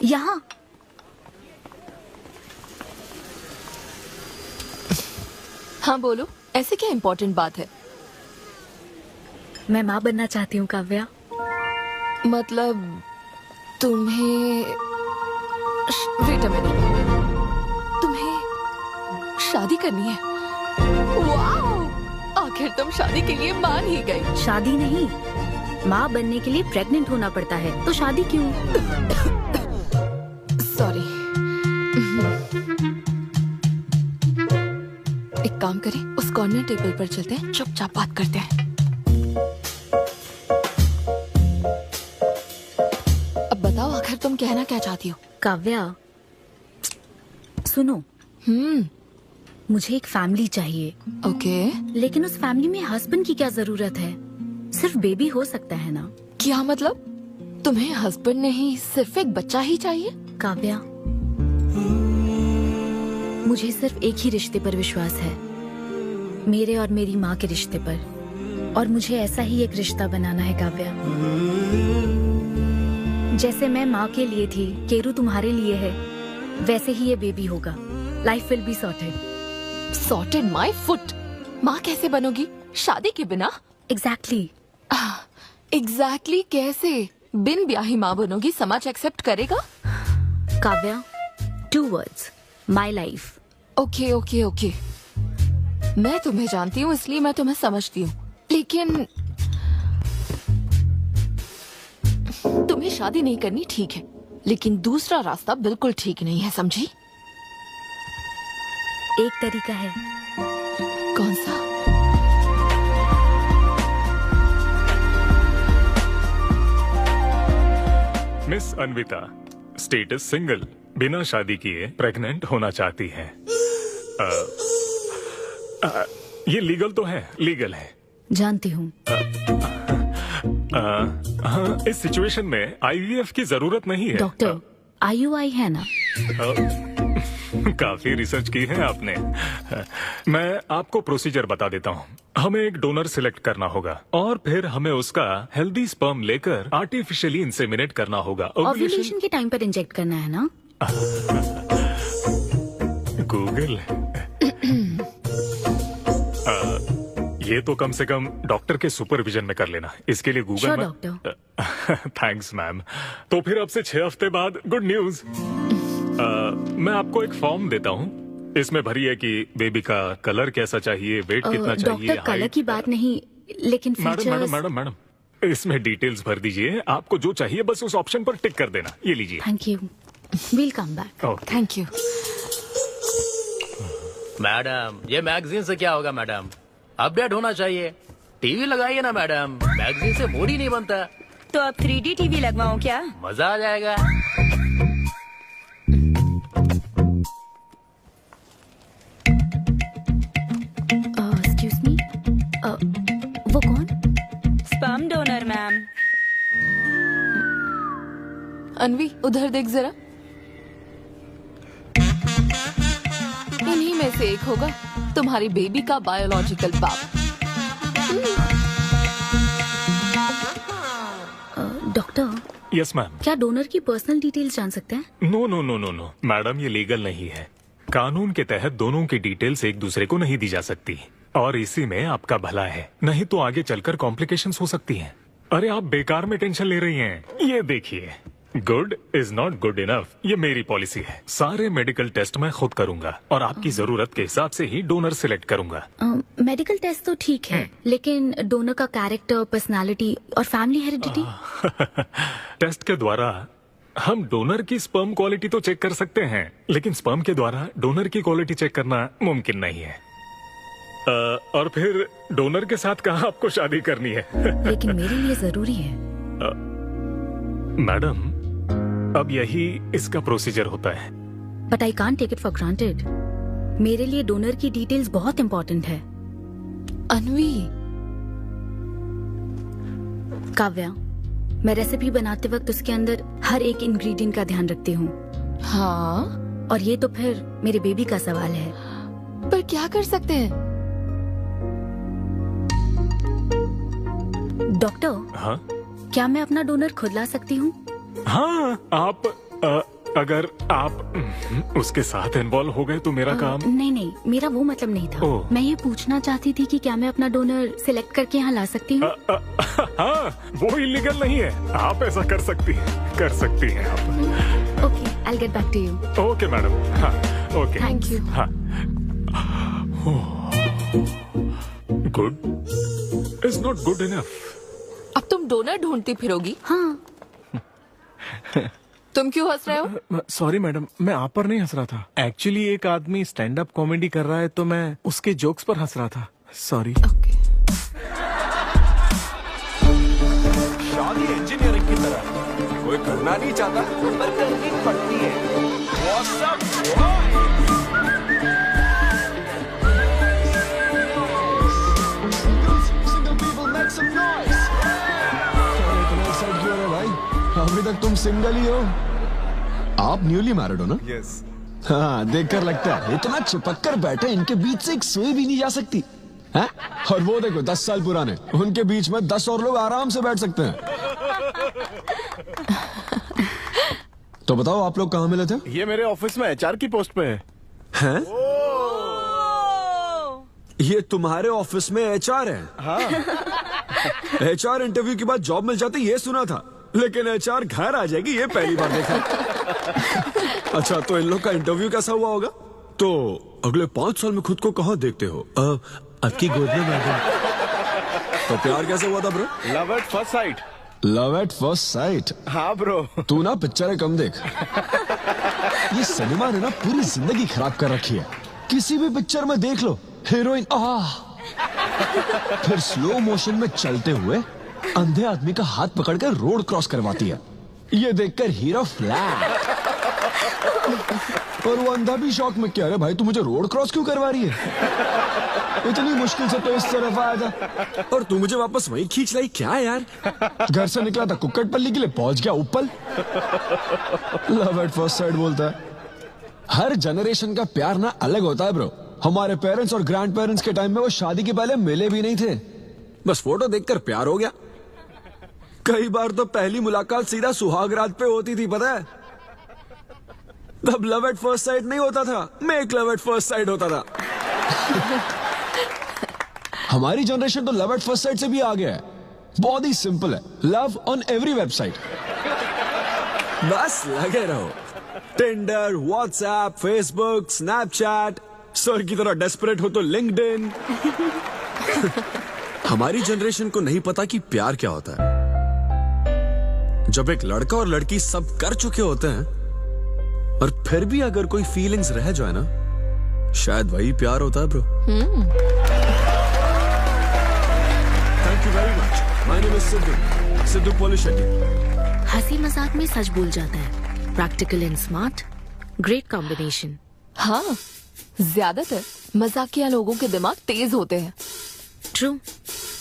यहाँ। हाँ बोलो, ऐसे क्या इम्पोर्टेंट बात है? मैं माँ बनना चाहती हूँ काव्या। मतलब तुम्हें वेट अ मिनट, तुम्हें शादी करनी है? वाओ! आखिर तुम शादी के लिए मान ही गई। शादी नहीं, माँ बनने के लिए प्रेग्नेंट होना पड़ता है, तो शादी क्यों? सॉरी। एक काम करें, उस कॉर्नर टेबल पर चलते हैं, चुपचाप बात करते हैं। अब बताओ, आखिर तुम कहना क्या चाहती हो? काव्या सुनो, मुझे एक फैमिली चाहिए। ओके। लेकिन उस फैमिली में हस्बैंड की क्या जरूरत है? सिर्फ बेबी हो सकता है ना? क्या मतलब? तुम्हें हस्बैंड नहीं, सिर्फ एक बच्चा ही चाहिए? काव्या, मुझे सिर्फ एक ही रिश्ते पर विश्वास है, मेरे और मेरी माँ के रिश्ते पर। और मुझे ऐसा ही एक रिश्ता बनाना है काव्या। जैसे मैं माँ के लिए थी, केरू तुम्हारे लिए है, वैसे ही ये बेबी होगा। Life will be sorted. Sorted my foot. माँ कैसे बनोगी शादी के बिना? एग्जैक्टली। एग्जैक्टली कैसे? बिन ब्याही माँ बनोगी, समाज एक्सेप्ट करेगा? Kavya, 2 words, my life. Okay okay okay, मैं तुम्हें जानती हूँ इसलिए मैं तुम्हें समझती हूँ, लेकिन तुम्हें शादी नहीं करनी ठीक है, लेकिन दूसरा रास्ता बिल्कुल ठीक नहीं है, समझी? एक तरीका है। कौन सा? मिस अन्विता, स्टेटस सिंगल, बिना शादी किए प्रेग्नेंट होना चाहती हैं। ये लीगल तो है? लीगल है। जानती हूँ। हाँ, इस सिचुएशन में आईवीएफ की जरूरत नहीं है। डॉक्टर, IUI है ना? काफी रिसर्च की है आपने। मैं आपको प्रोसीजर बता देता हूँ। हमें एक डोनर सिलेक्ट करना होगा और फिर हमें उसका हेल्दी स्पर्म लेकर आर्टिफिशियली इंसेमिनेट करना होगा। ओव्यूलेशन के टाइम पर इंजेक्ट करना है ना? गूगल। ये तो कम से कम डॉक्टर के सुपरविजन में कर लेना, इसके लिए गूगल Sure, में। डॉक्टर। Thanks ma'am. तो फिर अब से 6 हफ्ते बाद गुड न्यूज। मैं आपको एक फॉर्म देता हूँ, इसमें भरिए कि बेबी का कलर कैसा चाहिए, वेट कितना चाहिए। डॉक्टर, कलर की बात नहीं, लेकिन मैडम मैडम मैडम, इसमें डिटेल्स भर दीजिए। आपको जो चाहिए बस उस ऑप्शन पर टिक कर देना। ये लीजिए। Thank you, will come back. Thank you. Madam, ये मैगजीन से क्या होगा मैडम? अपडेट होना चाहिए। टीवी लगाइए ना मैडम, मैगजीन से मूड ही नहीं बनता। तो अब 3D टीवी लगवाऊं क्या? मजा आ जाएगा। एक्सक्यूज मी, वो कौन? Sperm donor ma'am. अनवी, उधर देख जरा। इन्हीं में से एक होगा तुम्हारी बेबी का बायोलॉजिकल बाप। Doctor, yes ma'am. क्या डोनर की पर्सनल डिटेल्स जान सकते हैं? No no no no no madam, ये लीगल नहीं है। कानून के तहत दोनों की डिटेल्स एक दूसरे को नहीं दी जा सकती, और इसी में आपका भला है, नहीं तो आगे चलकर कॉम्प्लिकेशंस हो सकती हैं। अरे आप बेकार में टेंशन ले रही हैं। ये देखिए, good is not good enough, ये मेरी पॉलिसी है। सारे मेडिकल टेस्ट मैं खुद करूंगा और आपकी जरूरत के हिसाब से ही डोनर सिलेक्ट करूंगा। मेडिकल टेस्ट तो ठीक है, लेकिन डोनर का कैरेक्टर, पर्सनालिटी और फैमिली हेरिडिटी? टेस्ट के द्वारा हम डोनर की स्पर्म क्वालिटी तो चेक कर सकते हैं, लेकिन स्पर्म के द्वारा डोनर की क्वालिटी चेक करना मुमकिन नहीं है। और फिर डोनर के साथ कहाँ आपको शादी करनी है? लेकिन मेरे लिए जरूरी है। मैडम, अब यही इसका प्रोसीजर होता है। But I can't take it for granted. मेरे लिए डोनर की डिटेल्स बहुत इंपॉर्टेंट है। अनवी, काव्या, मैं रेसिपी बनाते वक्त उसके अंदर हर एक इंग्रेडिएंट का ध्यान रखती हूँ। हाँ, और ये तो फिर मेरे बेबी का सवाल है। पर क्या कर सकते हैं? डॉक्टर, हाँ? क्या मैं अपना डोनर खुद ला सकती हूँ? हाँ, आप अगर आप उसके साथ इन्वॉल्व हो गए तो मेरा काम। नहीं नहीं, मेरा वो मतलब नहीं था। ओह। मैं ये पूछना चाहती थी कि क्या मैं अपना डोनर सिलेक्ट करके यहाँ ला सकती हूँ? हाँ, वो इलीगल नहीं है। आप ऐसा कर सकती हैं आप। Okay, I get back to you. Okay madam. हाँ, ओके। Thank you. हाँ। Good is not good enough. अब तुम डोनर ढूंढती फिरोगी? हाँ। तुम क्यों हंस रहे हो? सॉरी मैडम, मैं आप पर नहीं हंस रहा था। एक्चुअली एक आदमी स्टैंड अप कॉमेडी कर रहा है तो मैं उसके जोक्स पर हंस रहा था। सॉरी। ओके। शादी इंजीनियरिंग की तरह कोई करना नहीं चाहता पर करनी पड़ती है। What's up, boy? अभी तक तुम सिंगल ही हो। आप न्यूली मैरिड हो ना? यस। हाँ, देखकर लगता है इतना चिपक कर बैठे, इनके बीच से एक सुई भी नहीं जा सकती है? और वो देखो 10 साल पुराने, उनके बीच में 10 और लोग आराम से बैठ सकते हैं। तो बताओ आप लोग कहाँ मिले थे? ये मेरे ऑफिस में एचआर की पोस्ट पे है। हैं? ये तुम्हारे ऑफिस में एचआर है? हाँ। एचआर इंटरव्यू के बाद जॉब मिल जाती ये सुना था, लेकिन एचआर घर आ जाएगी ये पहली बार देखा। अच्छा, तो इन लोग का इंटरव्यू कैसा हुआ होगा? तो अगले 5 साल में खुद को कहाँ देखते हो? आपकी गोद में मैडम। तो प्यार कैसे हुआ था bro? Love at first sight. Love at first sight? हाँ ब्रो। तू ना पिक्चरें कम देख। ये सिनेमा ने ना पूरी जिंदगी खराब कर रखी है। किसी भी पिक्चर में देख लो, हीरोइन फिर स्लो मोशन में चलते हुए अंधे आदमी का हाथ पकड़कर रोड क्रॉस करवाती है। ये देखकर हीरो फ्लैट। और वो अंधा भी शौक में, क्या रे भाई तू मुझे रोड क्रॉस क्यों करवा रही है? इतनी मुश्किल से तो इस तरफ आया था और तू मुझे वापस वहीं खींच लाई। क्या यार, घर से निकला था कुक्कड़पल्ली के लिए, पहुंच गया ऊपर। लव एट फर्स्ट साइट बोलता है। हर जनरेशन का प्यार ना अलग होता है ब्रो। हमारे पेरेंट्स और ग्रैंड पेरेंट्स के टाइम में वो शादी के पहले मिले भी नहीं थे, बस फोटो देखकर प्यार हो गया। कई बार तो पहली मुलाकात सीधा सुहाग रात पे होती थी, पता है? तब लव एट फर्स्ट साइट नहीं होता था, make love at first sight होता था। हमारी जनरेशन तो लव एट फर्स्ट साइट से भी आगे है। बहुत ही सिंपल है, लव ऑन एवरी वेबसाइट। बस लगे रहो, Tinder, WhatsApp, Facebook, Snapchat, sir की तरह डेस्परेट हो तो लिंक्डइन। हमारी जनरेशन को नहीं पता कि प्यार क्या होता है। जब एक लड़का और लड़की सब कर चुके होते हैं और फिर भी अगर कोई फीलिंग्स रह जाए ना, शायद वही प्यार होता है bro. Thank you very much. My name is Siddhu Polishetty. हंसी मजाक में सच बोल जाता है। Practical and smart, great combination. हाँ, ज्यादातर मजाकिया लोगों के दिमाग तेज होते हैं। ट्रू,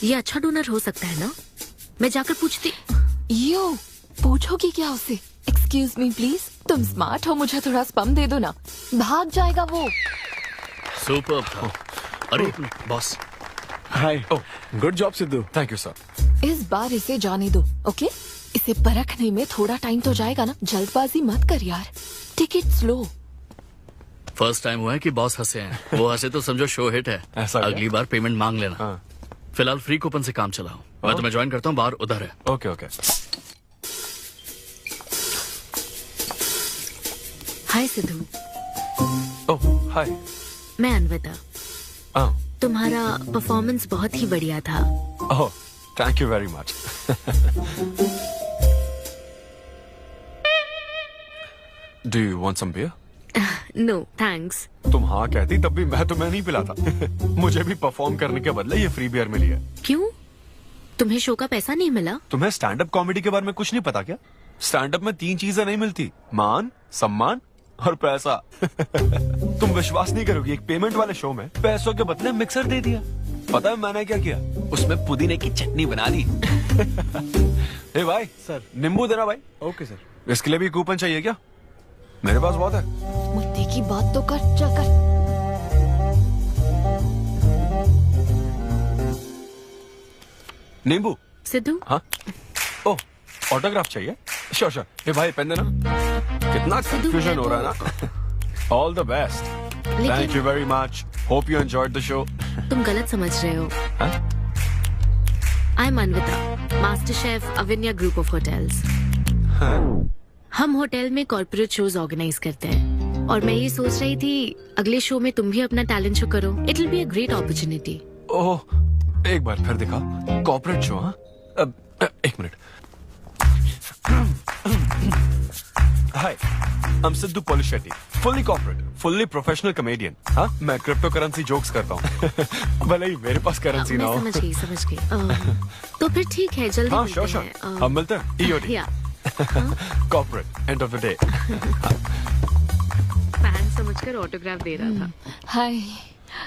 ये अच्छा डोनर हो सकता है ना? मैं जाकर पूछती। यो, पूछोगी क्या उससे? एक्सक्यूज मी प्लीज, तुम स्मार्ट हो, मुझे थोड़ा स्पम दे दो ना। भाग जाएगा वो। सुपर था। अरे boss. Hi. Good job Sidhu. Thank you sir. इस बार इसे जाने दो, ओके? इसे परखने में थोड़ा टाइम तो जाएगा ना, जल्दबाजी मत कर यार। Take it slow. First time हुआ है कि बॉस हंसे हैं। वो हंसे तो समझो शो हिट है। ऐसा क्या? अगली बार पेमेंट मांग लेना। हाँ। फिलहाल फ्री कूपन से काम चलाओ। मैं तुम्हें ज्वाइन करता हूँ, बाहर उधर है। Okay okay. Hi Siddhu, oh hi. मैं अनविता। हाँ। तुम्हारा परफॉर्मेंस बहुत ही बढ़िया था। Oh, thank you very much. Do you want some beer? No thanks. तुम हाँ कहती तब भी मैं तुम्हें नहीं पिलाता। मुझे भी परफॉर्म करने के बदले ये फ्री बियर मिली है। क्यों? तुम्हें शो का पैसा नहीं मिला? तुम्हें स्टैंड अप कॉमेडी के बारे में कुछ नहीं पता क्या? स्टैंड अप में 3 चीजें नहीं मिलती, मान, सम्मान और पैसा। तुम विश्वास नहीं करोगी, एक पेमेंट वाले शो में पैसों के बदले मिक्सर दे दिया। पता है मैंने क्या किया? उसमें पुदीने की चटनी बना दी। ए भाई सर, नींबू देना भाई। Okay sir. इसके लिए भी कूपन चाहिए क्या? मेरे पास बहुत है। मुद्दे की बात तो कर, चल कर। नींबू। सिद्धू, हाँ। ओह, ऑटोग्राफ चाहिए? Sure sure. ये भाई पेन देना। कितना कंफ्यूजन हो रहा है ना। All the best. Thank you very much. Hope you enjoyed the show. तुम गलत समझ रहे हो। I am Anvita, master chef Avinya group of hotels. हम होटल में कॉर्पोरेट शोज ऑर्गेनाइज करते हैं और मैं ये सोच रही थी अगले शो में तुम भी अपना टैलेंट शो करो। It will be a great opportunity. Oh, एक बार फिर दिखा। Corporate show? हाँ, एक minute. Hi, I am Siddhu Polishetty, fully corporate, fully professional comedian. हाँ, मैं क्रिप्टो करेंसी जोक्स करता हूँ। भले ही मेरे पास करेंसी ना हो। समझ गई। तो फिर ठीक है, जल्दी हाँ, मिलते श्योर हैं। श्योर। हम मिलते हैं। EOD corporate, end of the day. Fan समझकर ऑटोग्राफ दे रहा था। हाय।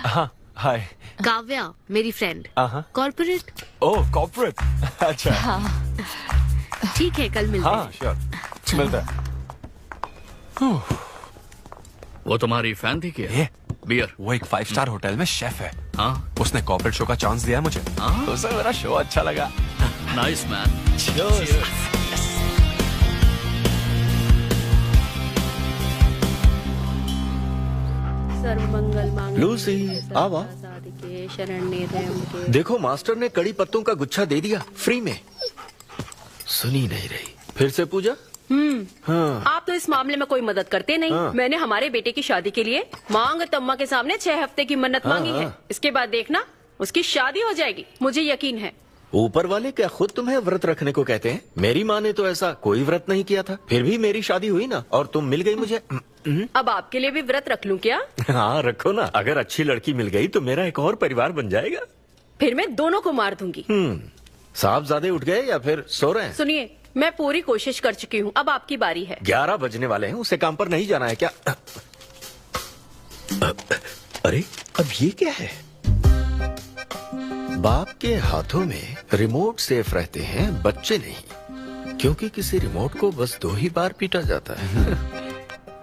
हाँ, हाय। काव्या, मेरी फ्रेंड। कॉर्पोरेट। ओह, कॉर्पोरेट। अच्छा। ठीक है, कल मिलते हाँ, हैं। श्योर, मिलते हैं। वो तुम्हारी फैन थी क्या? ये बियर। वो एक 5 स्टार होटल में शेफ है। हाँ, उसने कॉर्पोरेट शो का चांस दिया मुझे। तो उसे मेरा शो अच्छा लगा। Nice man. सर्वमंगल मांगल्ये लूसी, आवा। साधिके शरण्ये त्र्यंबके। देखो, मास्टर ने कड़ी पत्तों का गुच्छा दे दिया फ्री में। सुनी नहीं रही। फिर से पूजा। हाँ। आप तो इस मामले में कोई मदद करते नहीं। हाँ। मैंने हमारे बेटे की शादी के लिए मांग तम्मा के सामने 6 हफ्ते की मन्नत मांगी है। इसके बाद देखना उसकी शादी हो जाएगी, मुझे यकीन है। ऊपर वाले क्या खुद तुम्हें व्रत रखने को कहते हैं? मेरी माँ ने तो ऐसा कोई व्रत नहीं किया था, फिर भी मेरी शादी हुई ना, और तुम मिल गई मुझे। अब आपके लिए भी व्रत रख लूं क्या? हाँ, रखो ना। अगर अच्छी लड़की मिल गई तो मेरा एक और परिवार बन जाएगा। फिर मैं दोनों को मार दूंगी। साहबजादे उठ गए या फिर सो रहे हैं? सुनिए, मैं पूरी कोशिश कर चुकी हूँ, अब आपकी बारी है। 11 बजने वाले हैं, उसे काम पर नहीं जाना है क्या? अरे, अब ये क्या है? बाप के हाथों में रिमोट सेफ रहते हैं, बच्चे नहीं, क्योंकि किसी रिमोट को बस 2 ही बार पीटा जाता है।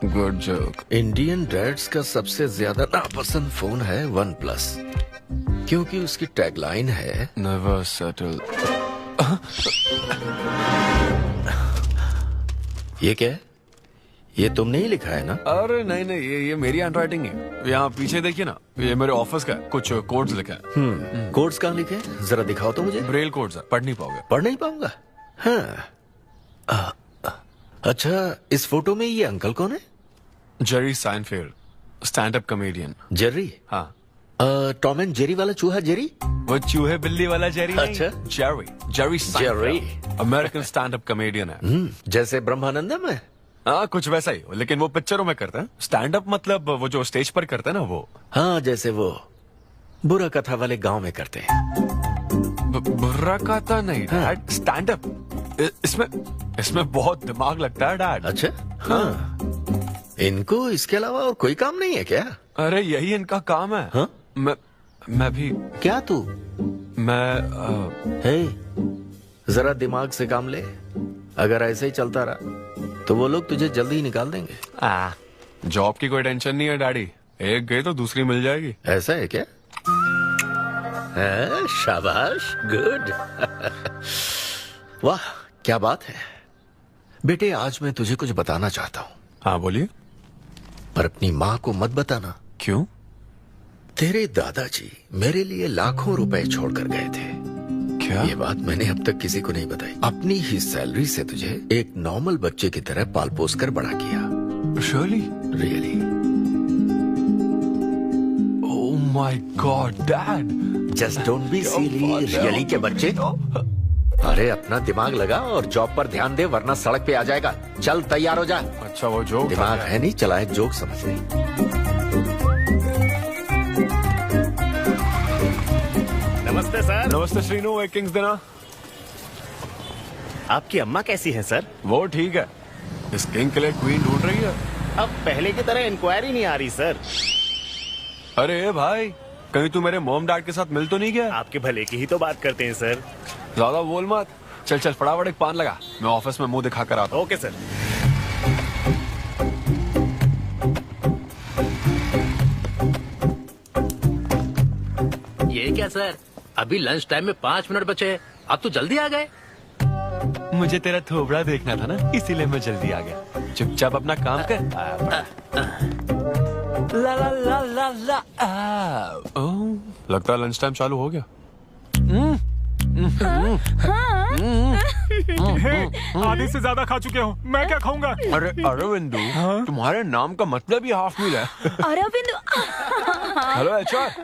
Good joke. इंडियन डैड्स का सबसे ज्यादा नापसंद फोन है OnePlus, क्योंकि उसकी टैगलाइन है नेवर सेटल। ये क्या है? ये तुमने ही लिखा है ना? अरे नहीं नहीं, ये मेरी हैंडराइटिंग है। यहाँ पीछे देखिए ना, ये मेरे ऑफिस का है। कुछ कोड्स लिखा है। कोड्स कहाँ लिखे हैं? जरा दिखाओ तो मुझे। ब्रेल कोड्स है, पढ़ नहीं पाओगे। पढ़ नहीं पाऊंगा। हाँ। अच्छा, इस फोटो में ये अंकल कौन है? Jerry Seinfeld, stand up comedian. Jerry? हाँ। टॉम एंड जेरी वाला चूहा जेरी? वो चूहे बिल्ली वाला जेरी नहीं। अच्छा। Jerry Seinfeld American stand up comedian है। जैसे ब्रह्मानंदम है? हाँ, कुछ वैसा ही, लेकिन वो पिक्चरों में करता है। स्टैंड अप मतलब वो जो स्टेज पर करते हैं ना, वो। हाँ, जैसे वो बुरा कथा वाले गांव में करते हैं। बुरा कथा नहीं डैड, स्टैंड अप। इसमें बहुत दिमाग लगता है डैड। अच्छा। हाँ। इनको इसके अलावा और कोई काम नहीं है क्या? अरे यही इनका काम है। हाँ? मैं भी। क्या तू? मैं हे, जरा दिमाग से काम ले। अगर ऐसे ही चलता रहा तो वो लोग तुझे जल्दी ही निकाल देंगे। जॉब की कोई टेंशन नहीं है डैडी, एक गई तो दूसरी मिल जाएगी। ऐसा है क्या? शाबाश, गुड। वाह, क्या बात है। बेटे, आज मैं तुझे कुछ बताना चाहता हूँ। हाँ, बोलिए। पर अपनी माँ को मत बताना। क्यों? तेरे दादाजी मेरे लिए लाखों रुपए छोड़कर गए थे। क्या? ये बात मैंने अब तक किसी को नहीं बताई। अपनी ही सैलरी से तुझे एक नॉर्मल बच्चे की तरह पाल पोस कर बड़ा किया। Surely? Really? Oh my God, Dad! Just don't be silly. Really के बच्चे? अरे, अपना दिमाग लगा और जॉब पर ध्यान दे, वरना सड़क पे आ जाएगा। चल, तैयार हो जा। अच्छा, वो जोक दिमाग है नहीं, चला है जोक समझ नहीं। नमस्ते सर। नमस्ते श्रीनु, एक किंग्स देना। आपकी अम्मा कैसी हैं सर? वो ठीक है, इस किंग के लिए क्वीन ढूंढ रही है। अब पहले की तरह इंक्वायरी नहीं आ रही सर। अरे भाई, कहीं तू मेरे मॉम डैड के साथ मिल तो नहीं गया? आपके भले की ही तो बात करते हैं सर। ज्यादा बोल मत। चल चल, फटाफट एक पान लगा, मैं ऑफिस में मुंह दिखा कर आता हूँ। Okay sir. ये क्या सर, अभी लंच टाइम में 5 मिनट बचे हैं, आप तो जल्दी आ गए। मुझे तेरा थोबड़ा देखना था ना, इसीलिए मैं जल्दी आ गया। चुपचाप अपना काम कर। ला ला ला ला ला। लगता है लंच टाइम चालू हो गया। आधे से ज्यादा खा चुके हो, मैं क्या खाऊंगा? अरे अरविंदु, तुम्हारे नाम का मतलब ही हाफ मील है। अरविंद हेलो एचआर,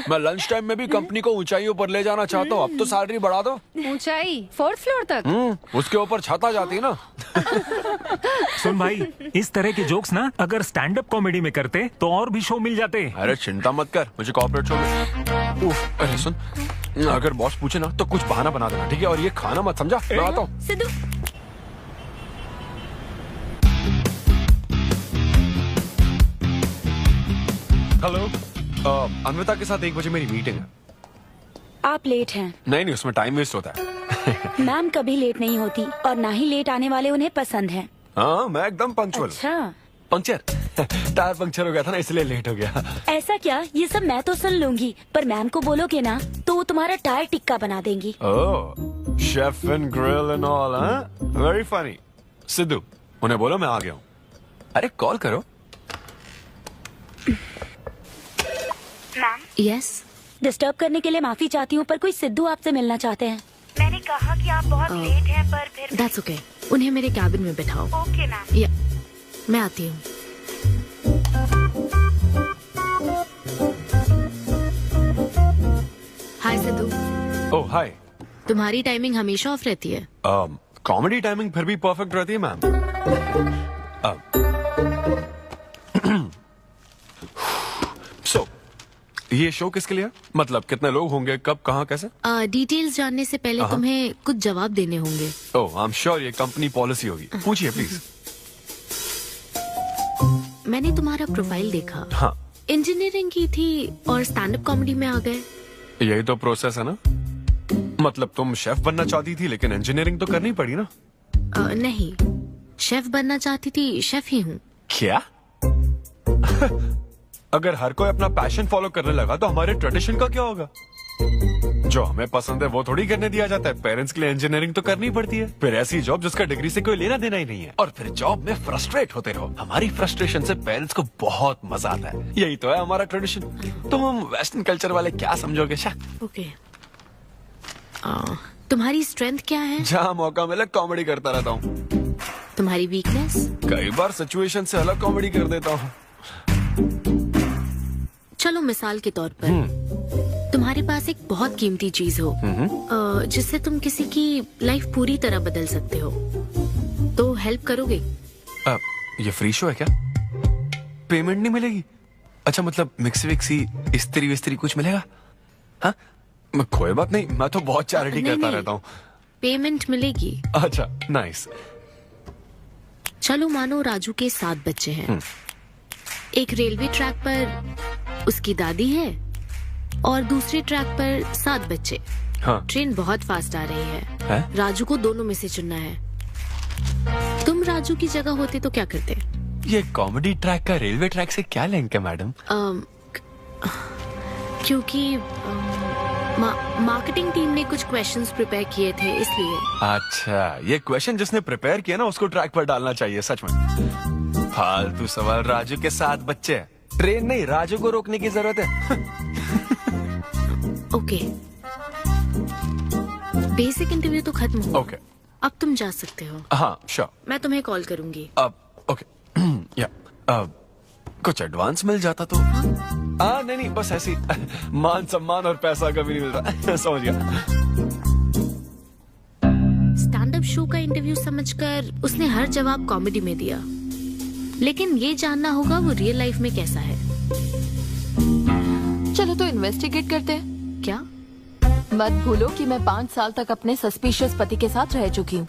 मैं लंच टाइम में भी कंपनी को ऊंचाइयों पर ले जाना चाहता हूँ। अब तो सैलरी बढ़ा दो। ऊंचाई 4th फ्लोर तक? उसके ऊपर छत आ जाती है ना। सुन भाई, इस तरह के जोक्स ना अगर स्टैंड अप कॉमेडी में करते तो और भी शो मिल जाते। अरे चिंता मत कर, मुझे कॉर्पोरेट शो में। अरे सुन, अगर बॉस पूछे ना तो कुछ बहाना बना देना, ठीक है? और ये खाना मत, समझा? मैं आता हूँ। सिद्धू, हेलो, अन्विता के साथ 1 बजे मेरी मीटिंग है। आप लेट हैं। नहीं, उसमें टाइम वेस्ट होता है। मैम कभी लेट नहीं होती और ना ही लेट आने वाले उन्हें पसंद हैं। हाँ, मैं एकदम पंक्चुअल। अच्छा, पंक्चर टायर पंक्चर हो गया था ना, इसलिए लेट हो गया। ऐसा क्या? ये सब मैं तो सुन लूंगी, पर मैम को बोलोगे ना तो वो तुम्हारा टायर टिक्का बना देंगी। Oh, chef and grill and all, हाँ? Very funny. सिद्धू, उन्हें बोलो मैं आ गया हूँ। अरे कॉल करो। मैम, यस, डिस्टर्ब करने के लिए माफी चाहती हूँ, पर कोई सिद्धू आपसे मिलना चाहते हैं। मैंने कहा कि आप बहुत लेट हैं, पर फिर दैट्स ओके। उन्हें मेरे कैबिन में बिठाओ। Okay ma'am. या, मैं आती हूँ। हाय सिद्धू। ओह हाय। तुम्हारी टाइमिंग हमेशा ऑफ रहती है? कॉमेडी टाइमिंग फिर भी परफेक्ट रहती है मैम। सो ये शो किसके लिए? मतलब कितने लोग होंगे, कब, कहाँ, कैसे? डिटेल्स जानने से पहले तुम्हें कुछ जवाब देने होंगे। ओह, आई एम श्योर ये कंपनी पॉलिसी होगी। पूछिए प्लीज। मैंने तुम्हारा प्रोफाइल देखा। हाँ, इंजीनियरिंग की थी और स्टैंड अप कॉमेडी में आ गए। यही तो प्रोसेस है ना। मतलब तुम शेफ बनना चाहती थी, लेकिन इंजीनियरिंग तो करनी पड़ी ना। नहीं, शेफ बनना चाहती थी, शेफ ही हूँ। क्या? अगर हर कोई अपना पैशन फॉलो करने लगा तो हमारे ट्रेडिशन का क्या होगा? जो हमें पसंद है वो थोड़ी करने दिया जाता है। पेरेंट्स के लिए इंजीनियरिंग तो करनी पड़ती है, फिर ऐसी जॉब जिसका डिग्री से कोई लेना देना ही नहीं है, और फिर जॉब में फ्रस्ट्रेट होते रहो। हमारी फ्रस्ट्रेशन से पेरेंट्स को बहुत मजा आता है। यही तो है हमारा ट्रेडिशन। तुम वेस्टर्न कल्चर वाले क्या समझोगे? ओके, तुम्हारी स्ट्रेंथ क्या है? जहाँ मौका मिले कॉमेडी करता रहता हूँ। तुम्हारी वीकनेस? कई बार सिचुएशन से अलग कॉमेडी कर देता हूँ। चलो मिसाल के तौर पर तुम्हारे पास एक बहुत कीमती चीज हो जिससे तुम किसी की लाइफ पूरी तरह बदल सकते हो, तो हेल्प करोगे? ये फ्री शो है क्या? पेमेंट नहीं मिलेगी? अच्छा, मतलब मिक्सी विक्सी इस्त्री विस्त्री कुछ मिलेगा? हाँ, कोई बात नहीं, मैं तो बहुत चैरिटी करता रहता हूँ। पेमेंट मिलेगी। अच्छा, नाइस। चलो मानो राजू के 7 बच्चे हैं। एक रेलवे ट्रैक पर उसकी दादी है और दूसरे ट्रैक पर 7 बच्चे। हाँ। ट्रेन बहुत फास्ट आ रही है। राजू को दोनों में से चुनना है। तुम राजू की जगह होते तो क्या करते? ये कॉमेडी ट्रैक का रेलवे ट्रैक से क्या लिंक है मैडम? क्योंकि मार्केटिंग टीम ने कुछ क्वेश्चंस प्रिपेयर किए थे, इसलिए। अच्छा, ये क्वेश्चन जिसने प्रिपेयर किया ना उसको ट्रैक पर डालना चाहिए। सच में फालतू सवाल। राजू के 7 बच्चे हैं, ट्रेन नहीं, राजू को रोकने की जरूरत है। ओके, बेसिक इंटरव्यू तो खत्म हो। ओके, अब तुम जा सकते हो। हाँ श्योर। मैं तुम्हें कॉल करूंगी। अब ओके। या कुछ एडवांस मिल जाता तो। नहीं, बस ऐसी मान सम्मान और पैसा कभी नहीं मिलता। समझ गया। स्टैंड अप शो का इंटरव्यू समझकर उसने हर जवाब कॉमेडी में दिया, लेकिन ये जानना होगा वो रियल लाइफ में कैसा है। चलो तो इन्वेस्टिगेट करते हैं। क्या? मत भूलो कि मैं 5 साल तक अपने सस्पिशियस पति के साथ रह चुकी हूँ।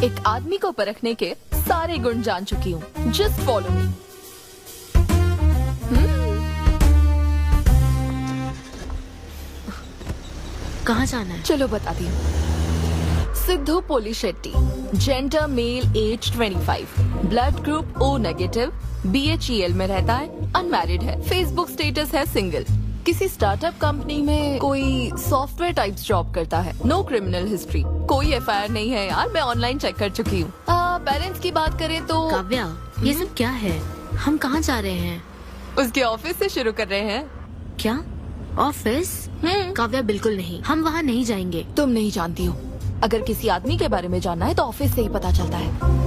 एक आदमी को परखने के सारे गुण जान चुकी हूँ। Just follow me. कहाँ जाना है? चलो बताती हूँ। Siddhu Polishetty, gender male, age 25, blood group O negative, BHEL में रहता है, अनमैरिड है, फेसबुक स्टेटस है सिंगल, किसी स्टार्टअप कंपनी में कोई सॉफ्टवेयर टाइप्स जॉब करता है। नो क्रिमिनल हिस्ट्री, कोई एफआईआर नहीं है यार, मैं ऑनलाइन चेक कर चुकी हूँ। पेरेंट्स की बात करें तो काव्या, ये सब क्या है? हम कहाँ जा रहे हैं? उसके ऑफिस से शुरू कर रहे हैं। क्या ऑफिस? काव्या बिल्कुल नहीं, हम वहाँ नहीं जाएंगे। तुम नहीं जानती हो, अगर किसी आदमी के बारे में जानना है तो ऑफिस से ही पता चलता है।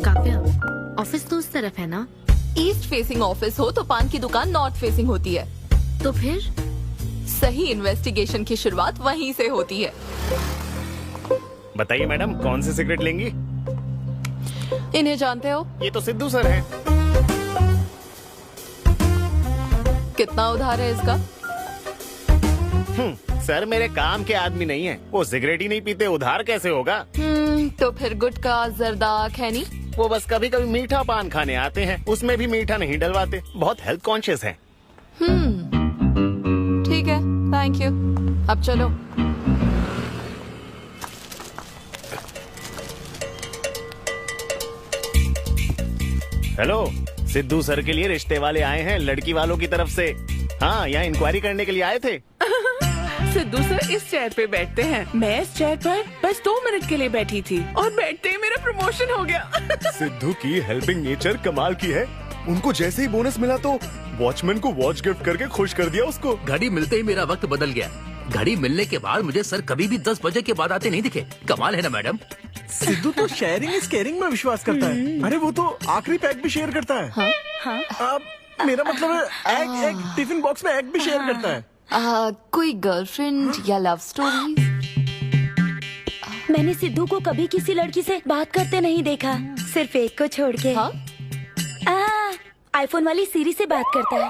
काव्या, ऑफिस तो उस तरफ है ना? ईस्ट फेसिंग ऑफिस हो तो पान की दुकान नॉर्थ फेसिंग होती है। तो फिर सही इन्वेस्टिगेशन की शुरुआत वहीं से होती है। बताइए मैडम, कौन सी सिगरेट लेंगी? इन्हें जानते हो? ये तो सिद्धू सर है। कितना उधार है इसका? सर मेरे काम के आदमी नहीं है, वो सिगरेट ही नहीं पीते, उधार कैसे होगा? तो फिर गुटखा जर्दा खैनी? वो बस कभी कभी मीठा पान खाने आते हैं, उसमें भी मीठा नहीं डलवाते, बहुत हेल्थ कॉन्शियस हैं। ठीक है, थैंक यू। अब चलो। हेलो, सिद्धू सर के लिए रिश्ते वाले आए हैं लड़की वालों की तरफ से। हाँ, यहाँ इंक्वायरी करने के लिए आए थे। सिद्धू सर इस चेयर पे बैठते हैं, मैं इस चेयर पर बस 2 मिनट के लिए बैठी थी और बैठते ही मेरा प्रमोशन हो गया। सिद्धू की हेल्पिंग नेचर कमाल की है। उनको जैसे ही बोनस मिला तो वॉचमैन को वॉच गिफ्ट करके खुश कर दिया उसको। घड़ी मिलते ही मेरा वक्त बदल गया। घड़ी मिलने के बाद मुझे सर कभी भी 10 बजे के बाद आते नहीं दिखे। कमाल है ना मैडम? सिद्धू तो शेयरिंग इज केयरिंग में विश्वास करता है। अरे वो तो आखिरी पैक भी शेयर करता है। हाँ? मेरा मतलब है एग टिफिन बॉक्स में एग भी शेयर करता है। कोई गर्लफ्रेंड या लव स्टोरी? मैंने सिद्धू को कभी किसी लड़की से बात करते नहीं देखा, सिर्फ एक को छोड़ के। आईफोन वाली सीरी से बात करता है।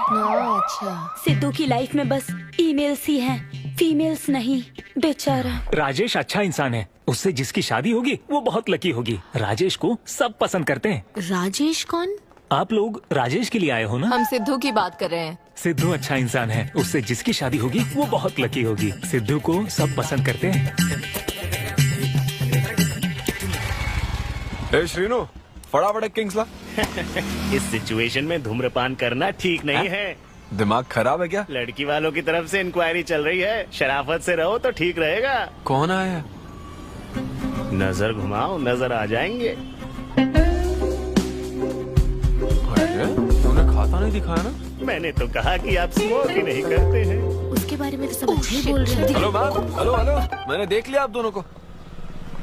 अच्छा। सिद्धू की लाइफ में बस ईमेल्स ही हैं, फीमेल्स नहीं, बेचारा। राजेश अच्छा इंसान है, उससे जिसकी शादी होगी वो बहुत लकी होगी। राजेश को सब पसंद करते हैं। राजेश कौन? आप लोग राजेश के लिए आए हो ना? हम सिद्धू की बात कर रहे हैं। सिद्धू अच्छा इंसान है, उससे जिसकी शादी होगी वो बहुत लकी होगी। सिद्धू को सब पसंद करते हैं। ए श्रीनु, फटाफट एक किंग्स ला। इस सिचुएशन में धूम्रपान करना ठीक नहीं है। दिमाग खराब है क्या? लड़की वालों की तरफ से इंक्वायरी चल रही है, शराफत से रहो तो ठीक रहेगा। कौन आया? नजर घुमाओ, नजर आ जाएंगे। तूने खाता नहीं दिखाया ना? मैंने तो कहा कि आप स्मोक ही नहीं करते हैं। उसके बारे में तो सब अच्छे ही बोल रहे हैं। हेलो मैम, हेलो हेलो, मैंने देख लिया आप दोनों को।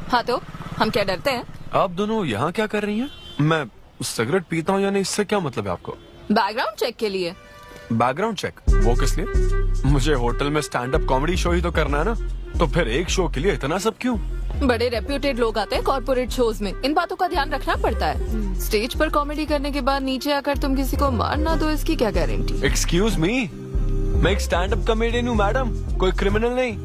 हाँ तो हम क्या डरते हैं? आप दोनों यहाँ क्या कर रही हैं? मैं सिगरेट पीता हूँ या नहीं, इससे क्या मतलब है आपको? बैकग्राउंड चेक के लिए। Background check? वो किस लिए? मुझे होटल में स्टैंड अप कॉमेडी शो ही तो करना है ना, तो फिर एक शो के लिए इतना सब क्यों? बड़े रेप्यूटेड लोग आते हैं कॉर्पोरेट शोज में, इन बातों का ध्यान रखना पड़ता है। स्टेज पर कॉमेडी करने के बाद नीचे आकर तुम किसी को मार ना दो, इसकी क्या गारंटी? एक्सक्यूज मी, मैं एक स्टैंड अप कॉमेडियन हूँ मैडम, कोई क्रिमिनल नहीं।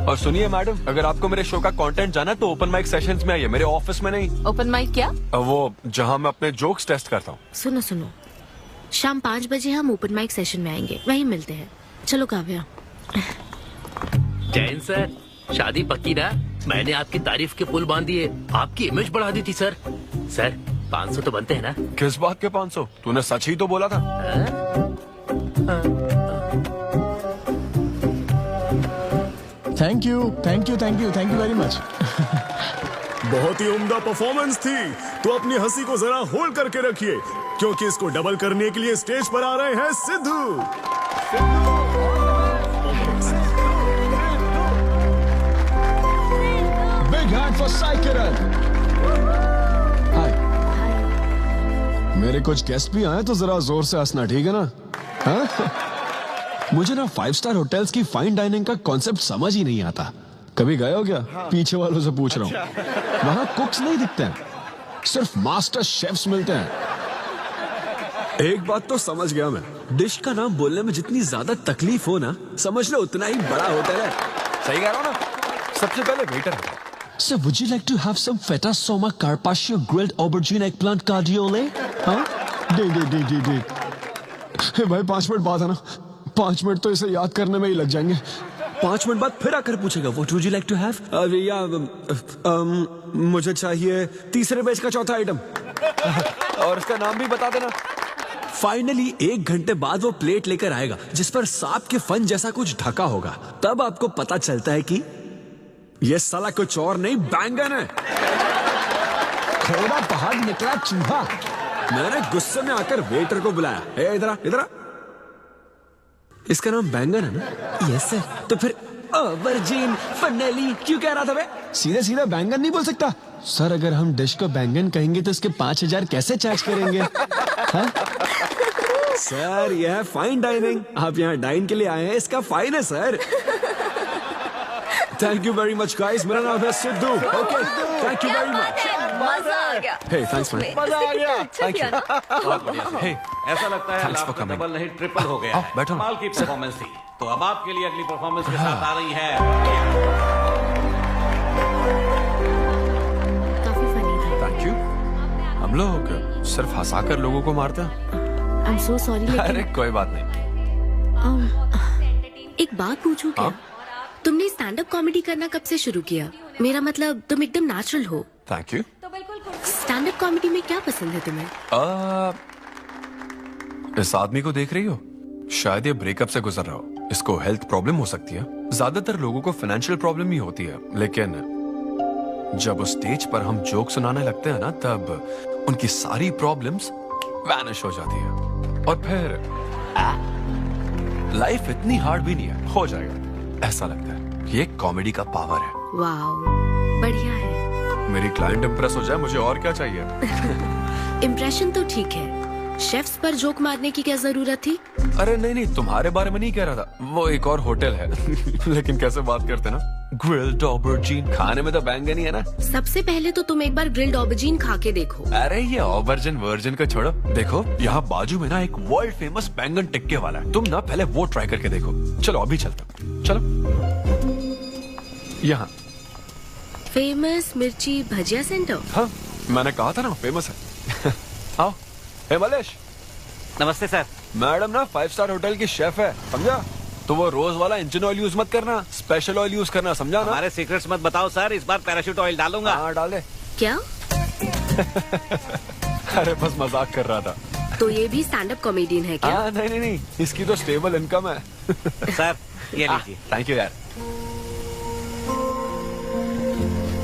और सुनिए मैडम, अगर आपको मेरे शो का कंटेंट जाना है तो ओपन माइक सेशंस में आइए, मेरे ऑफिस में नहीं। ओपन माइक क्या? वो जहाँ मैं अपने जोक्स टेस्ट करता हूँ। सुनो सुनो, शाम 5 बजे हम ओपन माइक सेशन में आएंगे, वहीं मिलते हैं। चलो काव्या। जैन सर, शादी पक्की ना? मैंने आपकी तारीफ के पुल बांध दिए, आपकी इमेज बढ़ा दी थी सर। सर 500 तो बनते हैं ना? किस बात के 500? तूने सच ही तो बोला था। Thank you thank you thank you thank you very much. बहुत ही उम्दा परफॉर्मेंस थी, तो अपनी हंसी को जरा होल्ड करके रखिए, क्योंकि इसको डबल करने के लिए स्टेज पर आ रहे हैं Siddhu. Big hand for Sai Kiran. Hi. मेरे कुछ गेस्ट भी आए तो जरा जोर से हंसना, ठीक है ना? हाँ? मुझे ना 5 स्टार होटल्स की फाइन डाइनिंग का कॉन्सेप्ट समझ ही नहीं आता। कभी गए हो क्या? पीछे वालों से पूछ रहा हूँ। वहाँ कुक्स नहीं दिखते हैं, सिर्फ मास्टर शेफ्स मिलते हैं। एक बात तो समझ गया मैं, डिश का नाम बोलने में जितनी ज्यादा तकलीफ हो ना, समझ लो उतना ही बड़ा होटल है। सही कह रहा हूँ ना? सबसे पहले waiter. So would you like to have some feta soma carpaccio grilled aubergine eggplant cardiole? हाँ? दे। भाई 5 मिनट बाद है ना, 5 मिनट तो इसे याद करने में ही लग जाएंगे। 5 मिनट बाद फिर आकर पूछेगा what would you like to have? या मुझे चाहिए तीसरे बेच का चौथा आइटम। और उसका नाम भी बता देना। फाइनली 1 घंटे बाद वो प्लेट लेकर आएगा जिस पर सांप के फन जैसा कुछ ढका होगा। तब आपको पता चलता है कि ये साला कुछ और नहीं बैंगन है। थोड़ा बाहर निकला चूहा। मैंने गुस्से में आकर वेटर को बुलाया, ए इधर आ, इधर आ। इसका नाम बैंगन है ना? Yes sir. तो फिर वर्जिन फनेली क्यों कह रहा था बे? सीधे सीधे बैंगन नहीं बोल सकता। सर अगर हम डिश को बैंगन कहेंगे तो इसके 5000 कैसे चार्ज करेंगे? हाँ? सर यह है फाइन डाइनिंग। आप यहाँ डाइन के लिए आए हैं, इसका फाइन है sir. Thank you very much guys. मेरा नाम है Sidhu. Okay thank you very much. मजा आ गया। हे थैंक्स मैन। मजा आ गया। Thank you. हे ऐसा लगता है Thanks for लाभ coming. डबल नहीं ट्रिपल हो गया है। बैठो। कमाल की परफॉर्मेंस थी। तो अब आपके लिए अगली परफॉर्मेंस के साथ आ रही है। काफी फनी था। Thank you. हम लोग सिर्फ हंसाकर लोगों को मारते हैं। I am so sorry. अरे कोई बात नहीं। एक बात पूछूं क्या? तुमने स्टैंड अप कॉमेडी करना कब से शुरू किया? मेरा मतलब तुम एकदम नेचुरल हो। Thank you. Stand up comedy में क्या पसंद है तुम्हें? इस आदमी को देख रही हो? शायद ये ब्रेकअप से गुजर रहा हो। इसको हेल्थ प्रॉब्लम हो सकती है। ज्यादातर लोगों को फाइनेंशियल प्रॉब्लम ही होती है, लेकिन जब उस स्टेज पर हम जोक सुनाने लगते हैं ना, तब उनकी सारी प्रॉब्लम्स वैनिश हो जाती है। और फिर लाइफ इतनी हार्ड भी नहीं है, हो जाएगा ऐसा लगता है। ये कॉमेडी का पावर है। वाओ बढ़िया है। मेरी क्लाइंट इंप्रेस हो जाए, मुझे और क्या चाहिए? इम्प्रेशन तो ठीक है, शेफ्स पर जोक मारने की क्या जरूरत थी? अरे नहीं नहीं, तुम्हारे बारे में नहीं कह रहा था। वो एक और होटल है। लेकिन कैसे बात करते ना, ग्रिल्ड ऑबरजीन। खाने में तो बैंगन ही है ना। सबसे पहले तो तुम एक बार ग्रिल्ड ऑबरजीन खा के देखो। अरे ये ऑबरजीन वर्जिन का छोड़ो। देखो यहाँ बाजू में ना एक वर्ल्ड फेमस बैंगन टिक्के वाला है। तुम ना पहले वो ट्राई करके देखो। चलो अभी चलता हूँ। चलो यहाँ फेमस मिर्ची भजिया सेंटर। हाँ मैंने कहा था ना फेमस है। आओ। हे मलेश। नमस्ते सर। मैडम ना 5 स्टार होटल की शेफ है, समझा? तो वो रोज वाला इंजन ऑयल यूज मत करना, स्पेशल ऑयल यूज करना, समझा ना? हमारे सीक्रेट्स मत बताओ सर, इस बार पैराशूट ऑयल डालूंगा। हाँ डाल दे। क्या? अरे बस मजाक कर रहा था। तो ये भी स्टैंड अप कॉमेडियन है क्या? हाँ नहीं नहीं नहीं, इसकी तो स्टेबल इनकम है। सर ये लीजिए। थैंक यू यार।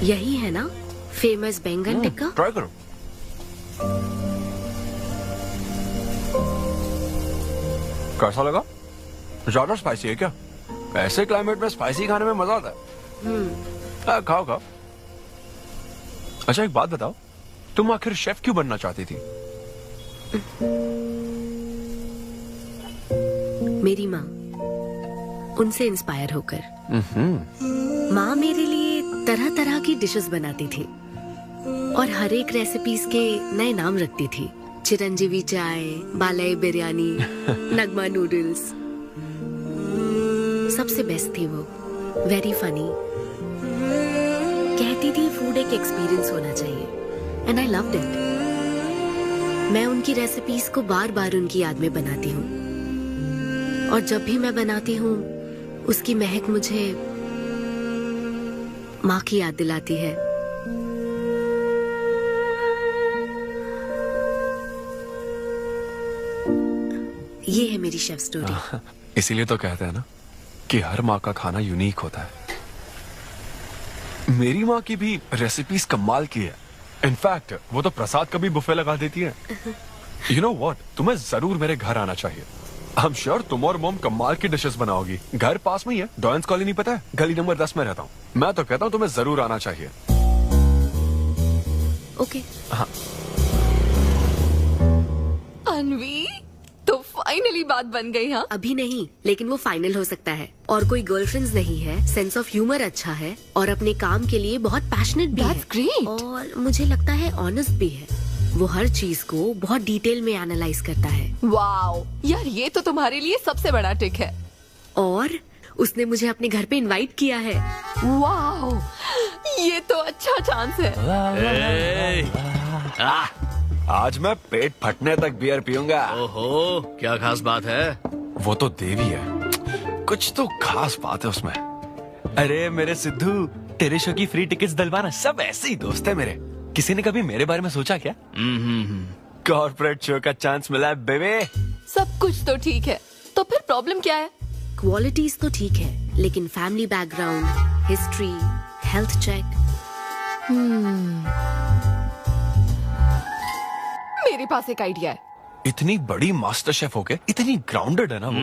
यही है ना फेमस बैंगन टिक्का? ट्राई करो। कैसा लगा? ज्यादा स्पाइसी है क्या? ऐसे क्लाइमेट में स्पाइसी खाने में मजा आता है। खाओ खाओ। अच्छा एक बात बताओ, तुम आखिर शेफ क्यों बनना चाहती थी? मेरी माँ, उनसे इंस्पायर होकर। माँ मेरे लिए तरह तरह की डिशेस बनाती थी और हर एक रेसिपीज के नए नाम रखती थी। चिरंजीवी चाय, बालाई बिरयानी, नगमा नूडल्स। सबसे बेस्ट थी वो, वेरी फनी। कहती थी फूड एक एक्सपीरियंस होना चाहिए एंड आई लव्ड इट। मैं उनकी रेसिपीज को बार बार उनकी याद में बनाती हूँ और जब भी मैं बनाती हूँ उसकी महक मुझे माँ की याद दिलाती है। ये है मेरी शेफ स्टोरी। इसीलिए तो कहते हैं ना कि हर माँ का खाना यूनिक होता है। मेरी माँ की भी रेसिपीज कमाल की है। इनफैक्ट वो तो प्रसाद का भी बुफे लगा देती है। यू नो व्हाट, तुम्हें जरूर मेरे घर आना चाहिए। आई एम श्योर तुम और मोम कमाल की डिशेस बनाओगी। घर पास में ही है, डॉयंस कॉलोनी पता है? गली नंबर 10 में रहता हूँ। मैं तो कहता हूँ तुम्हें जरूर आना चाहिए। ओके। हाँ। अनवी, तो फाइनली बात बन गई। हाँ अभी नहीं, लेकिन वो फाइनल हो सकता है। और कोई गर्लफ्रेंड्स नहीं है, सेंस ऑफ ह्यूमर अच्छा है और अपने काम के लिए बहुत पैशनेट भी है। ग्रेट। और मुझे लगता है ऑनेस्ट भी है। वो हर चीज को बहुत डिटेल में एनालाइज करता है। वाओ यार, ये तो तुम्हारे लिए सबसे बड़ा टिक है। और उसने मुझे अपने घर पे इनवाइट किया है। वाओ, ये तो अच्छा चांस है। आज मैं पेट फटने तक बियर पीऊंगा। ओहो, क्या खास बात है? वो तो देवी है, कुछ तो खास बात है उसमें। अरे मेरे सिद्धू, तेरे शो की फ्री टिकट्स दिलवाना, सब ऐसे ही दोस्त है मेरे। किसी ने कभी मेरे बारे में सोचा क्या? कॉर्पोरेट शो का चांस मिला है बेबे। सब कुछ तो ठीक है, तो फिर प्रॉब्लम क्या है? क्वालिटीज तो ठीक है, लेकिन family background, history, health check. मेरे पास एक आइडिया है। इतनी बड़ी मास्टर शेफ हो गए, इतनी ग्राउंडेड है ना वो।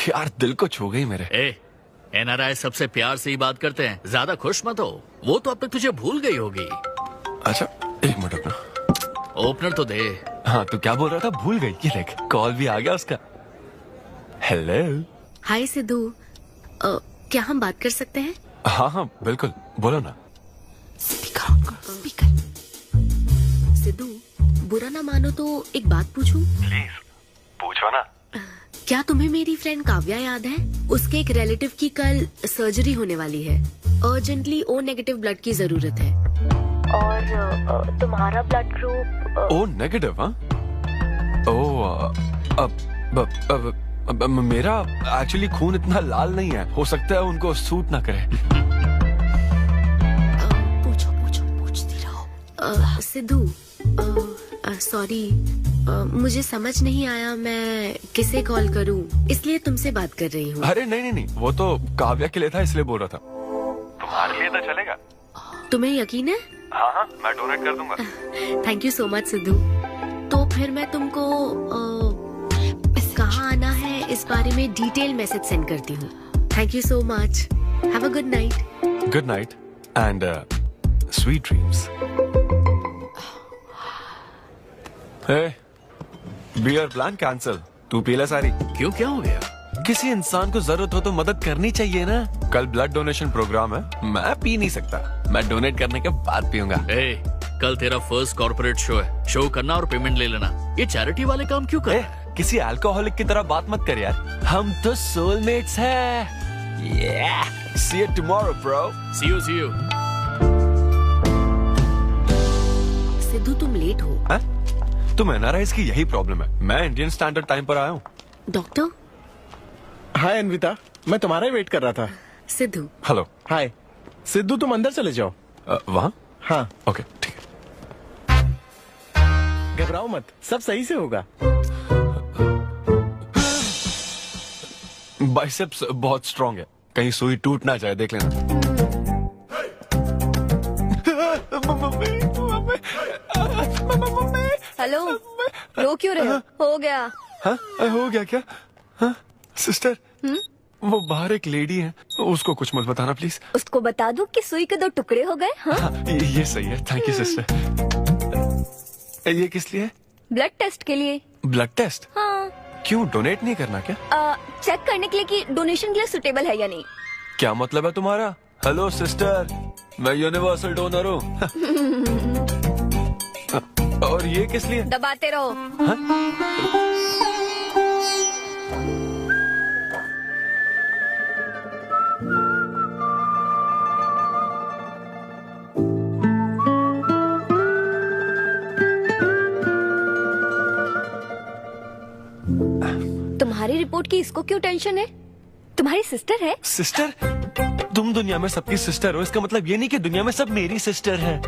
यार दिल को छू गई मेरे। एनआरआई सबसे प्यार से ही बात करते हैं, ज्यादा खुश मत हो, वो तो अब तक तुझे भूल गई होगी। अच्छा एक मिनट रुकना, ओपनर तो दे। हाँ तो क्या बोल रहा था? भूल गई। ये देख कॉल भी आ गया उसका। हेलो। हाय सिद्धू, क्या हम बात कर सकते हैं? हाँ हाँ बिल्कुल, बोलो ना। स्पीकर। सिद्धू, बुरा ना मानो तो एक बात पूछूं? प्लीज पूछो ना। क्या तुम्हें मेरी फ्रेंड काव्या याद है? उसके एक रिलेटिव की कल सर्जरी होने वाली है। अर्जेंटली O नेगेटिव ब्लड की जरूरत है। और तुम्हारा ब्लड ग्रुप? O negative? हाँ। मेरा एक्चुअली खून इतना लाल नहीं है, हो सकता है उनको सूट ना करे। पूछती रहो। सिद्धू, सॉरी, मुझे समझ नहीं आया मैं किसे कॉल करूं, इसलिए तुमसे बात कर रही हूँ। अरे नहीं, वो तो काव्या के लिए था, इसलिए बोल रहा था। तुम्हारे लिए तो चलेगा? तुम्हें यकीन है? हाँ, मैं डोनेट कर दूंगा। Thank you so much Sidhu. तो फिर मैं तुमको कहाँ आना है इस बारे में डिटेल मैसेज सेंड करती हूँ। Thank you so much. Have a good night. Good night and sweet dreams. Beer plan cancel. तू पी ले सारी। क्यों, क्या हो गया? किसी इंसान को जरूरत हो तो मदद करनी चाहिए ना। कल ब्लड डोनेशन प्रोग्राम है, मैं पी नहीं सकता। मैं डोनेट करने के बाद पीऊंगा। कल तेरा फर्स्ट कॉर्पोरेट शो है, शो करना और पेमेंट ले लेना। ये चैरिटी वाले काम क्यों कर? किसी अल्कोहलिक की तरह बात मत कर यार, हम तो सोलमेट्स हैं। See you tomorrow, bro. See you. Sidhu तुम लेट हो। तुम एनआरआईज की यही प्रॉब्लम है। मैं इंडियन स्टैंडर्ड टाइम पर आया हूँ। डॉक्टर। हाय अनविता, मैं तुम्हारा ही वेट कर रहा था। सिद्धू। हेलो। हाय सिद्धू, तुम अंदर चले जाओ। वहाँ? हाँ ओके ठीक है। घबराओ मत, सब सही से होगा। बाइसेप्स बहुत स्ट्रॉन्ग है, कहीं सुई टूट ना जाए, देख लेना। हेलो, रो क्यों रहे हो गया? हाँ हो गया क्या? हाँ सिस्टर, वो बाहर एक लेडी है, उसको कुछ मत बताना प्लीज। उसको बता दूं कि सुई के 2 टुकड़े हो गए। हाँ? ये सही है, थैंक यू सिस्टर। ये किस लिए? ब्लड टेस्ट के लिए। Blood test? हाँ। क्यों, डोनेट नहीं करना क्या? चेक करने के लिए कि डोनेशन के लिए सुटेबल है या नहीं। क्या मतलब है तुम्हारा? हेलो सिस्टर, मैं यूनिवर्सल डोनर हूँ। और ये किस लिए? दबाते रहो। तुम्हारी रिपोर्ट की इसको क्यों टेंशन है? तुम्हारी सिस्टर है। सिस्टर? तुम दुनिया में सबकी सिस्टर हो, इसका मतलब ये नहीं कि दुनिया में सब मेरी सिस्टर है।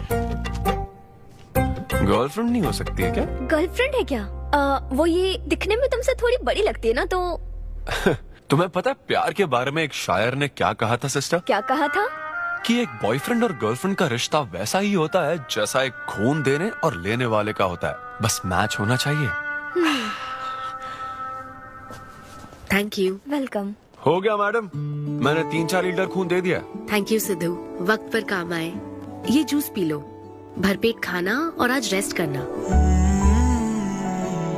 गर्लफ्रेंड नहीं हो सकती है क्या? गर्लफ्रेंड है क्या? वो ये दिखने में तुमसे थोड़ी बड़ी लगती है ना, तो तुम्हें पता है प्यार के बारे में एक शायर ने क्या कहा था सिस्टर? क्या कहा था? कि एक बॉयफ्रेंड और गर्लफ्रेंड का रिश्ता वैसा ही होता है जैसा एक खून देने और लेने वाले का होता है, बस मैच होना चाहिए। Thank you. वेलकम। हो गया मैडम, मैंने 3-4 लीटर खून दे दिया। थैंक यू सिद्धू, वक्त पर काम आए। ये जूस पी लो, भरपेट खाना और आज रेस्ट करना।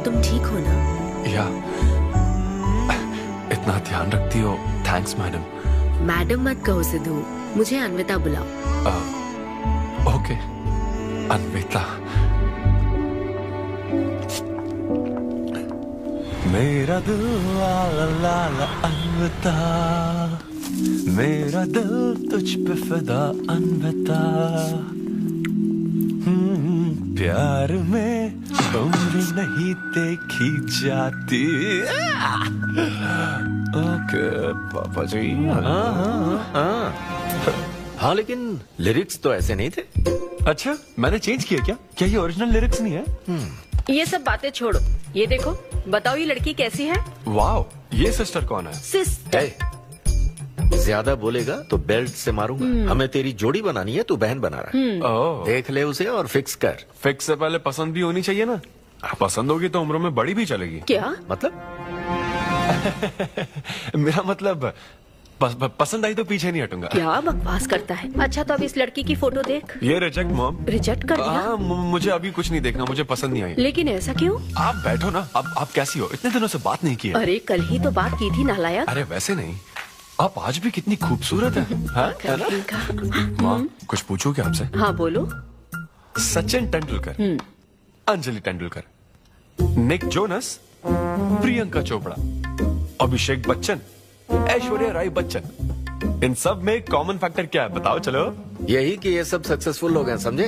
तुम ठीक हो ना? या इतना ध्यान रखती हो, थैंक्स मैडम। मैडम मत कहो सिद्धू, मुझे अन्विता बुलाओ। ओके अन्विता। मेरा दिल ला ला ला ला अन्विता, मेरा दिल तुझ पे फिदा अन्विता। प्यार में उम्र नहीं देखी जाती। ओके पापा जी। हाँ लेकिन लिरिक्स तो ऐसे नहीं थे। अच्छा मैंने चेंज किया क्या ये ओरिजिनल लिरिक्स नहीं है? ये सब बातें छोड़ो, ये देखो, बताओ ये लड़की कैसी है? वाओ, ये सिस्टर कौन है? सिस्टर। ज्यादा बोलेगा तो बेल्ट से मारूंगा। हमें तेरी जोड़ी बनानी है, तू बहन बना रहा है। देख ले उसे और फिक्स कर। फिक्स से पहले पसंद भी होनी चाहिए ना। पसंद होगी तो उम्र में बड़ी भी चलेगी। क्या मतलब? मेरा मतलब पसंद आई तो पीछे नहीं हटूंगा। क्या बकवास करता है। अच्छा तो अब इस लड़की की फोटो देख। ये रिजेक्ट मॉम। रिजेक्ट कर दिया? मुझे अभी कुछ नहीं देखना, मुझे पसंद नहीं आई। लेकिन ऐसा क्यों? आप बैठो ना। अब आप कैसी हो? इतने दिनों से बात नहीं की है। अरे कल ही तो बात की थी नालायक। अरे वैसे नहीं, आप आज भी कितनी खूबसूरत है, है ना? माँ कुछ पूछूं क्या आपसे? हाँ बोलो। सचिन तेंदुलकर, अंजलि तेंदुलकर, निक जोनस, प्रियंका चोपड़ा, अभिषेक बच्चन, ऐश्वर्या राय बच्चन, इन सब में कॉमन फैक्टर क्या है बताओ? चलो यही कि ये सब सक्सेसफुल लोग हैं, समझे?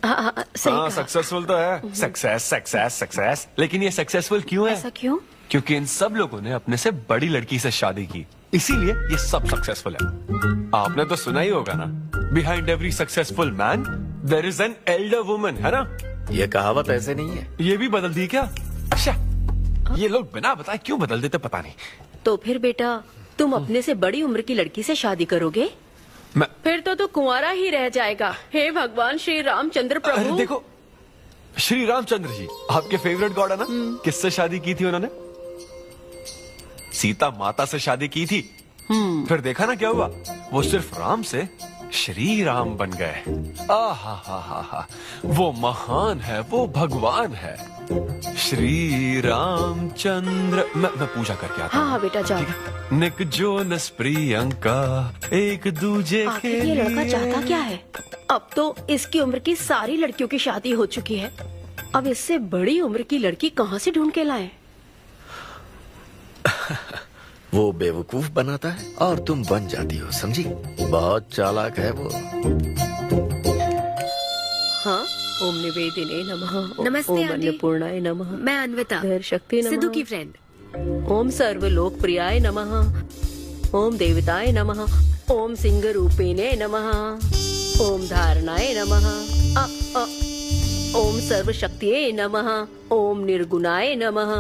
हाँ सक्सेसफुल तो है। सक्सेस, लेकिन ये सक्सेसफुल क्यों है? ऐसा क्यों? क्योंकि इन सब लोगों ने अपने से बड़ी लड़की से शादी की, इसीलिए ये सब सक्सेसफुल है। आपने तो सुना ही होगा ना, behind every successful man there is an elder woman, है ना? ये कहावत ऐसे नहीं है। ये भी बदल दी क्या? अच्छा, ये लोग बिना बताए क्यों बदल देते पता नहीं। तो फिर बेटा तुम अपने से बड़ी उम्र की लड़की से शादी करोगे? फिर तो तू कुंवारा ही रह जाएगा। हे भगवान श्री रामचंद्र प्रभु। अरे देखो, श्री रामचंद्र जी आपके फेवरेट गॉड है ना? किससे शादी की थी उन्होंने? सीता माता से शादी की थी। फिर देखा ना क्या हुआ, वो सिर्फ राम से श्री राम बन गए। आहा, वो महान है, वो भगवान है, श्री रामचंद्र। मैं पूजा करके आता हूँ। हाँ बेटा जाओ। निक जोनस प्रियंका एक दूजे के ये लड़का चाहता क्या है? अब तो इसकी उम्र की सारी लड़कियों की शादी हो चुकी है, अब इससे बड़ी उम्र की लड़की कहाँ से ढूंढ के लाए? वो बेवकूफ बनाता है और तुम बन जाती हो, समझी? बहुत चालाक है वो। हाँ, ओम निवेदिने नमः। नमस्ते ओम आंटी। अन्नपूर्णाय नमः। मैं अन्विता, धैर्य शक्ति नमः। सिद्धू की फ्रेंड। ओम सर्वलोकप्रियाय नमः। ओम देवताय नमः। ओम सिंह रूपिणे नमः। ओम धारणाय नमः। ओम सर्वशक्तिये नमः। ओम निर्गुणाय नमः।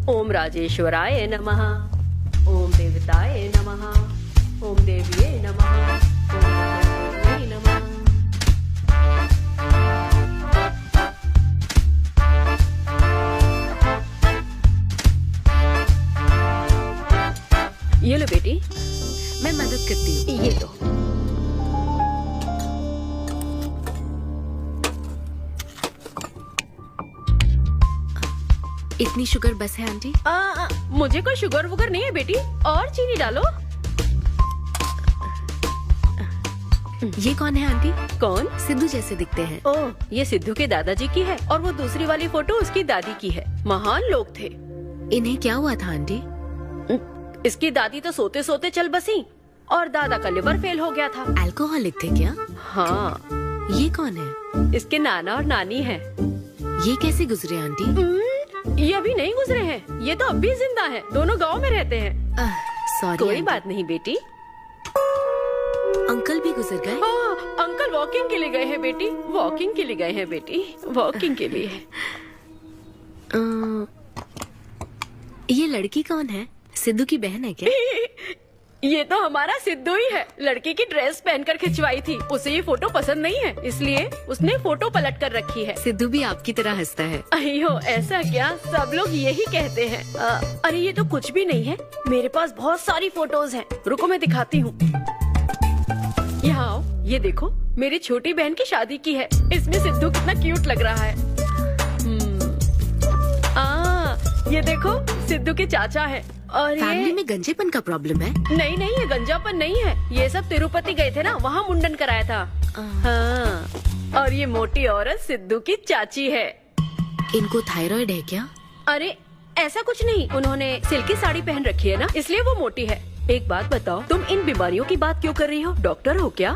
ओम राजेश्वराय नमः। ओम देवताय नमः। ओम देव्ये नमः। ओम देव्ये नमः। ये लो बेटी, मैं मदद करती हूँ। ये लो। इतनी शुगर बस है आंटी? मुझे कोई शुगर वुगर नहीं है बेटी, और चीनी डालो। ये कौन है आंटी? कौन? सिद्धू जैसे दिखते हैं। ओह, ये सिद्धू के दादाजी की है और वो दूसरी वाली फोटो उसकी दादी की है। महान लोग थे। इन्हें क्या हुआ था आंटी? इसकी दादी तो सोते सोते चल बसी और दादा का लिवर फेल हो गया था। अल्कोहलिक थे क्या? हाँ। ये कौन है? इसके नाना और नानी है। ये कैसे गुजरे आंटी? ये अभी नहीं गुजरे हैं, ये तो अब भी जिंदा है। दोनों गांव में रहते हैं। सॉरी। कोई बात नहीं बेटी। अंकल भी गुजर गए? अंकल वॉकिंग के लिए गए हैं बेटी, वॉकिंग के लिए गए हैं बेटी, वॉकिंग के लिए। ये लड़की कौन है? सिद्धू की बहन है क्या? ये तो हमारा सिद्धू ही है। लड़की की ड्रेस पहनकर खिंचवाई थी, उसे ये फोटो पसंद नहीं है, इसलिए उसने फोटो पलट कर रखी है। सिद्धू भी आपकी तरह हंसता है। अयो ऐसा क्या, सब लोग यही कहते हैं। अरे ये तो कुछ भी नहीं है, मेरे पास बहुत सारी फोटोज हैं। रुको मैं दिखाती हूँ। यहाँ आओ, ये देखो मेरी छोटी बहन की शादी की है। इसमें सिद्धू कितना क्यूट लग रहा है। ये देखो सिद्धू के चाचा है। और फैमिली में गंजेपन का प्रॉब्लम है? नहीं नहीं, ये गंजापन नहीं है, ये सब तिरुपति गए थे ना, वहाँ मुंडन कराया था। हाँ। और ये मोटी औरत सिद्धू की चाची है। इनको थायराइड है क्या? अरे ऐसा कुछ नहीं, उन्होंने सिल्की साड़ी पहन रखी है ना, इसलिए वो मोटी है। एक बात बताओ, तुम इन बीमारियों की बात क्यों कर रही हो? डॉक्टर हो क्या?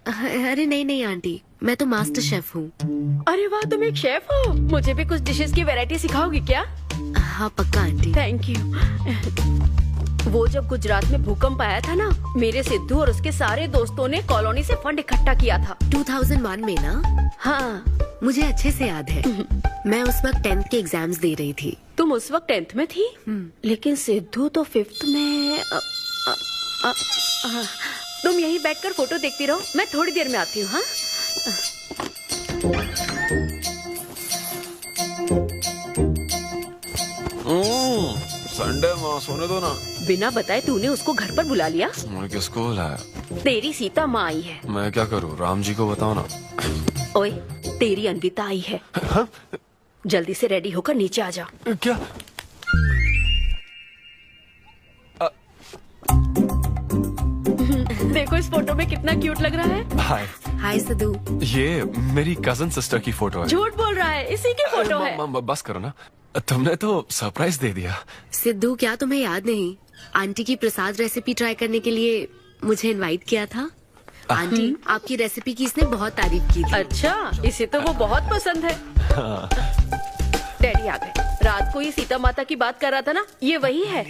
अरे नहीं आंटी, मैं तो मास्टर शेफ हूँ। अरे वाह, तुम एक शेफ हो। मुझे भी कुछ डिशेस की वैरायटी सिखाओगी क्या? हाँ पक्का आंटी। Thank you. वो जब गुजरात में भूकंप आया था ना, मेरे सिद्धू और उसके सारे दोस्तों ने कॉलोनी से फंड इकट्ठा किया था। 2001 में ना? हाँ, मुझे अच्छे से याद है। मैं उस वक्त 10th के एग्जाम्स दे रही थी। तुम उस वक्त 10th में थी? लेकिन सिद्धू तो 5th में। तुम यहीं बैठकर फोटो देखती रहो, मैं थोड़ी देर में आती हूँ। हाँ, संडे माँ सोने दो ना। बिना बताए तूने उसको घर पर बुला लिया? मैं किसको बुलाया? तेरी सीता माँ आई है। मैं क्या करूँ, राम जी को बताओ ना। ओए, तेरी अन्विता आई है। हाँ? जल्दी से रेडी होकर नीचे आ जा। क्या? देखो इस फोटो में कितना क्यूट लग रहा है। हाय। हाय सिद्धू। ये मेरी कजन सिस्टर की फोटो है। झूठ बोल रहा है, इसी की फोटो है। बस करो ना, तुमने तो सरप्राइज दे दिया। सिद्धू, क्या तुम्हें याद नहीं, आंटी की प्रसाद रेसिपी ट्राई करने के लिए मुझे इनवाइट किया था। आंटी, आपकी रेसिपी की इसने बहुत तारीफ की थी। अच्छा, इसे तो वो बहुत पसंद है। डैडी आ गए। रात को ये सीता माता की बात कर रहा था ना, ये वही है।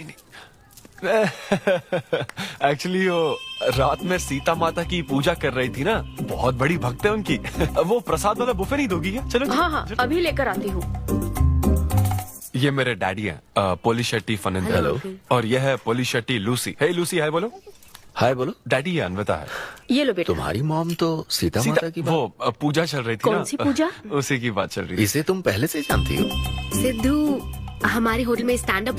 एक्चुअली वो रात में सीता माता की पूजा कर रही थी ना, बहुत बड़ी भक्त है उनकी। वो प्रसाद वाला बुफे नहीं दोगी क्या? चलो। हाँ हाँ, अभी लेकर आती हूँ। ये मेरे डैडी हैं, पोलिशेट्टी फर्नांडिस, और ये है पोलिशेट्टी लूसी। हे लूसी, हाय बोलो। हाय बोलो। डैडी ये अन्विता है। ये लो बेटा। तुम्हारी मॉम तो सीता माता की वो पूजा चल रही थी ना। कौन सी पूजा? उसी की बात चल रही थी। इसे तुम पहले से जानती हो? सिद्धू, हमारे होटल में स्टैंड अप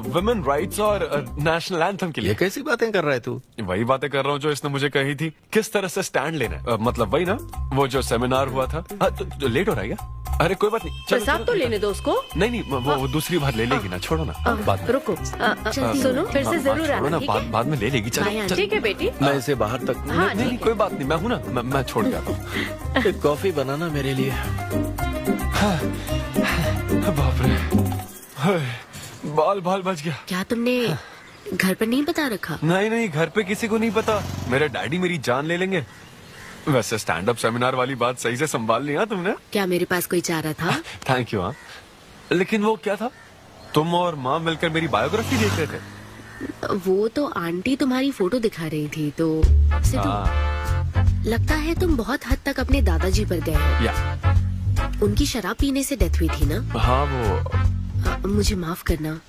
वुमेन राइट्स और नेशनल एंथम के लिए। ये कैसी बातें कर रहा है तू? वही बातें कर रहा हूँ जो इसने मुझे कही थी, किस तरह से स्टैंड लेना है। मतलब वही ना, वो जो सेमिनार हुआ था। तो लेट हो रहा है क्या? अरे कोई बात नहीं, प्रसाद तो लेने दो उसको। नहीं, वो दूसरी बार ले लेगी ना, छोड़ो ना। बाद में रुको, सुनो, फिर से जरूर आना। बाद में ले लेगी। चलो ठीक है बेटी। मैं इसे बाहर तक। नहीं, कोई बात नहीं, मैं हूँ ना, मैं छोड़ के आता हूँ। एक कॉफी बनाना मेरे लिए। बाप रे, बाल बच गया। क्या तुमने घर पर नहीं बता रखा? नहीं, घर पे किसी को नहीं पता। मेरे डैडी मेरी जान ले लेंगे। वैसे स्टैंड अप सेमिनार वाली बात सही से संभाल लिया तुमने। क्या मेरे पास कोई चारा था? Thank you. हाँ, लेकिन वो क्या था, तुम और माँ मिलकर मेरी बायोग्राफी देख रहे थे। वो तो आंटी तुम्हारी फोटो दिखा रही थी, तो लगता है तुम बहुत हद तक अपने दादाजी पर गए हो। या उनकी शराब पीने से डेथ हुई थी ना? हाँ, वो मुझे माफ करना।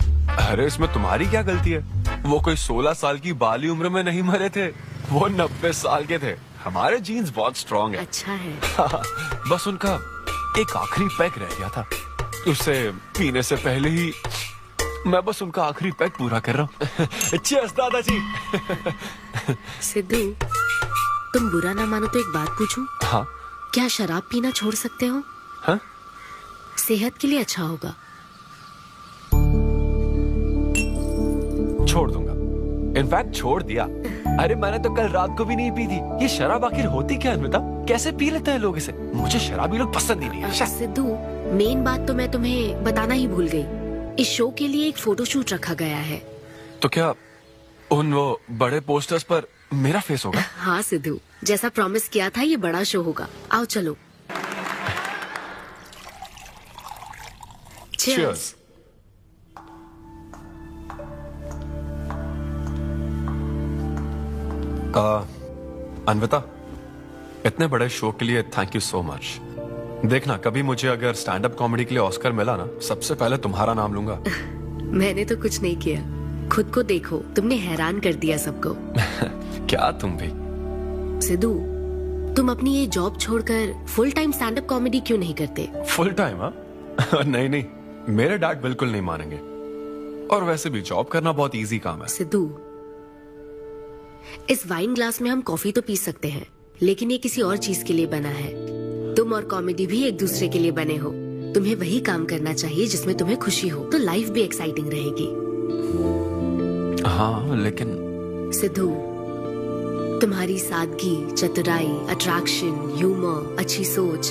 अरे इसमें तुम्हारी क्या गलती है? वो कोई 16 साल की बाली उम्र में नहीं मरे थे, वो 90 साल के थे। हमारे जीन्स बहुत स्ट्रॉन्ग है। अच्छा है। बस उनका एक आखिरी पैक रह गया था, उसे पीने से पहले ही मैं बस उनका आखिरी पैक पूरा कर रहा हूँ। चीयर्स दादाजी। सिद्धू, तुम बुरा ना मानो तो एक बात पूछूं? हाँ। क्या शराब पीना छोड़ सकते हो? हाँ? सेहत के लिए अच्छा होगा। छोड़ दूंगा, इनफैक्ट छोड़ दिया। अरे मैंने तो कल रात को भी नहीं पी थी। ये शराब आखिर होती क्या है अन्विता? कैसे पी लेते हैं लोग इसे? मुझे शराबी लोग पसंद ही नहीं है। सिद्धू, मेन बात तो मैं तुम्हें बताना ही भूल गई। इस शो के लिए एक फोटोशूट रखा गया है। तो क्या उन वो बड़े पोस्टर्स पर मेरा फेस होगा? हाँ सिद्धू, जैसा प्रॉमिस किया था, ये बड़ा शो होगा। आओ चलो। Cheers. अन्विता, इतने बड़े शो के लिए थैंक यू सो मच। देखना, कभी मुझे अगर स्टैंड अप कॉमेडी के लिए ऑस्कर मिला ना, सबसे पहले तुम्हारा नाम लूंगा। मैंने तो कुछ नहीं किया, खुद को देखो, तुमने हैरान कर दिया सबको। क्या तुम भी? सिद्धू, तुम अपनी ये जॉब छोड़कर full time stand up comedy क्यों नहीं करते? Full time? हाँ नहीं, मेरे डैड बिल्कुल नहीं मानेंगे। और वैसे भी जॉब करना बहुत इजी काम है। सिद्धू, इस वाइन ग्लास में हम कॉफी तो पी सकते हैं, लेकिन ये किसी और चीज के लिए बना है। तुम और कॉमेडी भी एक दूसरे के लिए बने हो। तुम्हें वही काम करना चाहिए जिसमें तुम्हें खुशी हो, तो लाइफ भी एक्साइटिंग रहेगी। हाँ, लेकिन सिद्धू, तुम्हारी सादगी, चतुराई, अट्रैक्शन, ह्यूमर, अच्छी सोच,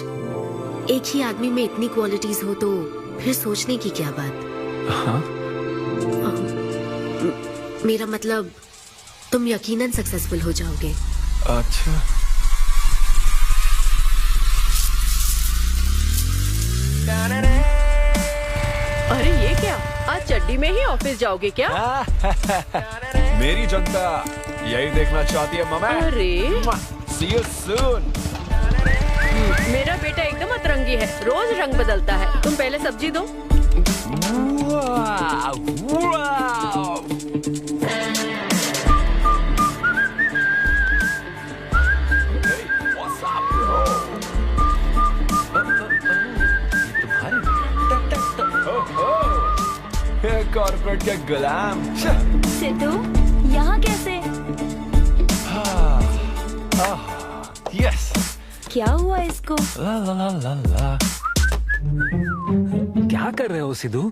एक ही आदमी में इतनी क्वालिटीज हो तो फिर सोचने की क्या बात? हाँ? मेरा मतलब, तुम यकीनन सक्सेसफुल हो जाओगे। अच्छा। अरे ये क्या? आज चड्डी दिल्ली में ही ऑफिस जाओगे क्या? मेरी जनता यही देखना चाहती है मम्मी। अरे See you soon। मेरा बेटा एकदम अतरंगी है, रोज रंग बदलता है। तुम पहले सब्जी दो। कॉर्पोरेट के गुलाम। सिद्धू यहाँ कैसे? यस। क्या हुआ इसको? ला ला ला ला ला। क्या कर रहे हो सिद्धू?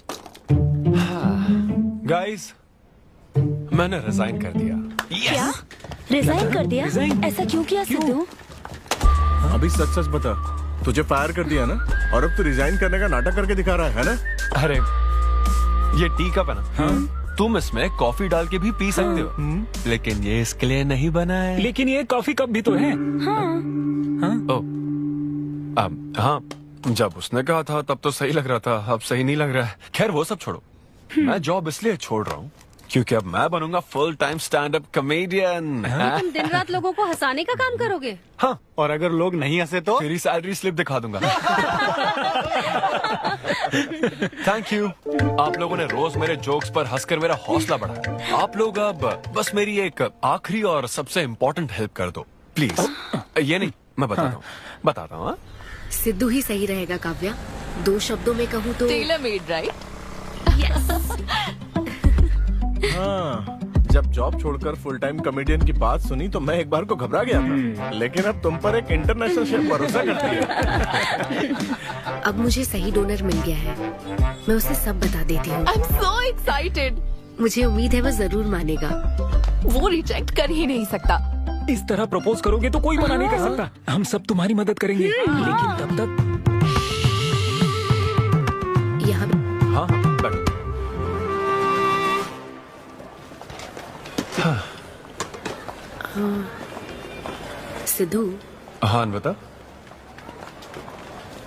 गाइस, मैंने रिजाइन कर दिया। क्या? रिजाइन कर दिया? ऐसा क्यों किया सिद्धू? अभी सच सच बता, तुझे फायर कर दिया ना, और अब तू रिजाइन करने का नाटक करके दिखा रहा है ना? अरे ये टी कप है ना? हाँ? तुम इसमें कॉफी डाल के भी पी सकते हो, लेकिन ये इसके लिए नहीं बना है। लेकिन ये कॉफी कप भी तो है। हाँ, जब उसने कहा था तब तो सही लग रहा था, अब सही नहीं लग रहा है। खैर वो सब छोड़ो, मैं जॉब इसलिए छोड़ रहा हूँ क्योंकि अब मैं बनूंगा full time stand up comedian. तुम दिन रात लोगों को हंसाने का काम करोगे? हाँ, और अगर लोग नहीं हंसे तो तेरी सैलरी स्लिप दिखा दूंगा। Thank you. आप लोगों ने रोज मेरे जोक्स पर हंसकर मेरा हौसला बढ़ाया। आप लोग अब बस मेरी एक आखिरी और सबसे इम्पोर्टेंट हेल्प कर दो प्लीज। ये नहीं, मैं बताता हूँ। सिद्धू ही सही रहेगा काव्या। 2 शब्दों में कहूँ तो टेलर मेड, राइट? हाँ, जब जॉब छोड़कर फुल टाइम कॉमेडियन की बात सुनी तो मैं एक बार को घबरा गया था, लेकिन अब तुम पर एक इंटरनेशनल शेफ भरोसा करती है। अब मुझे सही डोनर मिल गया है, मैं उसे सब बता देती हूँ। I am so excited. मुझे उम्मीद है वो जरूर मानेगा। वो रिजेक्ट कर ही नहीं सकता। इस तरह प्रपोज करोगे तो कोई मना नहीं कर सकता। हम सब तुम्हारी मदद करेंगे, लेकिन तब तक यहाँ हाँ बैठो। सिद्धू। हाँ बता।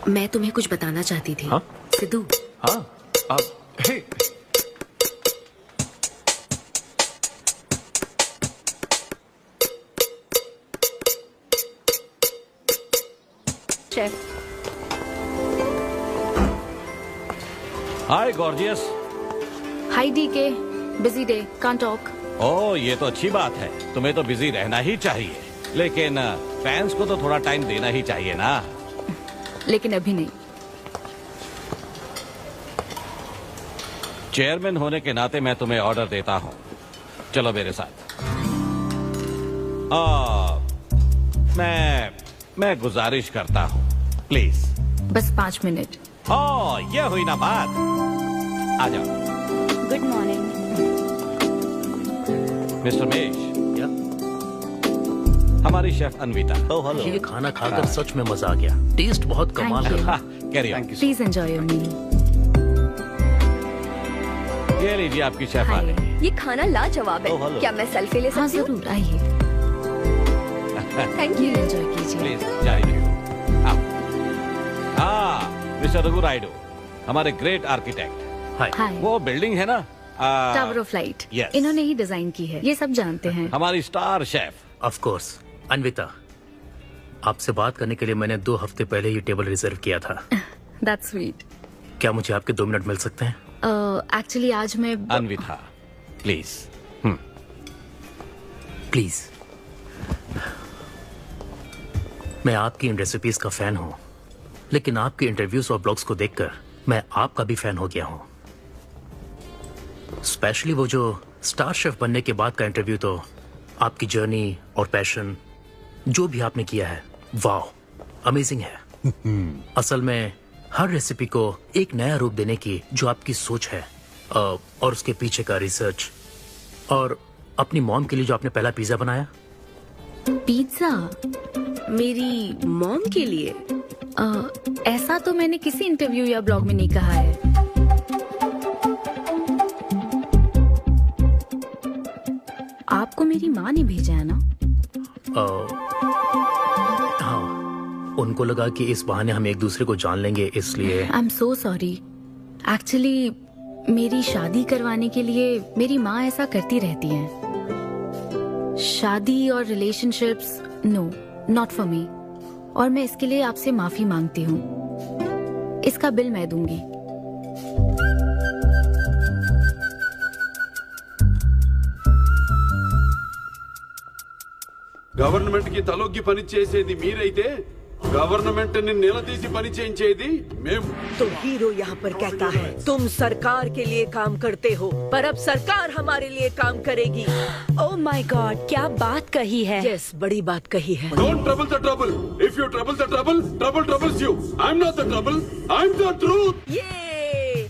मैं तुम्हें कुछ बताना चाहती थी। हाँ? सिद्धू। हाँ hey. Chef. Hi gorgeous. Hi D K. Busy day, can't talk. Oh, ये तो अच्छी बात है। तुम्हें तो बिजी रहना ही चाहिए, लेकिन फैंस को तो थोड़ा टाइम देना ही चाहिए ना। लेकिन अभी नहीं। चेयरमैन होने के नाते मैं तुम्हें ऑर्डर देता हूँ। चलो मेरे साथ। मैं गुजारिश करता हूँ, प्लीज। बस 5 मिनट। ओह, ये हुई ना बात। आ जाओ। Good morning mister mesh. हमारी शेफ अन्विता। ये खाना खाकर सच में मजा आ गया। टेस्ट बहुत कमाल है। Carry on. Please enjoy your meal. ये लीजिए आपकी शेफ आ गई। ये खाना लाजवाब है। क्या मैं सेल्फी ले सकती हूँ? जरूर, आइए। Thank you. एंजॉय कीजिए। प्लीज जारी रहिए। हाँ, मिस्टर रघु राइडू, हमारे ग्रेट आर्किटेक्ट। हाय। वो बिल्डिंग है ना, टावर ऑफ लाइट। Yes. इन्होंने ही डिजाइन की है, ये सब जानते हैं। हमारी star chef. Of course. Anvita, आपसे बात करने के लिए मैंने 2 हफ्ते पहले ये टेबल रिजर्व किया था। That's sweet. क्या मुझे आपके 2 मिनट मिल सकते हैं? एक्चुअली आज मैं अन्विता, प्लीज। प्लीज। मैं आपकी इन रेसिपीज का फैन हूँ, लेकिन आपके इंटरव्यूज और ब्लॉग्स को देखकर मैं आपका भी फैन हो गया हूँ। स्पेशली वो जो स्टार शेफ बनने के बाद का इंटरव्यू, तो आपकी जर्नी और पैशन जो भी आपने किया है, वाह, अमेजिंग है। असल में हर रेसिपी को एक नया रूप देने की जो आपकी सोच है और उसके पीछे का रिसर्च, और अपनी मॉम के लिए जो आपने पहला पिज्जा बनाया। पिज्जा मेरी मॉम के लिए? ऐसा तो मैंने किसी इंटरव्यू या ब्लॉग में नहीं कहा है। आपको मेरी माँ ने भेजा है ना? हाँ, उनको लगा कि इस बहाने हम एक दूसरे को जान लेंगे, इसलिए। I am so sorry. Actually मेरी शादी करवाने के लिए मेरी माँ ऐसा करती रहती है। शादी और relationships, no, not for me. और मैं इसके लिए आपसे माफी मांगती हूँ। इसका बिल मैं दूंगी। గవర్నమెంట్ కి తలొగ్గి పని చేసేది మీరైతే गवर्नमेंट ने निलदीसी पनी చేయించేది మేము। तो हीरो यहाँ पर कहता है तुम सरकार के लिए काम करते हो, पर अब सरकार हमारे लिए काम करेगी। ओह माय गॉड, क्या बात कही है। यस, बड़ी बात कही है। Don't trouble the trouble. If you trouble the trouble, trouble troubles you. I'm not the trouble. I'm the truth. ये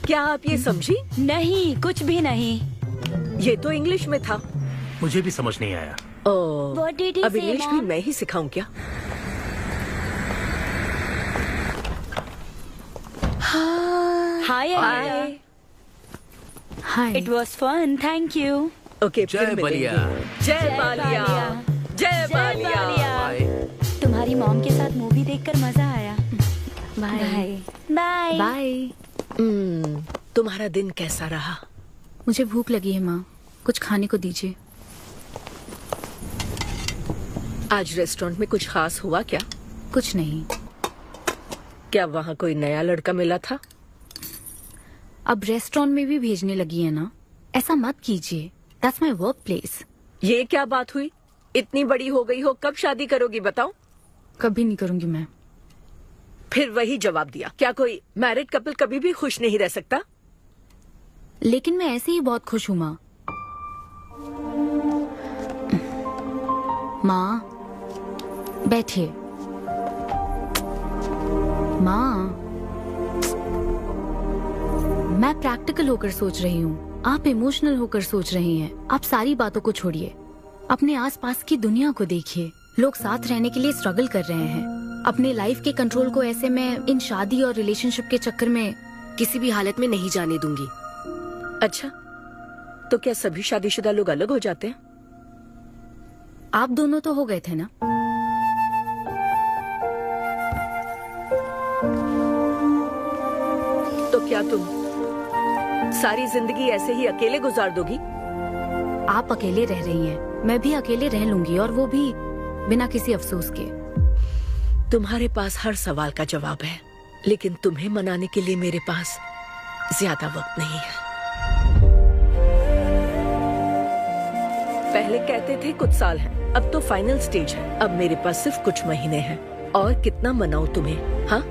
क्या आप ये समझी? नहीं, कुछ भी नहीं। ये तो इंग्लिश में था। मुझे भी समझ नहीं आया। What did he अब say, इंग्लिश Mom? भी मैं ही सिखाऊं क्या? Hi, Anita. Hi. It was fun, thank you. Okay, जय बलिया। जय बालिया, जय बालिया। तुम्हारी मॉम के साथ मूवी देखकर मजा आया। Bye bye bye. तुम्हारा दिन कैसा रहा? मुझे भूख लगी है माँ, कुछ खाने को दीजिए। आज रेस्टोरेंट में कुछ खास हुआ क्या? कुछ नहीं। क्या वहाँ कोई नया लड़का मिला था? अब रेस्टोरेंट में भी भेजने लगी है ना, ऐसा मत कीजिए। That's my work place. ये क्या बात हुई? इतनी बड़ी हो गई हो, कब शादी करोगी बताओ? कभी नहीं करूंगी मैं। फिर वही जवाब दिया। क्या कोई मैरिड कपल कभी भी खुश नहीं रह सकता? लेकिन मैं ऐसे ही बहुत खुश हूँ माँ। माँ बैठिए। माँ, मैं प्रैक्टिकल होकर सोच रही हूँ, आप इमोशनल होकर सोच रही हैं। आप सारी बातों को छोड़िए, अपने आसपास की दुनिया को देखिए। लोग साथ रहने के लिए स्ट्रगल कर रहे हैं। अपने लाइफ के कंट्रोल को ऐसे मैं इन शादी और रिलेशनशिप के चक्कर में किसी भी हालत में नहीं जाने दूंगी। अच्छा, तो क्या सभी शादीशुदा लोग अलग हो जाते हैं? आप दोनों तो हो गए थे ना। तो क्या तुम सारी जिंदगी ऐसे ही अकेले गुजार दोगी? आप अकेले रह रही हैं, मैं भी अकेले रह लूंगी, और वो भी बिना किसी अफसोस के। तुम्हारे पास हर सवाल का जवाब है, लेकिन तुम्हें मनाने के लिए मेरे पास ज्यादा वक्त नहीं है। पहले कहते थे कुछ साल हैं, अब तो फाइनल स्टेज है। अब मेरे पास सिर्फ कुछ महीने हैं, और कितना मनाऊं तुम्हें? हाँ,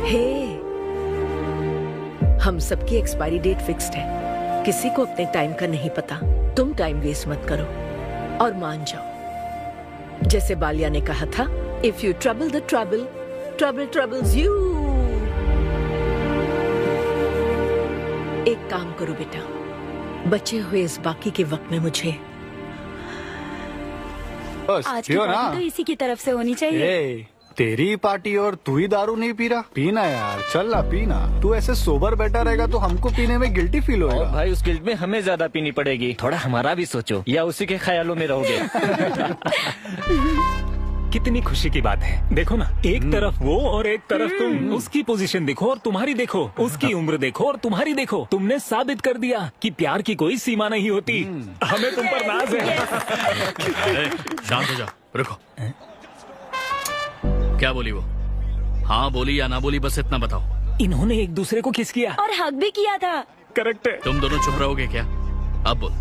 हे, हम सबकी एक्सपायरी डेट फिक्स्ड है। किसी को अपने टाइम का नहीं पता। तुम टाइम वेस्ट मत करो और मान जाओ। जैसे बालिया ने कहा था, if you trouble the trouble, trouble troubles you. एक काम करो बेटा, बचे हुए इस बाकी के वक्त में मुझे आज की पार्टी तो इसी की तरफ से होनी चाहिए। तेरी पार्टी और तू ही दारू नहीं पी रहा। पीना यार, चल ना पीना। तू ऐसे सोबर बैठा रहेगा तो हमको पीने में गिल्टी फील होगा। भाई उस गिल्ट में हमें ज्यादा पीनी पड़ेगी। थोड़ा हमारा भी सोचो, या उसी के ख्यालों में रहोगे। कितनी खुशी की बात है। देखो ना, एक तरफ वो और एक तरफ तुम। उसकी पोजीशन देखो और तुम्हारी देखो, उसकी उम्र देखो और तुम्हारी देखो। तुमने साबित कर दिया कि प्यार की कोई सीमा नहीं होती। हमें तुम पर नाज है। शांत हो जा, रुको। क्या बोली वो? हाँ बोली या ना बोली, बस इतना बताओ। इन्होंने एक दूसरे को किस किया और हक भी किया था। करेक्ट है। तुम दोनों चुप रहोगे क्या? अब बोल।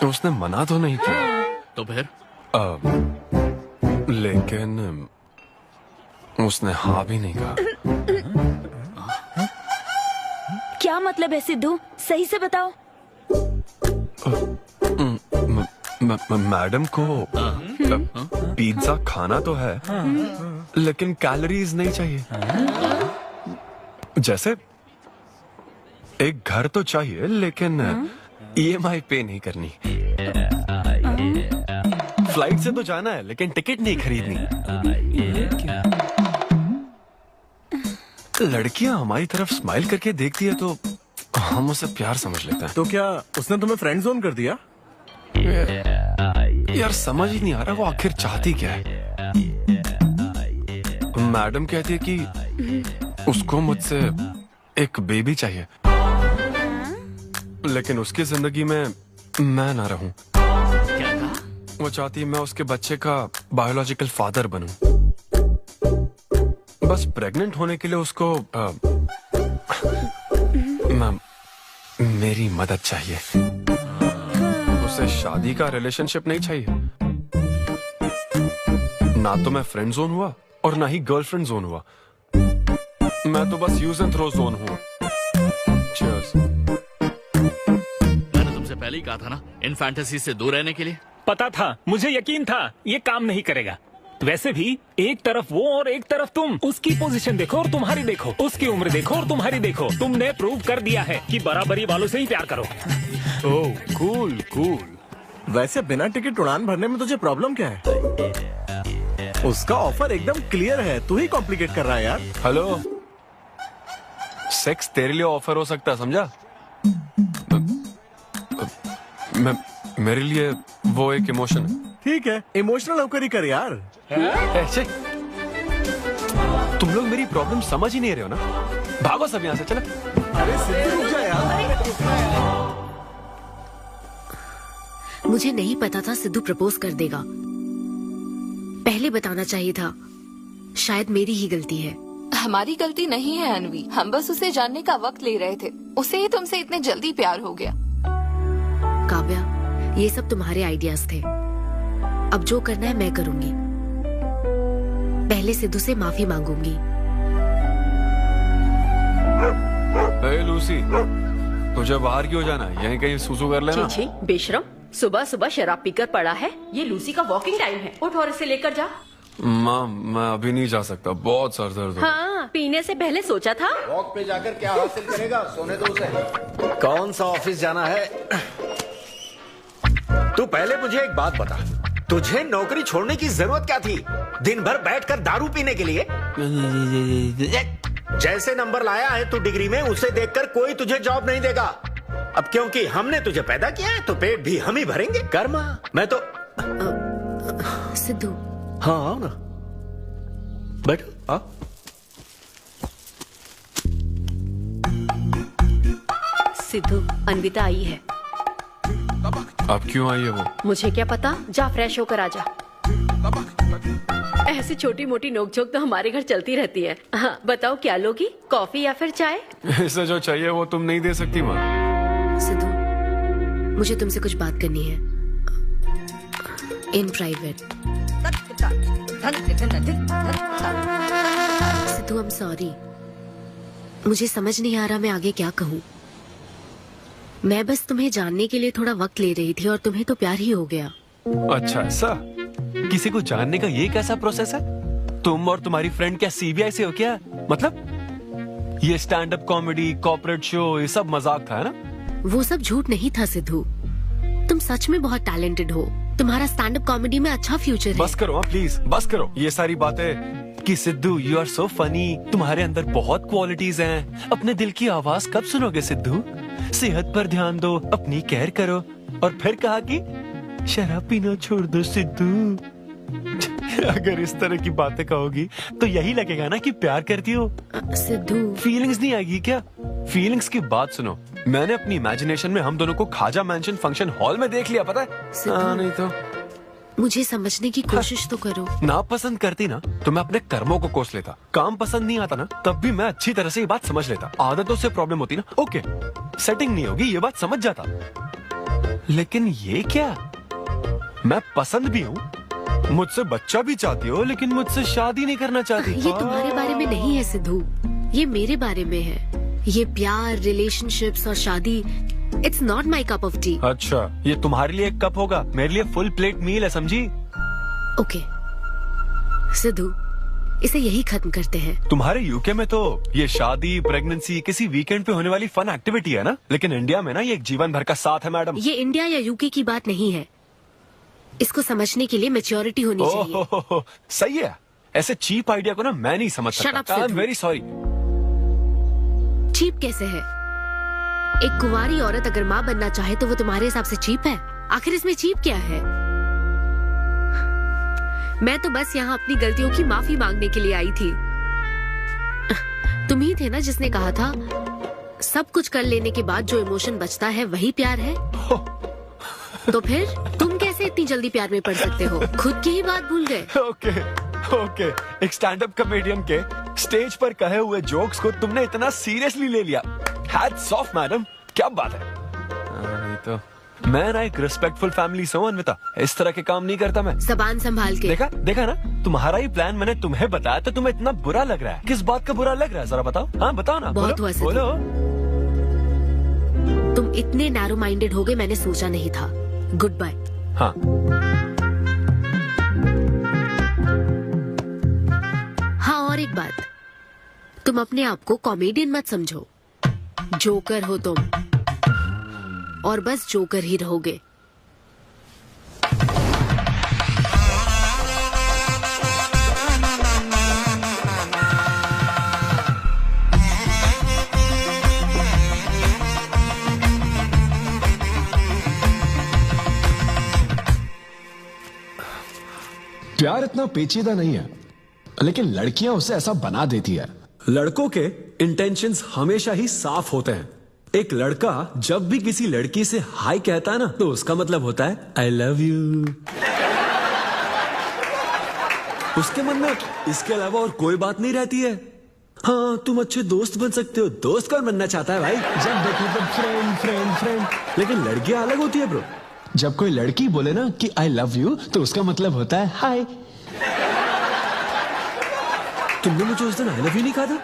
उसने मना तो नहीं किया। तो फिर? लेकिन उसने हाँ भी नहीं कहा। क्या मतलब है सिद्धू? सही से बताओ। मैडम को पिज्जा खाना तो है, लेकिन कैलोरीज नहीं चाहिए। जैसे एक घर तो चाहिए, लेकिन EMI पे नहीं करनी। फ्लाइट से तो जाना है, लेकिन टिकट नहीं खरीदनी। लड़कियां हमारी तरफ स्माइल करके देखती है तो हम उसे प्यार समझ लेते हैं। तो क्या उसने तुम्हें फ्रेंड जोन कर दिया? यार समझ ही नहीं आ रहा वो आखिर चाहती क्या है। मैडम कहती है कि उसको मुझसे एक बेबी चाहिए, लेकिन उसकी जिंदगी में मैं ना रहूं। वो चाहती है मैं उसके बच्चे का बायोलॉजिकल फादर बनूं। बस प्रेग्नेंट होने के लिए उसको मेरी मदद चाहिए। उसे शादी का रिलेशनशिप नहीं चाहिए। ना तो मैं फ्रेंड जोन हुआ और ना ही गर्लफ्रेंड जोन हुआ। मैं तो बस यूज एंड थ्रो जोन हुआ। Cheers. मैंने तुमसे पहले ही कहा था ना इन फैंटेसी से दूर रहने के लिए। पता था, मुझे यकीन था ये काम नहीं करेगा। वैसे भी एक तरफ वो और एक तरफ तुम, उसकी पोजीशन देखो और तुम्हारी देखो, उसकी उम्र देखो और तुम्हारी देखो। तुमने प्रूव कर दिया है कि बराबरी वालों से ही प्यार करो। ओह कूल कूल। वैसे बिना टिकट उड़ान भरने में तुझे प्रॉब्लम क्या है? उसका ऑफर एकदम क्लियर है, तू ही कॉम्प्लिकेट कर रहा है यार। हेलो, सेक्स तेरे लिए ऑफर हो सकता है, समझा? मेरे लिए वो एक इमोशन है। ठीक है, इमोशनल होकर ही कर यार। ऐसे तुम लोग मेरी प्रॉब्लम समझ ही नहीं रहे हो ना। भागो सब यहाँ से, चलो। अरे सिद्धू रुक जा यार। मुझे नहीं पता था सिद्धू प्रपोज कर देगा। पहले बताना चाहिए था। शायद मेरी ही गलती है। हमारी गलती नहीं है अनवी, हम बस उसे जानने का वक्त ले रहे थे। उसे ही तुमसे इतने जल्दी प्यार हो गया। काव्या, ये सब तुम्हारे आइडियाज थे। अब जो करना है मैं करूंगी। पहले सिद्धू से माफी मांगूंगी। हे लूसी, तुझे बाहर क्यों जाना है? यहीं कहीं सुसु कर लेना। छी, बेशरम, सुबह सुबह शराब पीकर पड़ा है। ये लूसी का वॉकिंग टाइम है, उठ और इसे लेकर जा। माँ, मैं अभी नहीं जा सकता, बहुत सर दर्द हो। हाँ, पीने से पहले सोचा था। वॉक पे जाकर क्या हासिल करेगा? सोने दो उसे। कौन सा ऑफिस जाना है? तू पहले मुझे एक बात बता, तुझे नौकरी छोड़ने की जरूरत क्या थी? दिन भर बैठकर दारू पीने के लिए? जैसे नंबर लाया है तू डिग्री में, उसे देखकर कोई तुझे जॉब नहीं देगा। अब क्योंकि हमने तुझे पैदा किया है तो पेट भी हम ही भरेंगे। कर्मा, मैं तो सिद्धू। हाँ आओ ना, बैठो। सिद्धू, अन्विता आई है। अब क्यों आई है वो? मुझे क्या पता, जा फ्रेश होकर आ जा। ऐसी छोटी मोटी नोकझोंक तो हमारे घर चलती रहती है। हाँ, बताओ क्या लोगी, कॉफी या फिर चाय? इसे जो चाहिए वो तुम नहीं दे सकती माँ। सिद्धू, मुझे तुमसे कुछ बात करनी है, in private. Sidhu, I am sorry. मुझे समझ नहीं आ रहा मैं आगे क्या कहूँ। मैं बस तुम्हें जानने के लिए थोड़ा वक्त ले रही थी और तुम्हें तो प्यार ही हो गया। अच्छा ऐसा? किसी को जानने का ये कैसा प्रोसेस है? तुम और तुम्हारी फ्रेंड क्या सीबीआई से हो क्या? मतलब ये stand up comedy, corporate show, ये सब मजाक था, है ना? वो सब झूठ नहीं था सिद्धू। तुम सच में बहुत टैलेंटेड हो। तुम्हारा स्टैंड अप कॉमेडी में अच्छा फ्यूचर है। बस करो प्लीज, बस करो ये सारी बातें कि Sidhu you are so funny, तुम्हारे अंदर बहुत क्वालिटीज हैं। अपने दिल की आवाज कब सुनोगे सिद्धू? सेहत पर ध्यान दो, अपनी केयर करो। और फिर कहा कि शराब पीना छोड़ दो सिद्धू। अगर इस तरह की बातें कहोगी तो यही लगेगा ना कि प्यार करती हो। सिद्धू, फीलिंग्स नहीं आएगी क्या? फीलिंग्स की बात सुनो, मैंने अपनी इमेजिनेशन में हम दोनों को खाजा मैंशन फंक्शन हॉल में देख लिया, पता है? नहीं तो मुझे समझने की कोशिश तो करो। ना पसंद करती ना तो मैं अपने कर्मों को कोस लेता। काम पसंद नहीं आता ना तब भी मैं अच्छी तरह से ये बात समझ लेता। आदतों से प्रॉब्लम होती ना, ओके सेटिंग नहीं होगी, ये बात समझ जाता। लेकिन ये क्या, मैं पसंद भी हूँ, मुझसे बच्चा भी चाहती हो, लेकिन मुझसे शादी नहीं करना चाहती। ये तुम्हारे बारे में नहीं है सिद्धू, ये मेरे बारे में है। ये प्यार, रिलेशनशिप्स और शादी, it's not my cup of T. अच्छा, ये तुम्हारे लिए एक कप होगा, मेरे लिए फुल प्लेट मील है, समझी? ओके सिद्धू, इसे यही खत्म करते हैं। तुम्हारे यूके में तो ये शादी, प्रेगनेंसी किसी वीकेंड पे होने वाली फन एक्टिविटी है ना, लेकिन इंडिया में ना ये एक जीवन भर का साथ है मैडम। ये इंडिया या यूके की बात नहीं है। इसको समझने के लिए मैच्योरिटी होनी चाहिए। सही है, ऐसे चीप आइडिया को ना मैं नहीं समझ सकता। I am very sorry. Cheap कैसे है? एक कुंवारी औरत अगर माँ बनना चाहे तो वो तुम्हारे हिसाब से चीप है? आखिर इसमें चीप क्या है? मैं तो बस यहाँ अपनी गलतियों की माफी मांगने के लिए आई थी। तुम ही थे ना जिसने कहा था सब कुछ कर लेने के बाद जो इमोशन बचता है वही प्यार है। तो फिर तुम कैसे इतनी जल्दी प्यार में पड़ सकते हो? खुद की ही बात भूल गए। ओके, एक स्टैंड अप कॉमेडियन के स्टेज पर कहे हुए जोक्स को तुमने इतना सीरियसली ले लिया। हैट्स ऑफ मैडम, क्या बात है। नहीं तो मैं ना एक रिस्पेक्टफुल फैमिली से हूं अन्विता, इस तरह के काम नहीं करता मैं। जबान संभाल के। देखा ना, तुम्हारा ही प्लान मैंने तुम्हें बताया तो तुम्हें इतना बुरा लग रहा है। किस बात का बुरा लग रहा है जरा बताओ। हाँ बताओ ना। बहुत हुआ सिद्धू। बोलो। तुम इतने नैरो माइंडेड हो गए मैंने सोचा नहीं था। Goodbye. हाँ हाँ, और एक बात, तुम अपने आप को कॉमेडियन मत समझो, जोकर हो तुम, और बस जोकर ही रहोगे। प्यार इतना पेचीदा नहीं है, लेकिन लड़कियां उसे ऐसा बना देती है। लड़कों के इंटेंशंस हमेशा ही साफ होते हैं। एक लड़का जब भी किसी लड़की से हाय कहता है ना, तो उसका मतलब होता है आई लव यू। उसके मन में इसके अलावा और कोई बात नहीं रहती है। हाँ, तुम अच्छे दोस्त बन सकते हो। दोस्त कौन बनना चाहता है भाई? जब देखो तो फ्रेंड फ्रेंड फ्रेंड। लेकिन लड़कियां अलग होती है ब्रो। जब कोई लड़की बोले ना कि आई लव यू, तो उसका मतलब होता है हाय। तुमने मुझे उस दिन आई लव यू नहीं कहा था?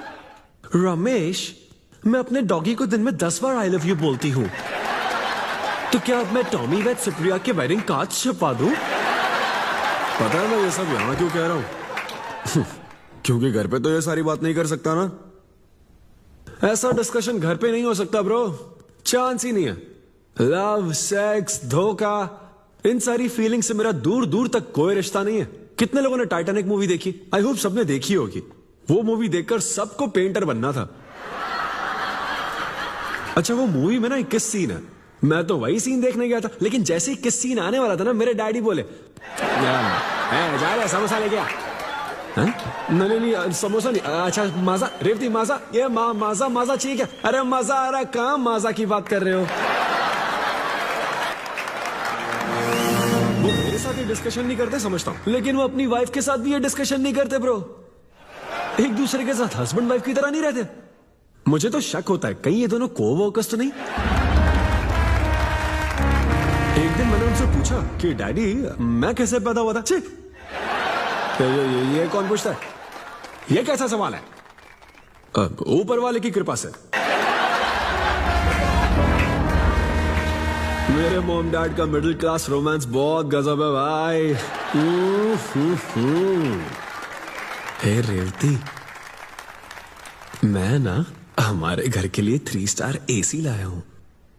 रमेश, मैं अपने डॉगी को दिन में 10 बार आई लव यू बोलती हूँ। तो क्या अब मैं टॉमी वेट सुप्रिया के वेडिंग कार्ड छपवा दूं? पता है मैं ये सब यहाँ क्यों कह रहा हूँ? क्योंकि घर पे तो ये सारी बात नहीं कर सकता ना। ऐसा डिस्कशन घर पे नहीं हो सकता ब्रो, चांस ही नहीं है। लव, सेक्स, धोखा, इन सारी फीलिंग से मेरा दूर दूर तक कोई रिश्ता नहीं है। कितने लोगों ने टाइटैनिक मूवी देखी? आई होप सबने देखी होगी। वो मूवी देखकर सबको पेंटर बनना था। अच्छा, वो मूवी में ना 21 सीन है। मैं तो वही सीन देखने गया था, लेकिन जैसे ही 21 सीन आने वाला था ना, मेरे डैडी बोले जा रहे समोसा लेके आ। नहीं, समोसा नहीं। अच्छा, माजा, रेवती माजा, ये माजा चाहिए क्या? अरे मजा आ रहा, कहाँ माजा की बात कर रहे हो? वो मेरे साथ ये डिस्कशन नहीं करते समझता हूँ, लेकिन वो अपनी वाइफ के साथ भी ये डिस्कशन नहीं करते ब्रो। एक दूसरे के साथ हस्बैंड वाइफ की तरह नहीं रहते। मुझे तो शक होता है कहीं ये दोनों कोवर्कर्स तो नहीं। एक दिन मैंने उनसे पूछा कि डैडी, मैं कैसे पैदा हुआ था? ये कौन पूछता है? ये कैसा सवाल है? ऊपर वाले की कृपा से। मेरे मॉम डैड का मिडिल क्लास रोमांस बहुत गजब है भाई। हे रेवती, मैं ना हमारे घर के लिए 3 स्टार AC लाया हूं।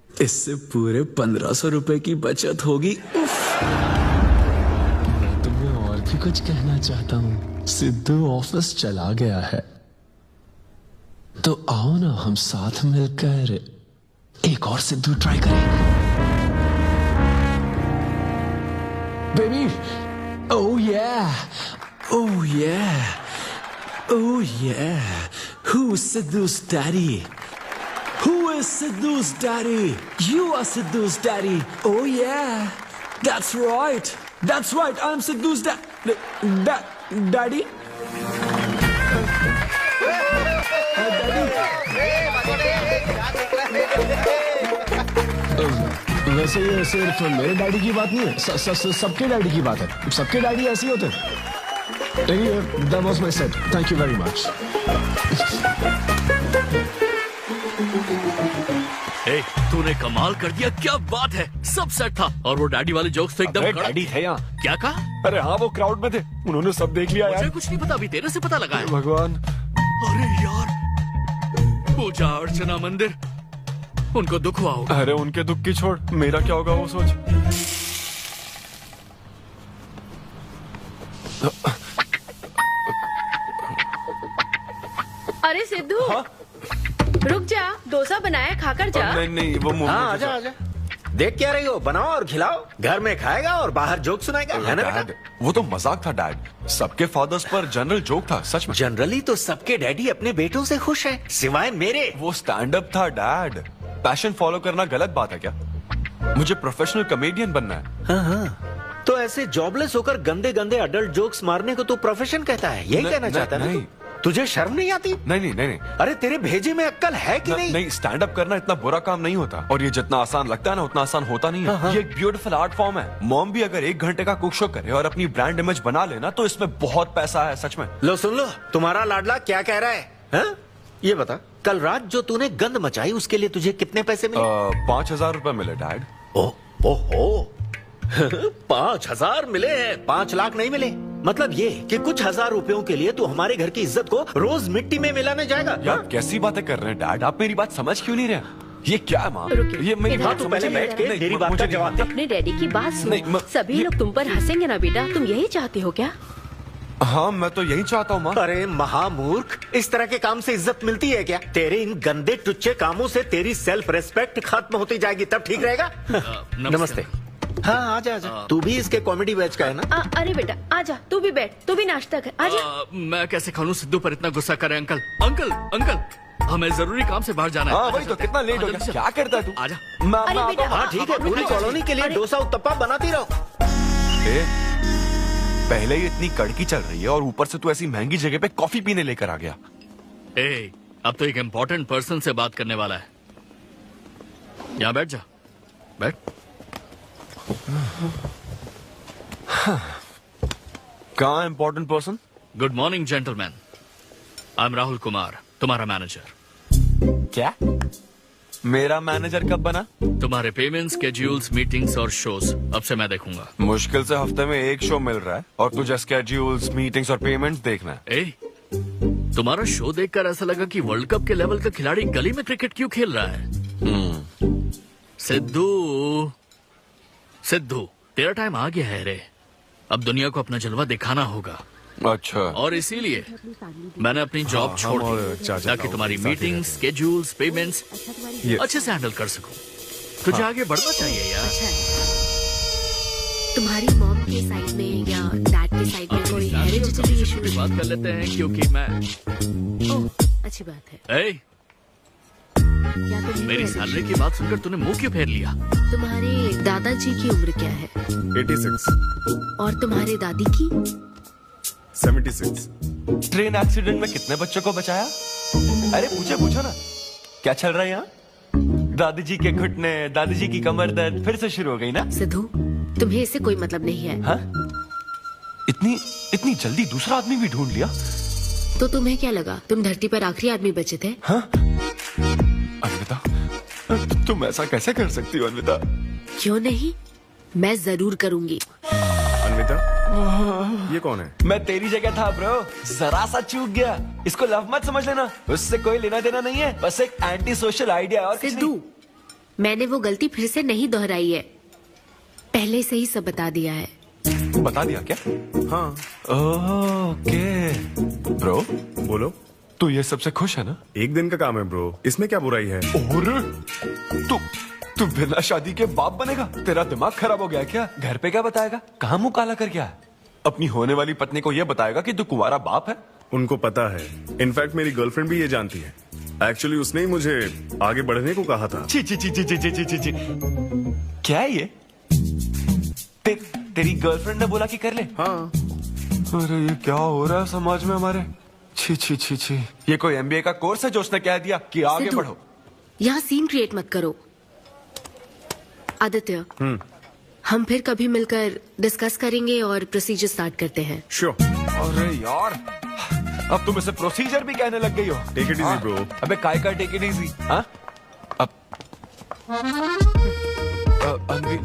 इससे पूरे 1500 रुपए की बचत होगी। मैं तुम्हें और भी कुछ कहना चाहता हूं। सिद्धू ऑफिस चला गया है, तो आओ ना हम साथ मिलकर एक और सिद्धू ट्राई करें। Baby, oh yeah, oh yeah, oh yeah. Who's Sidhu's daddy? Who is Sidhu's daddy? You are Sidhu's daddy. Oh yeah, that's right. That's right. I'm Sidhu's daddy. वैसे ये सिर्फ मेरे डैडी की बात नहीं है, सबके डैडी की बात है। सबके डैडी ऐसे ही होते हैं। That was my set. Thank you very much. तूने कमाल कर दिया, क्या बात है। सब सेट था और वो डैडी वाले जोक्स तो एकदम कड़क। डैडी थे यहाँ। क्या कहा? अरे हाँ, वो क्राउड में थे, उन्होंने सब देख लिया यार। मुझे कुछ नहीं पता, अभी तेरे से पता लगा है। भगवान। अरे यार, पूजा अर्चना मंदिर, उनको दुख हुआ होगा। अरे उनके दुख की छोड़, मेरा क्या होगा वो सोच। अरे सिद्धू, रुक जा, डोसा बनाया, खाकर जा। नहीं, वो हाँ, आजा। देख क्या रही हो? बनाओ और खिलाओ। घर में खाएगा और बाहर जोक सुनाएगा, है ना बेटा? डैड, वो तो मजाक था डैड। सबके फादर्स पर जनरल जोक था, सच में। जनरली तो सबके डैडी अपने बेटों से खुश हैं, सिवाय मेरे। वो स्टैंड अप था डैड। पैशन फॉलो करना गलत बात है क्या? मुझे प्रोफेशनल कॉमेडियन बनना है। हाँ हाँ, तो ऐसे जॉबलेस होकर गंदे गंदे अडल्ट जोक्स मारने को तू प्रोफेशन कहता है, यही कहना चाहता है ना? तुझे शर्म नहीं आती? नहीं। अरे तेरे भेजे में अक्ल है कि नहीं? नहीं, स्टैंड अप करना इतना बुरा काम नहीं होता, और ये जितना आसान लगता है ना उतना आसान होता नहीं है। ये एक ब्यूटीफुल आर्ट फॉर्म है। मॉम भी अगर 1 घंटे का कुक शो करे और अपनी ब्रांड इमेज बना लेना तो इसमें बहुत पैसा है, सच में। लो सुन लो, तुम्हारा लाडला क्या कह रहा है, हा? ये बता, कल रात जो तूने गंद मचाई उसके लिए तुझे कितने पैसे मिले? 5,000 रुपए मिले डैड। ओहो 5,000 मिले हैं, 5 लाख नहीं मिले। मतलब ये कि कुछ हजार रुपयों के लिए तू हमारे घर की इज्जत को रोज मिट्टी में मिलाने जाएगा? यार कैसी बातें कर रहे हैं डैड, आप मेरी बात समझ क्यों नहीं रहे? ये क्या है माँ? ये मेरी बात तो पहले बैठ के मेरी बात का जवाब दे। अपने डैडी की बात सुनो। सभी लोग तुम पर हंसेंगे ना बेटा, तुम यही चाहते हो क्या? हाँ, मैं तो यही चाहता हूँ माँ। अरे महामूर्ख, इस तरह के काम से इज्जत मिलती है क्या? तेरे इन गंदे टुच्चे कामों से तेरी सेल्फ रेस्पेक्ट खत्म होती जाएगी, तब ठीक रहेगा। नमस्ते। हाँ आजा आजा, तू भी इसके कॉमेडी बैच का है ना? अरे बेटा आजा, तू भी बैठ, तू भी नाश्ता कर, आजा। मैं कैसे खा लूं? सिद्धू पर इतना गुस्सा करे। अंकल अंकल अंकल, हमें जरूरी काम से बाहर जाना है। हाँ वही तो, कितना लेट हो गया, क्या करता है तू? आजा। अरे बेटा, हाँ ठीक है, पूरी कॉलोनी के लिए डोसा उत्तप्पा बनाती रहो। पहले ही इतनी कड़की चल रही है और ऊपर से तू ऐसी महंगी जगह पे कॉफी पीने लेकर आ गया। अब तो एक इम्पोर्टेंट पर्सन से बात करने वाला है। यहाँ बैठ जा, बैठ। कहाँ important person? Good morning gentleman, I am Rahul Kumar, तुम्हारा मैनेजर। क्या? मेरा मैनेजर कब बना? तुम्हारे पेमेंट्स, स्केड्यूल्स, मीटिंग्स और शोज अब से मैं देखूंगा। मुश्किल से हफ्ते में 1 शो मिल रहा है और तुझे स्केड्यूल्स, मीटिंग्स और पेमेंट्स देखना है। तुम्हारा शो देखकर ऐसा लगा कि वर्ल्ड कप के लेवल का खिलाड़ी गली में क्रिकेट क्यों खेल रहा है। सिद्धू तेरा टाइम आ गया है रे, अब दुनिया को अपना जलवा दिखाना होगा। अच्छा। और इसीलिए मैंने अपनी जॉब छोड़ दी ताकि तुम्हारी मीटिंग, स्केड्यूल्स, पेमेंट्स अच्छे से हैंडल कर सकूं। तुझे आगे बढ़ना चाहिए यार। तुम्हारी मॉम के साइड में या डैड के साइड में कोई हेरिडिटरी इशू? बात कर लेते हैं क्योंकि मैं अच्छी बात है। मेरी सैलरी की बात सुनकर तूने मुंह क्यों फेर लिया? तुम्हारे दादाजी की उम्र क्या है? 86। और तुम्हारे दादी की? 76। ट्रेन एक्सीडेंट में कितने बच्चों को बचाया? अरे पूछो ना, क्या चल रहा है यहाँ? दादी जी के घुटने, दादी जी की कमर दर्द फिर से शुरू हो गई ना? सिद्धू, तुम्हें इससे कोई मतलब नहीं है। हाँ? इतनी जल्दी दूसरा आदमी भी ढूंढ लिया? तो तुम्हें क्या लगा तुम धरती पर आखिरी आदमी बचे थे? हाँ? अन्विता, तुम ऐसा कैसे कर सकती हो अन्विता? क्यों नहीं, मैं जरूर करूंगी। अन्विता, ये कौन है? मैं तेरी जगह था ब्रो, जरा सा चूक गया। इसको लव मत समझ लेना, उससे कोई लेना देना नहीं है, बस एक एंटी सोशल आइडिया। और सिद्धू, मैंने वो गलती फिर से नहीं दोहराई है, पहले से ही सब बता दिया है। बता दिया क्या? हाँ। ओके ब्रो, बोलो। तू ये सबसे खुश है ना? एक दिन का काम है ब्रो, इसमें क्या बुराई है? और तू बिना शादी के बाप बनेगा? तेरा दिमाग खराब हो गया क्या? घर पे क्या बताएगा? कहाँ मुंह काला कर क्या है? अपनी होने वाली पत्नी को ये बताएगा कि तू कुंवारा बाप है? उनको पता है, इनफैक्ट मेरी गर्लफ्रेंड भी ये जानती है। एक्चुअली उसने ही मुझे आगे बढ़ने को कहा था। ची ची ची ची ची ची ची ची। क्या है ये? तेरी गर्लफ्रेंड ने बोला कि कर ले? हाँ। अरे ये क्या हो रहा है समाज में हमारे? छी छी छी छी, ये कोई MBA का कोर्स है जो उसने कह दिया कि आगे बढ़ो? यहाँ सीन क्रिएट मत करो। आदित्य, हम फिर कभी मिलकर डिस्कस करेंगे और प्रोसीजर स्टार्ट करते हैं। श्योर। अरे यार, अब तुम इसे प्रोसीजर भी कहने लग गई हो। Take it easy bro. अबे काय का टेक इट इजी? हाँ? अब अनवी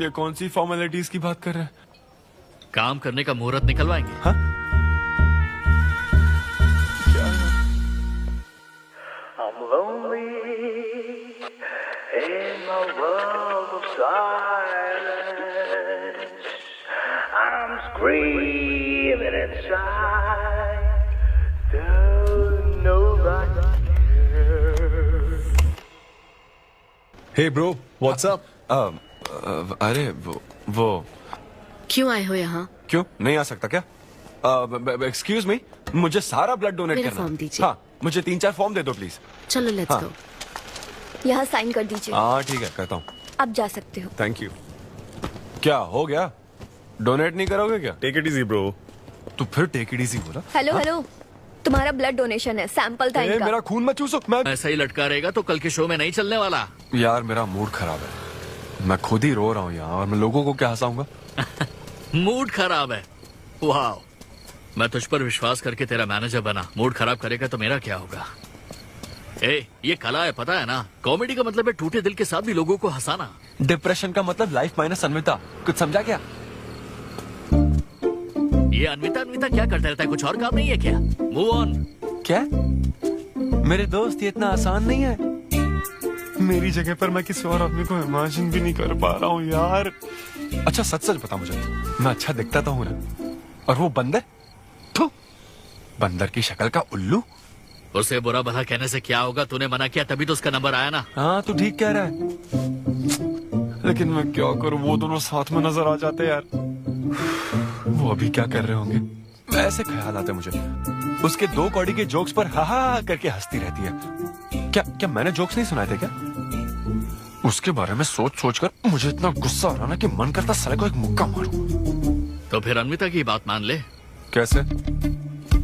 ये कौन सी फॉर्मेलिटीज की बात कर रहे हैं? काम करने का मुहूर्त निकलवाएंगे। हाँ? क्या? I'm lonely in a world of silence. I'm screaming inside. Don't nobody care. Hey bro, what's up? अरे वो क्यों आए हो यहाँ? क्यों नहीं आ सकता क्या? एक्सक्यूज मी, मुझे सारा ब्लड डोनेट मेरे करना फॉर्म दीजिए। हाँ, मुझे 3-4 फॉर्म दे दो प्लीज। चलो लेट्स हाँ। गो। यहाँ साइन कर दीजिए। हाँ ठीक है, कहता हूँ। अब जा सकते हो। Thank you. क्या हो गया? डोनेट नहीं करोगे क्या? Take it easy bro. तू फिर टेक इट इजी बोला? हेलो हेलो, तुम्हारा ब्लड डोनेशन है, सैंपल था इनका। मेरा खून मत चूसो। मैं ऐसा ही लटका रहेगा तो कल के शो में नहीं चलने वाला। यार मेरा मूड खराब है, मैं खुद ही रो रहा हूँ यहाँ, और मैं लोगों को क्या हंसाऊंगा? मूड खराब है? वाह, मैं तुझ पर विश्वास करके तेरा मैनेजर बना, मूड खराब करेगा तो मेरा क्या होगा? ए, ये कला है, पता है ना? कॉमेडी का मतलब है टूटे दिल के साथ भी लोगों को हंसाना। डिप्रेशन का मतलब लाइफ माइनस अन्विता, कुछ समझा क्या? ये अन्विता क्या करता रहता है, कुछ और काम नहीं है क्या? Move on. क्या? मेरे दोस्त, ये इतना आसान नहीं है। मेरी जगह पर मैं किसी और आदमी को इमेजिन भी नहीं कर पा रहा हूँ यार। अच्छा सच सच बता मुझे, मैं अच्छा दिखता तो हूँ ना? और वो बंदर, थू, बंदर की शक्ल का उल्लू। उसे बुरा भला कहने से क्या होगा? तूने मना किया तभी तो उसका नंबर आया ना। हाँ तू ठीक कह रहा है, लेकिन मैं क्या करूँ, वो दोनों साथ में नजर आ जाते यार। वो अभी क्या कर रहे होंगे? ऐसे ख्याल आते मुझे, उसके 2 कौड़ी के जोक्स पर हा हा करके हंसती रहती है। क्या मैंने जोक्स नहीं सुनाए थे क्या? उसके बारे में सोच सोच कर मुझे इतना गुस्सा आ रहा ना कि मन करता साले को एक मुक्का मारूं। तो फिर अन्विता की बात मान ले। कैसे?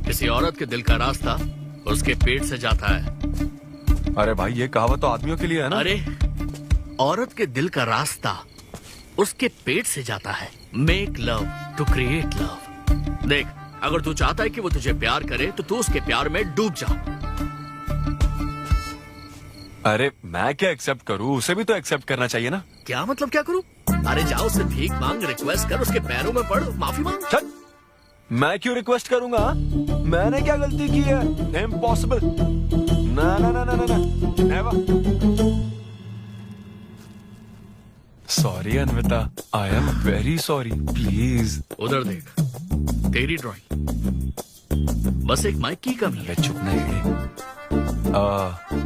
किसी औरत के दिल का रास्ता उसके पेट से जाता है। अरे भाई ये कहावत तो आदमियों के लिए है ना? अरे औरत के दिल का रास्ता उसके पेट से जाता है। Make love to create love. देख, अगर तू चाहता है कि वो तुझे प्यार करे तो तू उसके प्यार में डूब जा। अरे मैं क्या एक्सेप्ट करूं, उसे भी तो एक्सेप्ट करना चाहिए ना? क्या मतलब क्या करूं? अरे जाओ उससे भीख मांग, रिक्वेस्ट कर, उसके पैरों में पड़, माफी मांग। चल, मैं क्यों रिक्वेस्ट करूंगा? मैंने क्या गलती की है? इम्पॉसिबल। ना ना ना ना ना never. Sorry Anvita, I am very sorry, please. उधर देख, तेरी ड्राइंग, बस एक माइक की कमी है। चुप नहीं।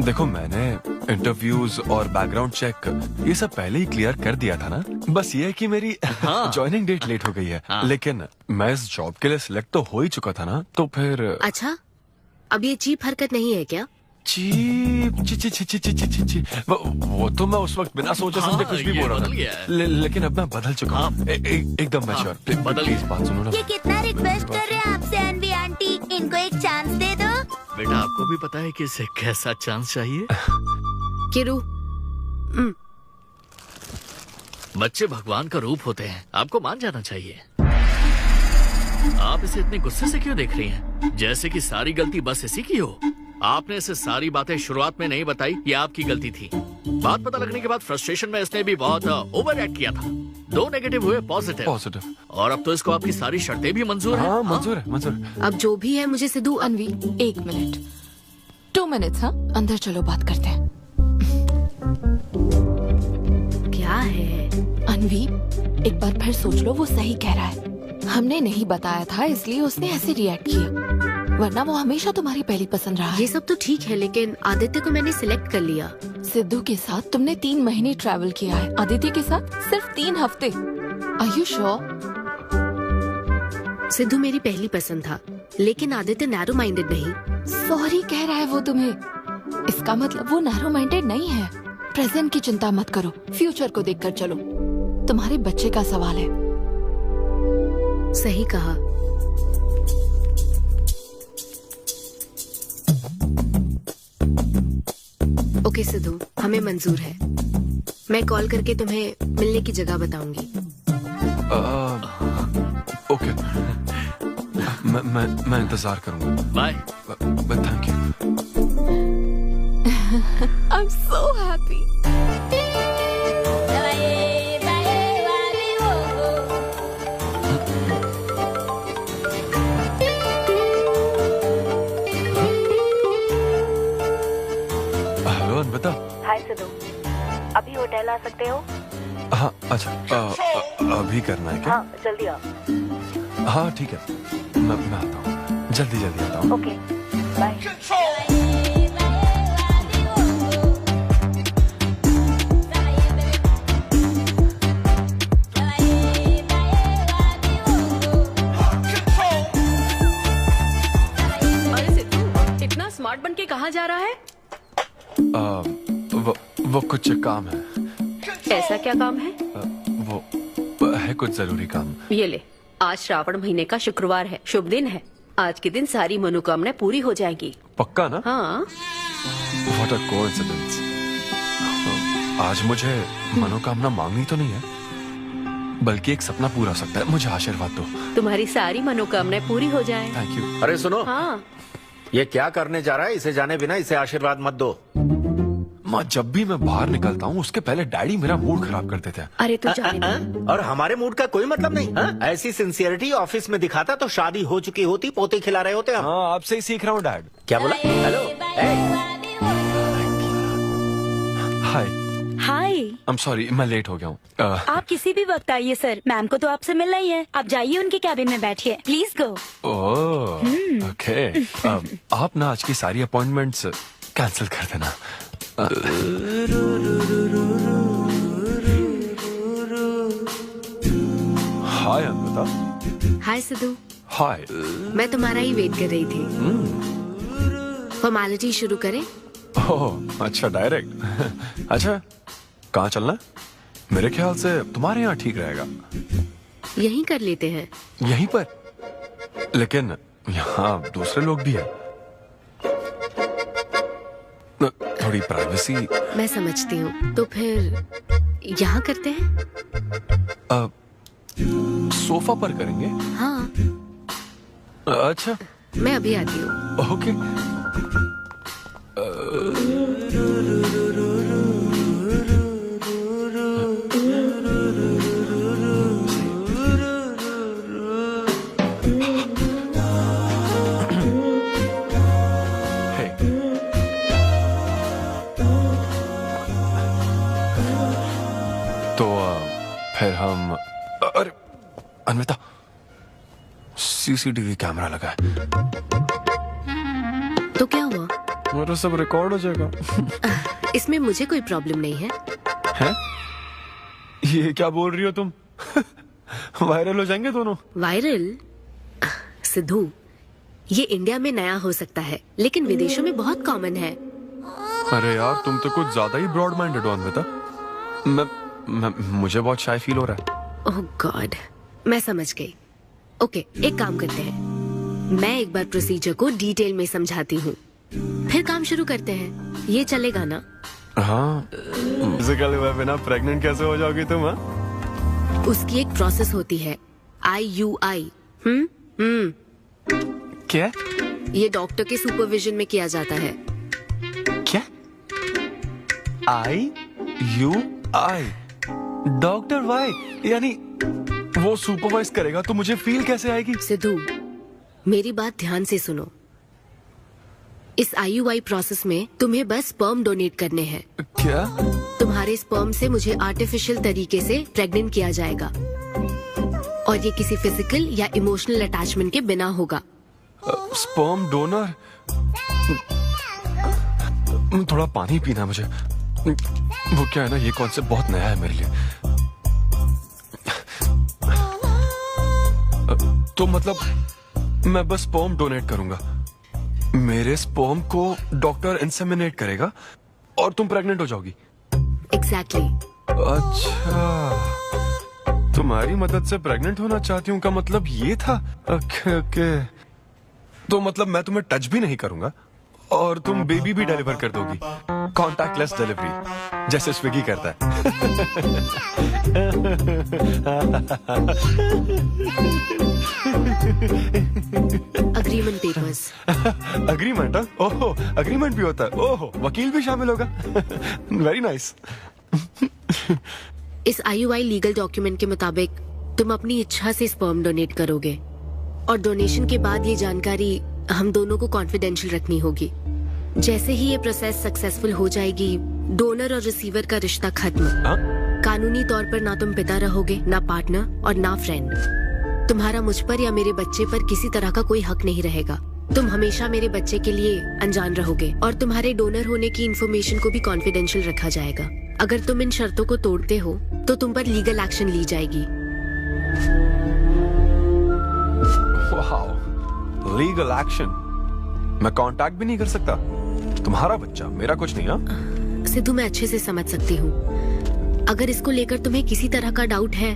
देखो मैंने इंटरव्यूज और बैकग्राउंड चेक ये सब पहले ही क्लियर कर दिया था ना। बस ये है कि मेरी ज्वाइनिंग डेट लेट हो गई है। लेकिन मैं इस जॉब के लिए सिलेक्ट तो हो ही चुका था ना, तो फिर। अच्छा, अब ये चीप हरकत नहीं है क्या? चीप वो तो मैं उस वक्त बिना सोचे समझे कुछ भी बोल रहा था, लेकिन अब मैं बदल चुका हूँ। एकदम मैच्योर। प्लीज बात सुनो ना। ये कितना रिक्वेस्ट कर रहे हैं आपसे अनवी आंटी, इनको एक चांस दे दो। बेटा आपको भी पता है कि इसे कैसा चांस चाहिए? किरू, बच्चे भगवान का रूप होते हैं, आपको मान जाना चाहिए। आप इसे इतने गुस्से से क्यों देख रही हैं? जैसे कि सारी गलती बस इसी की हो। आपने इसे सारी बातें शुरुआत में नहीं बताई, ये आपकी गलती थी। बात पता लगने के बाद फ्रस्ट्रेशन में इसने भी बहुत ओवर एक्ट किया था। 2 नेगेटिव हुए, पॉजिटिव। और अब तो इसको आपकी सारी शर्तें भी मंजूर हैं। हाँ, मंजूर है, मंजूर है। अब जो भी है मुझे सिद्धू। अनवी 1 मिनट, 2 मिनट्स। हाँ, अंदर चलो बात करते हैं। क्या है अनवी, एक बार फिर सोच लो, वो सही कह रहा है। हमने नहीं बताया था इसलिए उसने ऐसे रिएक्ट किया, वरना वो हमेशा तुम्हारी पहली पसंद रहा है। ये सब तो ठीक है, लेकिन आदित्य को मैंने सिलेक्ट कर लिया। सिद्धू के साथ तुमने 3 महीने ट्रैवल किया है, आदित्य के साथ सिर्फ 3 हफ्ते। Are you sure? सिद्धू मेरी पहली पसंद था, लेकिन आदित्य नैरो माइंडेड नहीं। सॉरी कह रहा है वो तुम्हें, इसका मतलब वो नैरो माइंडेड नहीं है। प्रेजेंट की चिंता मत करो, फ्यूचर को देखकर चलो। तुम्हारे बच्चे का सवाल है। सही कहा। ओके सिद्धू, हमें मंजूर है। मैं कॉल करके तुम्हें मिलने की जगह बताऊंगी। ओके, मैं इंतजार करूंगा। Bye. Thank you. I'm so happy. Hello Anvita. Hi Siddhu, अभी होटल आ सकते हो? हाँ अच्छा, अभी करना है क्या? हाँ जल्दी आओ। हाँ ठीक है, मैं आता हूँ, जल्दी आता हूँ। Okay bye. कहाँ जा रहा है? वो कुछ काम है। ऐसा क्या काम है? वो है कुछ जरूरी काम। ये ले, आज श्रावण महीने का शुक्रवार है, शुभ दिन है। आज के दिन सारी मनोकामनाएं पूरी हो जाएंगी। पक्का ना? हाँ। What a coincidence। आज मुझे मनोकामना मांगनी तो नहीं है, बल्कि एक सपना पूरा हो सकता है। मुझे आशीर्वाद दो। तुम्हारी सारी मनोकामनाएं पूरी हो जाएं। Thank you. अरे सुनो, हाँ। ये क्या करने जा रहा है? इसे जाने बिना इसे आशीर्वाद मत दो। माँ, जब भी मैं बाहर निकलता हूँ उसके पहले डैडी मेरा मूड खराब कर देते हैं। अरे तू जाने दे। और हमारे मूड का कोई मतलब नहीं। ऐसी सिंसियरिटी ऑफिस में दिखाता तो शादी हो चुकी होती, पोते खिला रहे होते हम। हाँ, आपसे ही सीख रहा हूँ डैड। क्या बोला? Hello. Hi. Hi. I'm sorry, मैं लेट हो गया हूँ। आप किसी भी वक्त आइए सर, मैम को तो आपसे मिलना ही है। आप जाइए उनके कैबिन में बैठिए, प्लीज गो। Oh, okay. आप ना आज की सारी अपॉइंटमेंट्स कैंसिल कर देना। हाय अन्विता। हाय सिद्धू। हाय। मैं तुम्हारा ही वेट कर रही थी। फॉर्मेलिटी शुरू करें? ओह, अच्छा, डायरेक्ट। अच्छा, कहाँ चलना है? मेरे ख्याल से तुम्हारे यहाँ ठीक रहेगा। यहीं कर लेते हैं। यहीं पर? लेकिन यहाँ दूसरे लोग भी हैं। थोड़ी प्राइवेसी। मैं समझती हूँ, तो फिर यहाँ करते हैं? सोफा पर करेंगे? हाँ। अच्छा, मैं अभी आती हूँ। ओके। फिर हम, अरे अन्विता, सीसीटीवी कैमरा लगा है। तो क्या हुआ? मेरा सब रिकॉर्ड हो जाएगा। इसमें मुझे कोई प्रॉब्लम नहीं है। हैं? ये क्या बोल रही हो तुम? वायरल हो जाएंगे दोनों। वायरल? सिद्धू, ये इंडिया में नया हो सकता है, लेकिन विदेशों में बहुत कॉमन है। अरे यार, तुम तो कुछ ज्यादा ही ब्रॉड माइंडेड हो अन्विता। मुझे बहुत शाय फील हो रहा है। ओह गॉड, मैं समझ गई। ओके, एक काम करते हैं, मैं एक बार प्रोसीजर को डिटेल में समझाती हूँ, फिर काम शुरू करते हैं। ये चलेगा ना? हाँ। फिजिकल हुए बिना प्रेग्नेंट कैसे हो जाओगी तुम? हाँ, उसकी एक प्रोसेस होती है, IUI। क्या? ये डॉक्टर के सुपरविजन में किया जाता है। क्या? IUI? Doctor why? यानी वो सुपरवाइज करेगा तो मुझे फील कैसे आएगी? सिद्धू, मेरी बात ध्यान से सुनो। इस IUI प्रोसेस में तुम्हें बस स्पर्म डोनेट करने हैं। क्या? तुम्हारे स्पर्म से मुझे आर्टिफिशियल तरीके से प्रेग्नेंट किया जाएगा, और ये किसी फिजिकल या इमोशनल अटैचमेंट के बिना होगा। Sperm donor? थोड़ा पानी पीना मुझे। वो क्या है ना, ये कॉन्सेप्ट बहुत नया है मेरे लिए। तो मतलब मैं बस स्पर्म डोनेट करूंगा, मेरे स्पर्म को डॉक्टर इंसेमिनेट करेगा और तुम प्रेग्नेंट हो जाओगी? एग्जैक्टली। अच्छा, तुम्हारी मदद से प्रेग्नेंट होना चाहती हूँ का मतलब ये था? ओके। तो मतलब मैं तुम्हें टच भी नहीं करूंगा और तुम बेबी भी डिलीवर कर दोगी? कॉन्टैक्टलेस डिलीवरी, जैसे स्विगी करता है। Agreement papers. अग्रीमेंट? ओहो, अग्रीमेंट भी होता है? ओहो, वकील भी शामिल होगा? Very nice. इस IUI लीगल डॉक्यूमेंट के मुताबिक तुम अपनी इच्छा से स्पर्म डोनेट करोगे, और डोनेशन के बाद ये जानकारी हम दोनों को कॉन्फिडेंशियल रखनी होगी। जैसे ही ये प्रोसेस सक्सेसफुल हो जाएगी, डोनर और रिसीवर का रिश्ता खत्म। कानूनी तौर पर ना तुम पिता रहोगे, ना पार्टनर और ना फ्रेंड। तुम्हारा मुझ पर या मेरे बच्चे पर किसी तरह का कोई हक नहीं रहेगा। तुम हमेशा मेरे बच्चे के लिए अनजान रहोगे, और तुम्हारे डोनर होने की इंफॉर्मेशन को भी कॉन्फिडेंशियल रखा जाएगा। अगर तुम इन शर्तों को तोड़ते हो तो तुम पर लीगल एक्शन ली जाएगी। Legal action? मैं कांटेक्ट भी नहीं कर सकता? तुम्हारा बच्चा, मेरा कुछ नहीं। हाँ सिद्धू, मैं अच्छे से समझ सकती हूँ। अगर इसको लेकर तुम्हें किसी तरह का डाउट है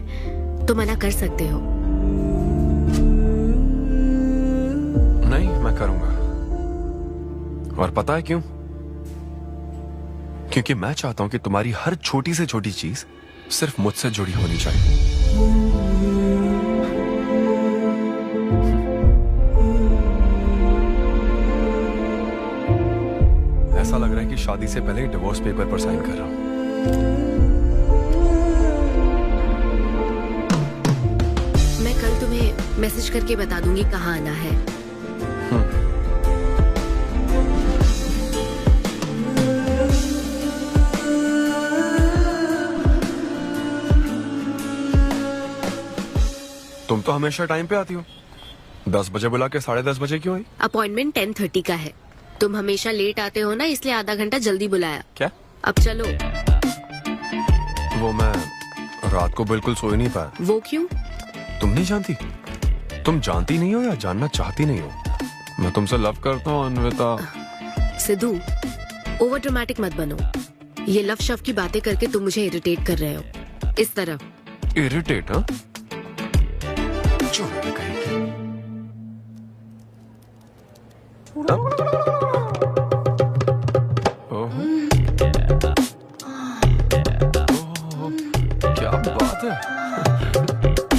तो मना कर सकते हो। नहीं, मैं करूंगा। और पता है क्यों? क्योंकि मैं चाहता हूं कि तुम्हारी हर छोटी से छोटी चीज सिर्फ मुझसे जुड़ी होनी चाहिए। ऐसा लग रहा है कि शादी से पहले डिवोर्स पेपर पर साइन कर रहा हूं। मैं कल तुम्हें मैसेज करके बता दूंगी कहाँ आना है। तुम तो हमेशा टाइम पे आती हो। 10 बजे बुला के 10:30 बजे क्यों आई? अपॉइंटमेंट 10:30 का है। तुम हमेशा लेट आते हो ना, इसलिए आधा घंटा जल्दी बुलाया। क्या? अब चलो। वो मैं रात को बिल्कुल सो ही नहीं पाया। वो क्यों? तुम नहीं जानती? तुम जानती नहीं हो या जानना चाहती नहीं हो? मैं तुमसे लव करता हूँ अन्विता। सिद्धू, ओवर ड्रामेटिक मत बनो। ये लव शव की बातें करके तुम मुझे इरिटेट कर रहे हो। इस तरह इरिटेट? हाँ, क्या बात है।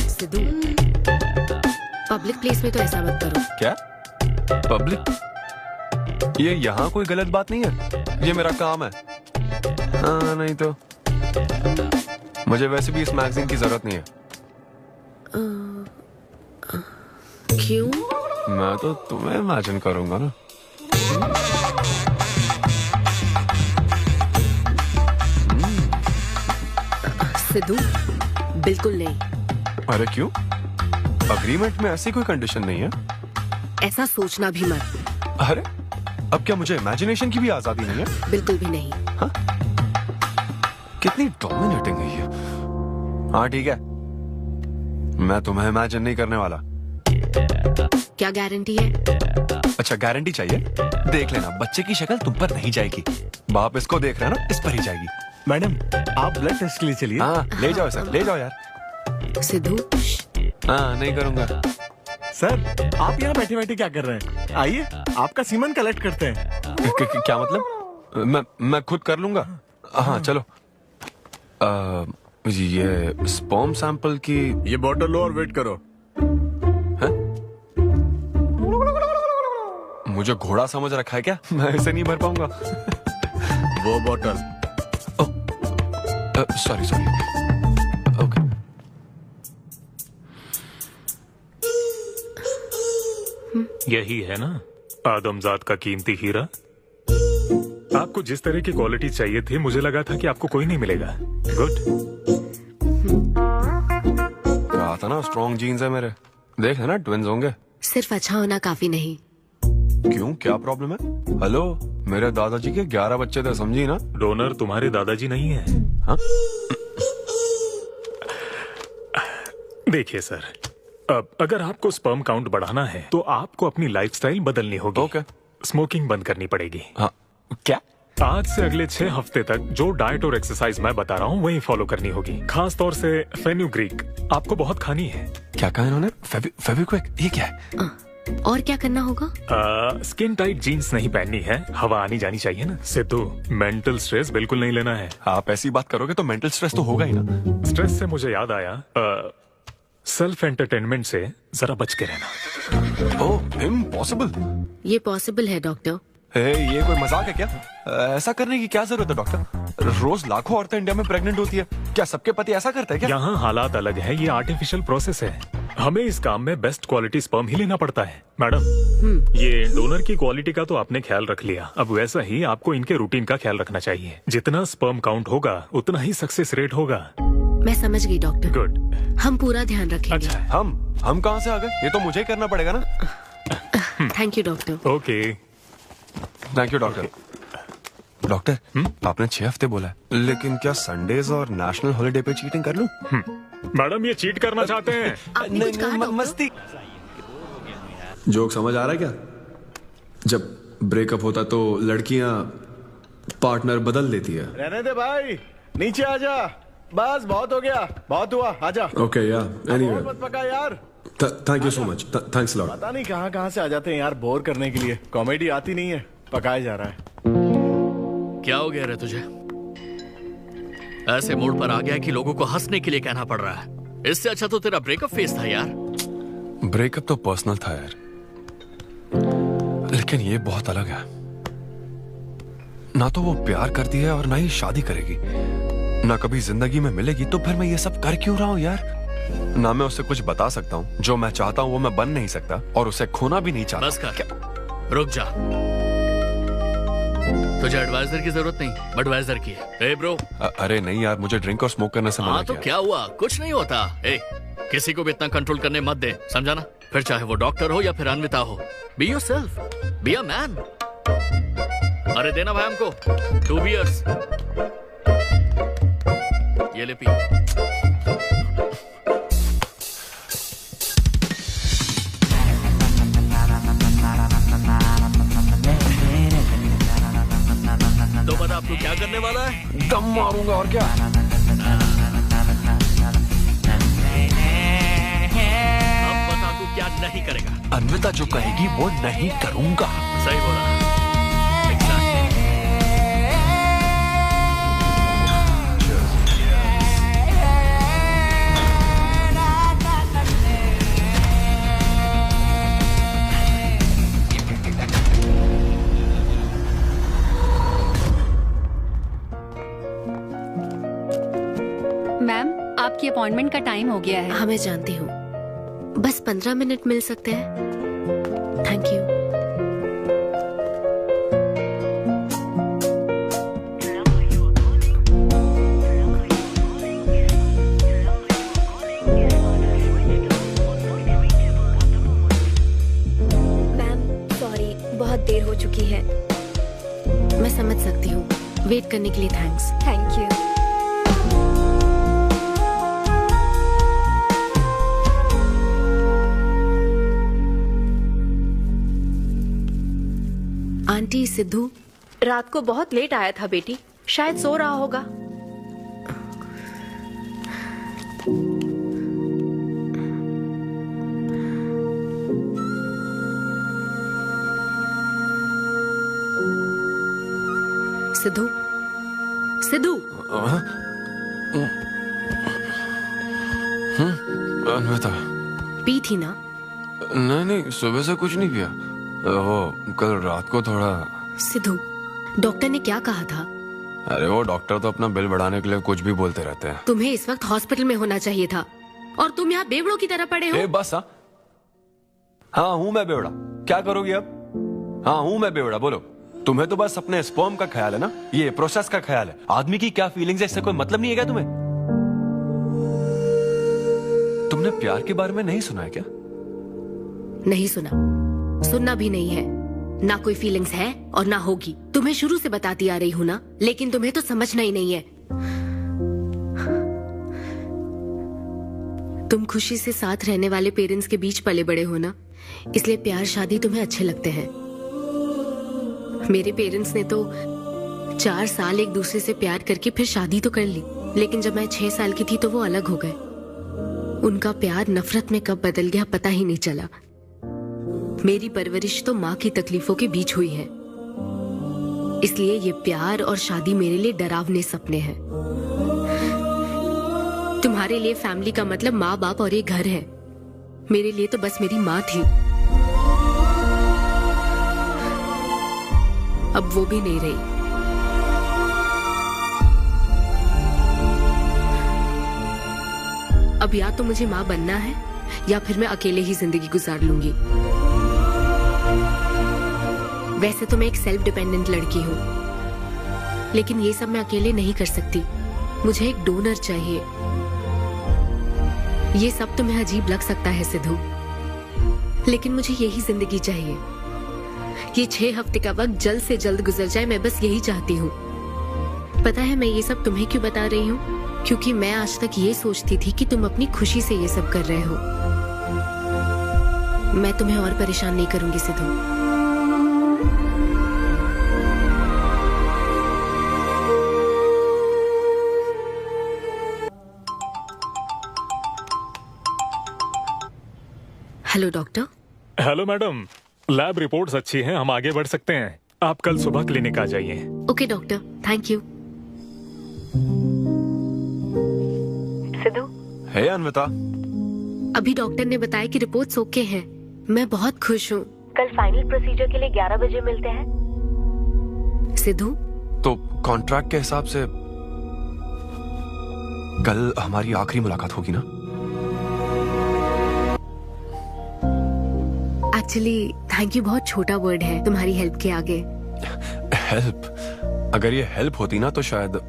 सिद्धू, पब्लिक प्लेस में तो ऐसा मत करो। क्या पब्लिक? ये यहाँ कोई गलत बात नहीं है, ये मेरा काम है। हाँ, नहीं तो मुझे वैसे भी इस मैगजीन की जरूरत नहीं है। क्यों? मैं तो तुम्हें इमेजिन करूंगा ना। सिद्धू, बिल्कुल नहीं। अरे क्यों? अग्रीमेंट में ऐसी कोई कंडीशन नहीं है। ऐसा सोचना भी मत। अरे अब क्या मुझे इमेजिनेशन की भी आजादी नहीं है? बिल्कुल भी नहीं। हाँ? कितनी डोमिनेटिंग है ये। हाँ ठीक है, मैं तुम्हें इमेजिन नहीं करने वाला। क्या गारंटी है? अच्छा, गारंटी चाहिए? देख लेना, बच्चे की शक्ल तुम पर नहीं जाएगी। बाप इसको देख रहा है ना, इस पर ही जाएगी। मैडम, आप ब्लड टेस्ट के लिए चलिए। हाँ, ले जाओ सर, ले जाओ यार। सिद्धू। हाँ, नहीं करूंगा। सर, आप यहाँ बैठे बैठे क्या कर रहे हैं? आइए, आपका सीमन कलेक्ट करते हैं। क्या मतलब? मैं खुद कर लूंगा। हाँ चलो। ये स्पर्म सैंपल की ये बॉटल लो और वेट करो। है? मुझे घोड़ा समझ रखा है क्या? मैं इसे नहीं भर पाऊंगा। वो बॉटल। Sorry sorry. ओके। यही है ना आदमजात का कीमती हीरा? आपको जिस तरह की क्वालिटी चाहिए थी, मुझे लगा था कि आपको कोई नहीं मिलेगा। गुड। कहा था ना, स्ट्रॉन्ग जीन्स है मेरे। देख है ना, ट्विंस होंगे। सिर्फ अच्छा होना काफी नहीं। क्यों, क्या प्रॉब्लम है? हेलो, मेरे दादाजी के 11 बच्चे थे, समझी ना? डोनर तुम्हारे दादाजी नहीं है। हाँ? देखिए सर, अब अगर आपको स्पर्म काउंट बढ़ाना है तो आपको अपनी लाइफस्टाइल बदलनी होगी। ओके। स्मोकिंग बंद करनी पड़ेगी। हाँ। क्या? आज से अगले 6 हफ्ते तक जो डाइट और एक्सरसाइज मैं बता रहा हूँ वही फॉलो करनी होगी। खास तौर से फेन्यूग्रीक आपको बहुत खानी है। क्या कहा इन्होंने? फेविक्विक? ये क्या है? और क्या करना होगा? स्किन टाइट जीन्स नहीं पहननी है, हवा आनी जानी चाहिए ना। सिद्धू, मेंटल स्ट्रेस बिल्कुल नहीं लेना है। आप ऐसी बात करोगे तो मेंटल स्ट्रेस तो होगा ही ना। स्ट्रेस से मुझे याद आया, सेल्फ एंटरटेनमेंट से जरा बच के रहना। ओह, इम्पॉसिबल। ये पॉसिबल है डॉक्टर। ये कोई मजाक है क्या? ऐसा करने की क्या जरूरत है डॉक्टर? रोज लाखों औरतें इंडिया में प्रेग्नेंट होती है, क्या सबके पति ऐसा करते हैं क्या? यहाँ हालात अलग है, ये आर्टिफिशियल प्रोसेस है। हमें इस काम में बेस्ट क्वालिटी स्पर्म ही लेना पड़ता है। मैडम, ये डोनर की क्वालिटी का तो आपने ख्याल रख लिया, अब वैसा ही आपको इनके रूटीन का ख्याल रखना चाहिए। जितना स्पर्म काउंट होगा उतना ही सक्सेस रेट होगा। मैं समझ गई डॉक्टर। गुड। हम पूरा ध्यान रखेंगे। अच्छा, हम कहाँ से आ गए? ये तो मुझे ही करना पड़ेगा ना। Thank you doctor. Okay, thank you doctor. Doctor, आपने 6 हफ्ते बोला है, लेकिन क्या संडेज और नेशनल हॉलिडे पे चीटिंग कर लूं? मैडम, ये चीट करना चाहते हैं? नहीं, मस्ती। जोक समझ आ रहा है क्या? जब ब्रेकअप होता तो लड़कियां पार्टनर बदल देती है। रहने दे भाई, नीचे आजा। बस बहुत हो गया, बहुत हुआ, आजा। ओके या एनीवे, मत पका यार। Thank you so much, thanks lot. पता नहीं कहाँ कहाँ से आ जाते हैं यार बोर करने के लिए। कॉमेडी आती नहीं है, पकाया जा रहा है। क्या हो गया रे तुझे? ऐसे मूड पर आ गया कि लोगों को हंसने के लिए कहना पड़ रहा है। इससे अच्छा तो तेरा ब्रेकअप फेस था यार। ब्रेकअप तो पर्सनल था यार, लेकिन ये बहुत अलग है। ना तो वो प्यार करती है और ना ही शादी करेगी, ना कभी जिंदगी में मिलेगी, तो फिर मैं ये सब कर क्यों रहा हूँ यार? ना मैं उसे कुछ बता सकता हूँ, जो मैं चाहता हूँ वो मैं बन नहीं सकता, और उसे खोना भी नहीं चाहता। बस कर, रुक जा। तुझे एडवाइजर की जरूरत नहीं, बडवाइजर की है। ए ब्रो। अरे नहीं यार, मुझे ड्रिंक और स्मोक करने से मना तो किया। क्या हुआ? कुछ नहीं होता। ए, किसी को भी इतना कंट्रोल करने मत दे, समझा ना? फिर चाहे वो डॉक्टर हो या फिर अन्विता हो। Be yourself, be a man. अरे देना भाई हमको 2 बियर्स। ये ले पी। तो बता अब तू क्या करने वाला है? दम मारूंगा और क्या। अब बता तू क्या नहीं करेगा? अन्विता जो कहेगी वो नहीं करूंगा। सही बोला। मैम, आपकी अपॉइंटमेंट का टाइम हो गया है। हाँ मैं जानती हूँ, बस 15 मिनट मिल सकते हैं? Thank you. मैम सॉरी, बहुत देर हो चुकी है। मैं समझ सकती हूँ, वेट करने के लिए thanks. Thank you. Aunty, Sidhu रात को बहुत लेट आया था बेटी, शायद सो रहा होगा। सिद्धू, सिद्धू। अन्विता। पी थी ना? नहीं, सुबह से कुछ नहीं पिया। वो कल रात को थोड़ा। सिद्धू, डॉक्टर ने क्या कहा था? अरे वो डॉक्टर तो अपना बिल बढ़ाने के लिए कुछ भी बोलते रहते हैं। तुम्हें इस वक्त हॉस्पिटल में होना चाहिए था, और तुम यहाँ बेवड़ों की तरह पड़े हो। बस हाँ हूँ मैं बेवड़ा। क्या करोगी अब? हाँ हूँ मैं बेवड़ा, बोलो। तुम्हें तो बस अपने स्पर्म का ख्याल है ना, ये प्रोसेस का ख्याल है। आदमी की क्या फीलिंग्स है इससे कोई मतलब नहीं है क्या तुम्हें? तुमने प्यार के बारे में नहीं सुना है क्या? नहीं सुना, सुनना भी नहीं है। ना कोई फीलिंग्स है और ना होगी। तुम्हें शुरू से बताती आ रही हूँ ना, लेकिन तुम्हें तो समझना ही नहीं है। तुम खुशी से साथ रहने वाले पेरेंट्स के बीच पले बड़े हो ना, इसलिए प्यार शादी तुम्हें अच्छे लगते हैं। मेरे पेरेंट्स ने तो 4 साल एक दूसरे से प्यार करके फिर शादी तो कर ली, लेकिन जब मैं 6 साल की थी तो वो अलग हो गए। उनका प्यार नफरत में कब बदल गया पता ही नहीं चला। मेरी परवरिश तो माँ की तकलीफों के बीच हुई है, इसलिए ये प्यार और शादी मेरे लिए डरावने सपने हैं। तुम्हारे लिए फैमिली का मतलब माँ बाप और ये घर है, मेरे लिए तो बस मेरी माँ थी। अब वो भी नहीं रही। अब या तो मुझे माँ बनना है या फिर मैं अकेले ही जिंदगी गुजार लूंगी। वैसे तो मैं एक सेल्फ डिपेंडेंट लड़की हूँ, लेकिन ये सब मैं अकेले नहीं कर सकती। मुझे एक डोनर चाहिए। ये सब तुम्हें अजीब लग सकता है सिद्धू, लेकिन मुझे यही जिंदगी चाहिए। ये 6 हफ्ते का वक्त जल्द से जल्द गुजर जाए, मैं बस यही चाहती हूँ। पता है मैं ये सब तुम्हें क्यों बता रही हूँ? क्योंकि मैं आज तक ये सोचती थी कि तुम अपनी खुशी से ये सब कर रहे हो। मैं तुम्हें और परेशान नहीं करूंगी Sidhu. Hello doctor. Hello madam, lab reports अच्छी हैं, हम आगे बढ़ सकते हैं। आप कल सुबह क्लिनिक आ जाइए। Okay doctor, thank you. Siddhu, hey Anvita. अभी डॉक्टर ने बताया कि रिपोर्ट्स ओके हैं। मैं बहुत खुश हूँ। कल फाइनल प्रोसीजर के लिए 11 बजे मिलते हैं। सिद्धू, तो कॉन्ट्रैक्ट के हिसाब से कल हमारी आखिरी मुलाकात होगी ना? एक्चुअली थैंक यू बहुत छोटा वर्ड है तुम्हारी हेल्प के आगे। हेल्प? अगर ये हेल्प होती ना तो शायद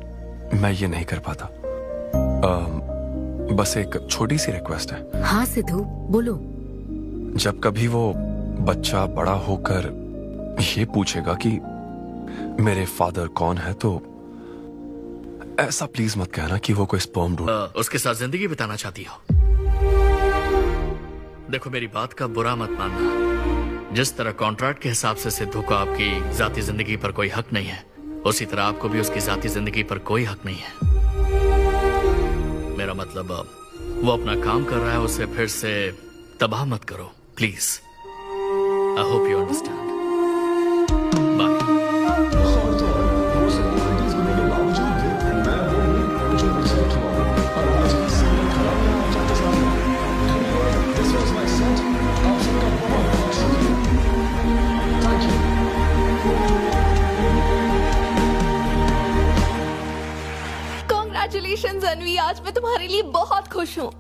मैं ये नहीं कर पाता। बस एक छोटी सी रिक्वेस्ट है। हाँ सिद्धू, बोलो। जब कभी वो बच्चा बड़ा होकर ये पूछेगा कि मेरे फादर कौन है, तो ऐसा प्लीज मत कहना कि वो कोई स्पर्म ढूंढ उसके साथ जिंदगी बिताना चाहती हो। देखो, मेरी बात का बुरा मत मानना। जिस तरह कॉन्ट्रैक्ट के हिसाब से सिद्धू को आपकी जाती जिंदगी पर कोई हक नहीं है, उसी तरह आपको भी उसकी जाती जिंदगी पर कोई हक नहीं है। मेरा मतलब, वो अपना काम कर रहा है, उसे फिर से तबाह मत करो please. I hope you understand. Congratulations अनवी, आज मैं तुम्हारे लिए बहुत खुश हूँ।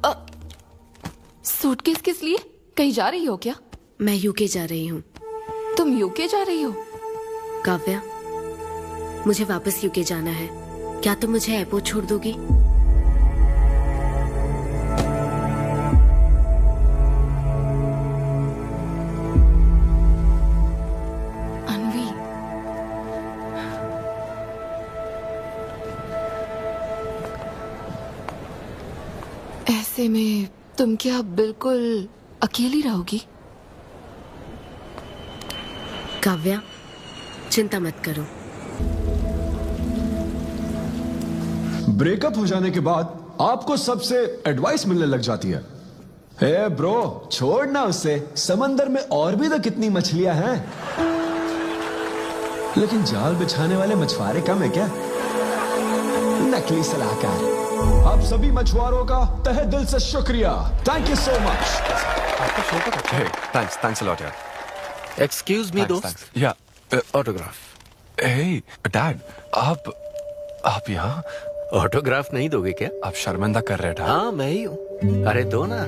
सूटकेस किस लिए? कहीं जा रही हो क्या? मैं यूके जा रही हूँ। तुम यूके जा रही हो? काव्या, मुझे वापस यूके जाना है। क्या तुम मुझे एयरपोर्ट छोड़ दोगी? ऐसे में तुम क्या बिल्कुल अकेली रहोगी? काव्या, चिंता मत करो। ब्रेकअप हो जाने के बाद आपको सबसे एडवाइस मिलने लग जाती है। हे ब्रो, छोड़ना उसे, समंदर में और भी तो कितनी मछलियां हैं। लेकिन जाल बिछाने वाले मछुआरे कम है क्या? नकली सलाहकार। आप सभी मछुआरों का तहे दिल से शुक्रिया। Thank you so much. Thanks a lot यार। एक्सक्यूज मी दोस्त। या ऑटोग्राफ। हे डैड, आप यहाँ? ऑटोग्राफ नहीं दोगे क्या? आप शर्मिंदा कर रहे थे। हाँ, मैं ही हूँ। अरे दो ना।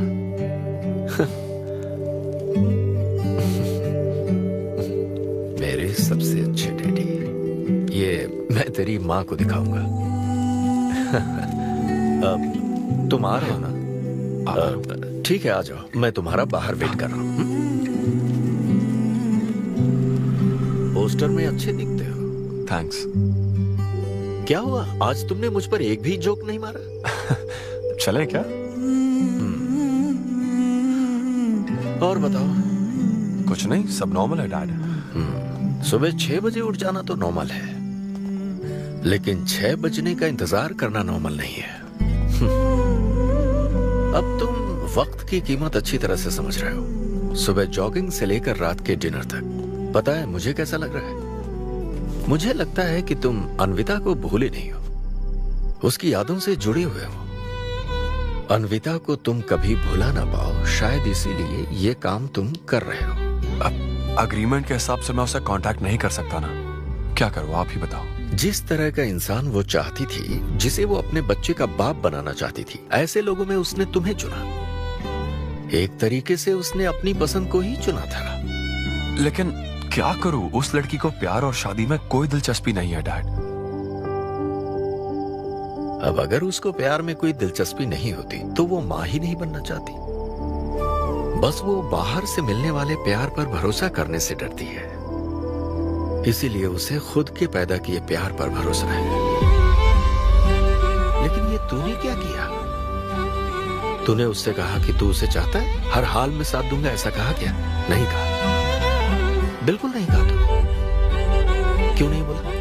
मेरे सबसे अच्छे डैडी, ये मैं तेरी माँ को दिखाऊंगा। तुम आ रहे हो ना? ठीक है, आ जाओ। मैं तुम्हारा बाहर वेट कर रहा हूँ। पोस्टर में अच्छे दिखते हो। थैंक्स। क्या हुआ, आज तुमने मुझ पर एक भी जोक नहीं मारा? चले क्या? और बताओ। कुछ नहीं, सब नॉर्मल है डैड। सुबह 6 बजे उठ जाना तो नॉर्मल है, लेकिन 6 बजने का इंतजार करना नॉर्मल नहीं है। अब तुम वक्त की कीमत अच्छी तरह से समझ रहे हो। सुबह जॉगिंग से लेकर रात के डिनर तक। पता है मुझे कैसा लग रहा है? मुझे लगता है कि तुम अन्विता को भूले नहीं हो, उसकी यादों से जुड़े हुए हो। अन्विता को तुम कभी भुला ना पाओ, शायद इसीलिए ये काम तुम कर रहे हो। अब अग्रीमेंट के हिसाब से मैं उसे कांटेक्ट नहीं कर सकता ना। क्या करूं, आप ही बताओ। जिस तरह का इंसान वो चाहती थी, जिसे वो अपने बच्चे का बाप बनाना चाहती थी, ऐसे लोगों में उसने तुम्हें चुना। एक तरीके से उसने अपनी पसंद को ही चुना था। लेकिन क्या करूं, उस लड़की को प्यार और शादी में कोई दिलचस्पी नहीं है डैड। अब अगर उसको प्यार में कोई दिलचस्पी नहीं होती तो वो माँ ही नहीं बनना चाहती। बस वो बाहर से मिलने वाले प्यार पर भरोसा करने से डरती है, इसीलिए उसे खुद के पैदा किए प्यार पर भरोसा है। लेकिन ये तूने क्या किया? तूने उससे कहा कि तू उसे चाहता है, हर हाल में साथ दूंगा, ऐसा कहा क्या? नहीं कहा, बिल्कुल नहीं कहा। क्यों नहीं बोला?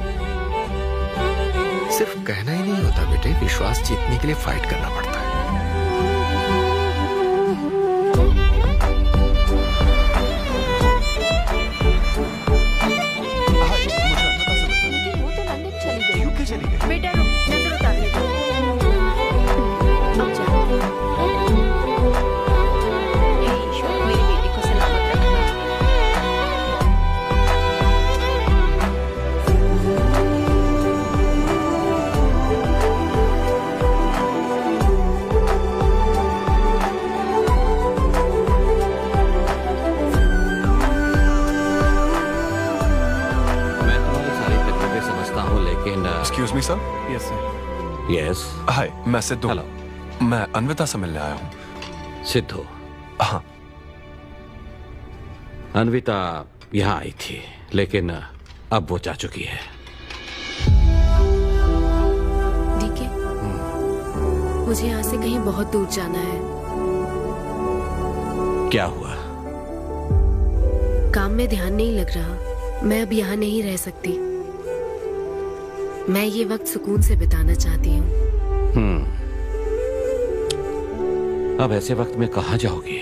सिर्फ कहना ही नहीं होता बेटे, विश्वास जीतने के लिए फाइट करना पड़ता है। बेटा रुक, नजर उतारने दो। अब जाओ। हे ईश्वर, मेरी बेटी को सलामत रखना। मैं तुम्हारी सारी तकलीफें समझता हूँ, लेकिन excuse me sir. Yes sir. Yes. Hi, मैं सिद्धू। हेलो। मैं अन्विता से मिलने आया हूँ। सिद्धू? हाँ। अन्विता यहाँ आई थी, लेकिन अब वो जा चुकी है। ठीक है, मुझे यहाँ से कहीं बहुत दूर जाना है। क्या हुआ? काम में ध्यान नहीं लग रहा। मैं अब यहाँ नहीं रह सकती। मैं ये वक्त सुकून से बिताना चाहती हूँ। अब ऐसे वक्त में कहाँ जाओगी?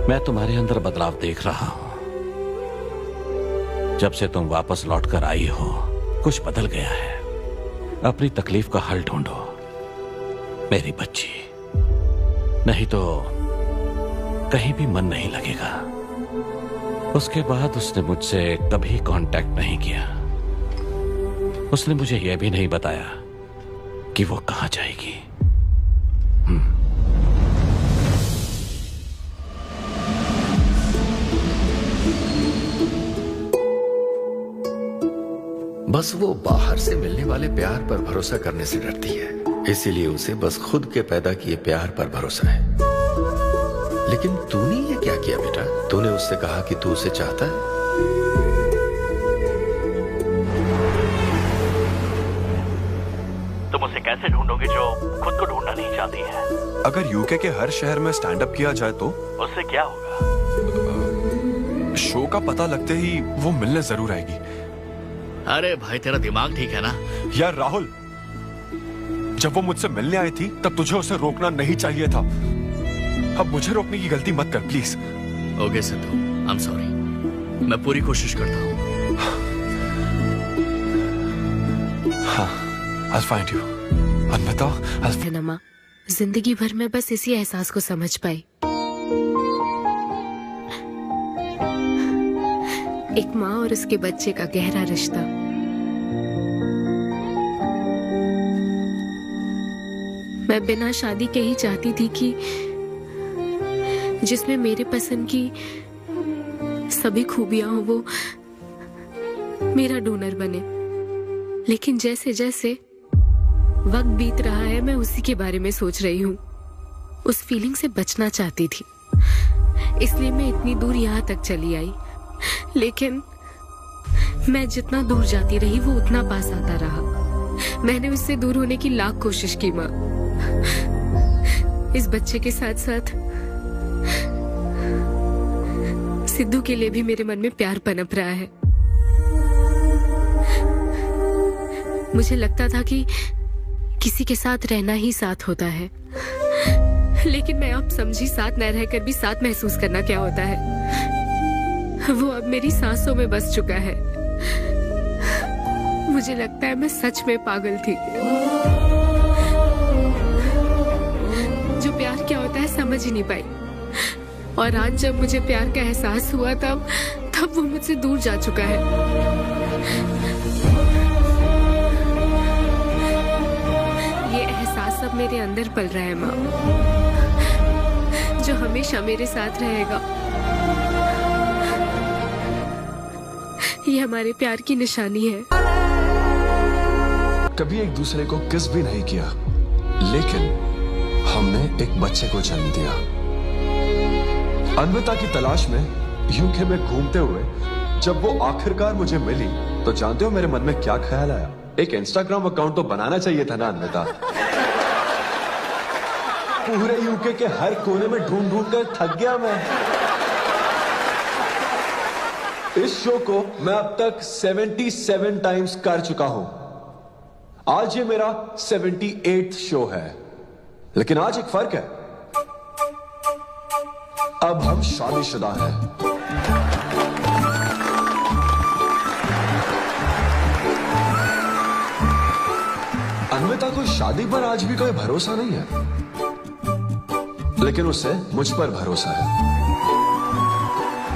मैं तुम्हारे अंदर बदलाव देख रहा हूँ। जब से तुम वापस लौटकर आई हो, कुछ बदल गया है। अपनी तकलीफ का हल ढूंढो, मेरी बच्ची। नहीं तो कहीं भी मन नहीं लगेगा। उसके बाद उसने मुझसे कभी कांटेक्ट नहीं किया। उसने मुझे यह भी नहीं बताया कि वो कहां जाएगी। बस वो बाहर से मिलने वाले प्यार पर भरोसा करने से डरती है, इसीलिए उसे बस खुद के पैदा किए प्यार पर भरोसा है। लेकिन तूने ये क्या किया बेटा? तूने उससे कहा कि तू उसे चाहता है। तुम उसे कैसे ढूंढोगे जो खुद को ढूंढना नहीं चाहती है? अगर यूके के हर शहर में स्टैंड अप किया जाए तो उससे क्या होगा? शो का पता लगते ही वो मिलने जरूर आएगी। अरे भाई, तेरा दिमाग ठीक है ना? यार राहुल, जब वो मुझसे मिलने आई थी तब तुझे उसे रोकना नहीं चाहिए था। अब मुझे रोकने की गलती मत कर please. Okay Sidhu, I am sorry. मैं पूरी कोशिश करता हूँ। हाँ, I'll find you. अन्विता, नमा, जिंदगी भर में बस इसी एहसास को समझ पाई। एक माँ और उसके बच्चे का गहरा रिश्ता। मैं बिना शादी के ही चाहती थी कि जिसमें मेरे पसंद की सभी खूबियां हो वो मेरा डोनर बने। लेकिन जैसे जैसे वक्त बीत रहा है, मैं उसी के बारे में सोच रही हूँ। उस फीलिंग से बचना चाहती थी, इसलिए मैं इतनी दूर यहाँ तक चली आई। लेकिन मैं जितना दूर जाती रही वो उतना पास आता रहा। मैंने उससे दूर होने की लाख कोशिश की माँ। इस बच्चे के साथ साथ सिद्धू के लिए भी मेरे मन में प्यार पनप रहा है। मुझे लगता था कि किसी के साथ रहना ही साथ होता है, लेकिन मैं अब समझी साथ न रहकर भी साथ महसूस करना क्या होता है। वो अब मेरी सांसों में बस चुका है। मुझे लगता है मैं सच में पागल थी। जो प्यार क्या होता है समझ ही नहीं पाई। और आज जब मुझे प्यार का एहसास हुआ तब वो मुझसे दूर जा चुका है। ये एहसास अब मेरे अंदर पल रहा है माँ, जो हमेशा मेरे साथ रहेगा। ये हमारे प्यार की निशानी है। कभी एक दूसरे को किस भी नहीं किया, लेकिन हमने एक बच्चे को जन्म दिया। अन्विता की तलाश में यूके में घूमते हुए जब वो आखिरकार मुझे मिली, तो जानते हो मेरे मन में क्या ख्याल आया? एक इंस्टाग्राम अकाउंट तो बनाना चाहिए था ना अन्विता। पूरे यूके के हर कोने में ढूंढ ढूंढ कर थक गया मैं। इस शो को मैं अब तक 77 टाइम्स कर चुका हूं। आज ये मेरा 78th शो है, लेकिन आज एक फर्क है, अब हम शादीशुदा हैं। अन्विता को शादी पर आज भी कोई भरोसा नहीं है, लेकिन उसे मुझ पर भरोसा है।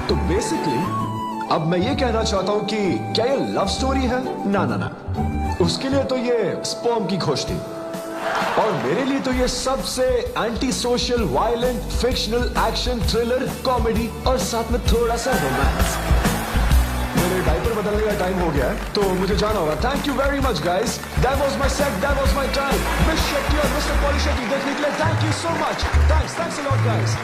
तो बेसिकली अब मैं ये कहना चाहता हूं कि क्या ये लव स्टोरी है? ना ना ना, उसके लिए तो ये स्पर्म की खोज थी, और मेरे लिए तो ये सबसे anti social, violent, fictional, action, thriller, comedy और साथ में थोड़ा सा रोमांस। मेरे डायपर बदलने का टाइम हो गया है, तो मुझे जाना होगा। Thank you very much guys, that was my set, that was my time. Miss Shetty और मिस्टर पॉली शेट्टी देखने के लिए thank you so much. Thanks a lot guys.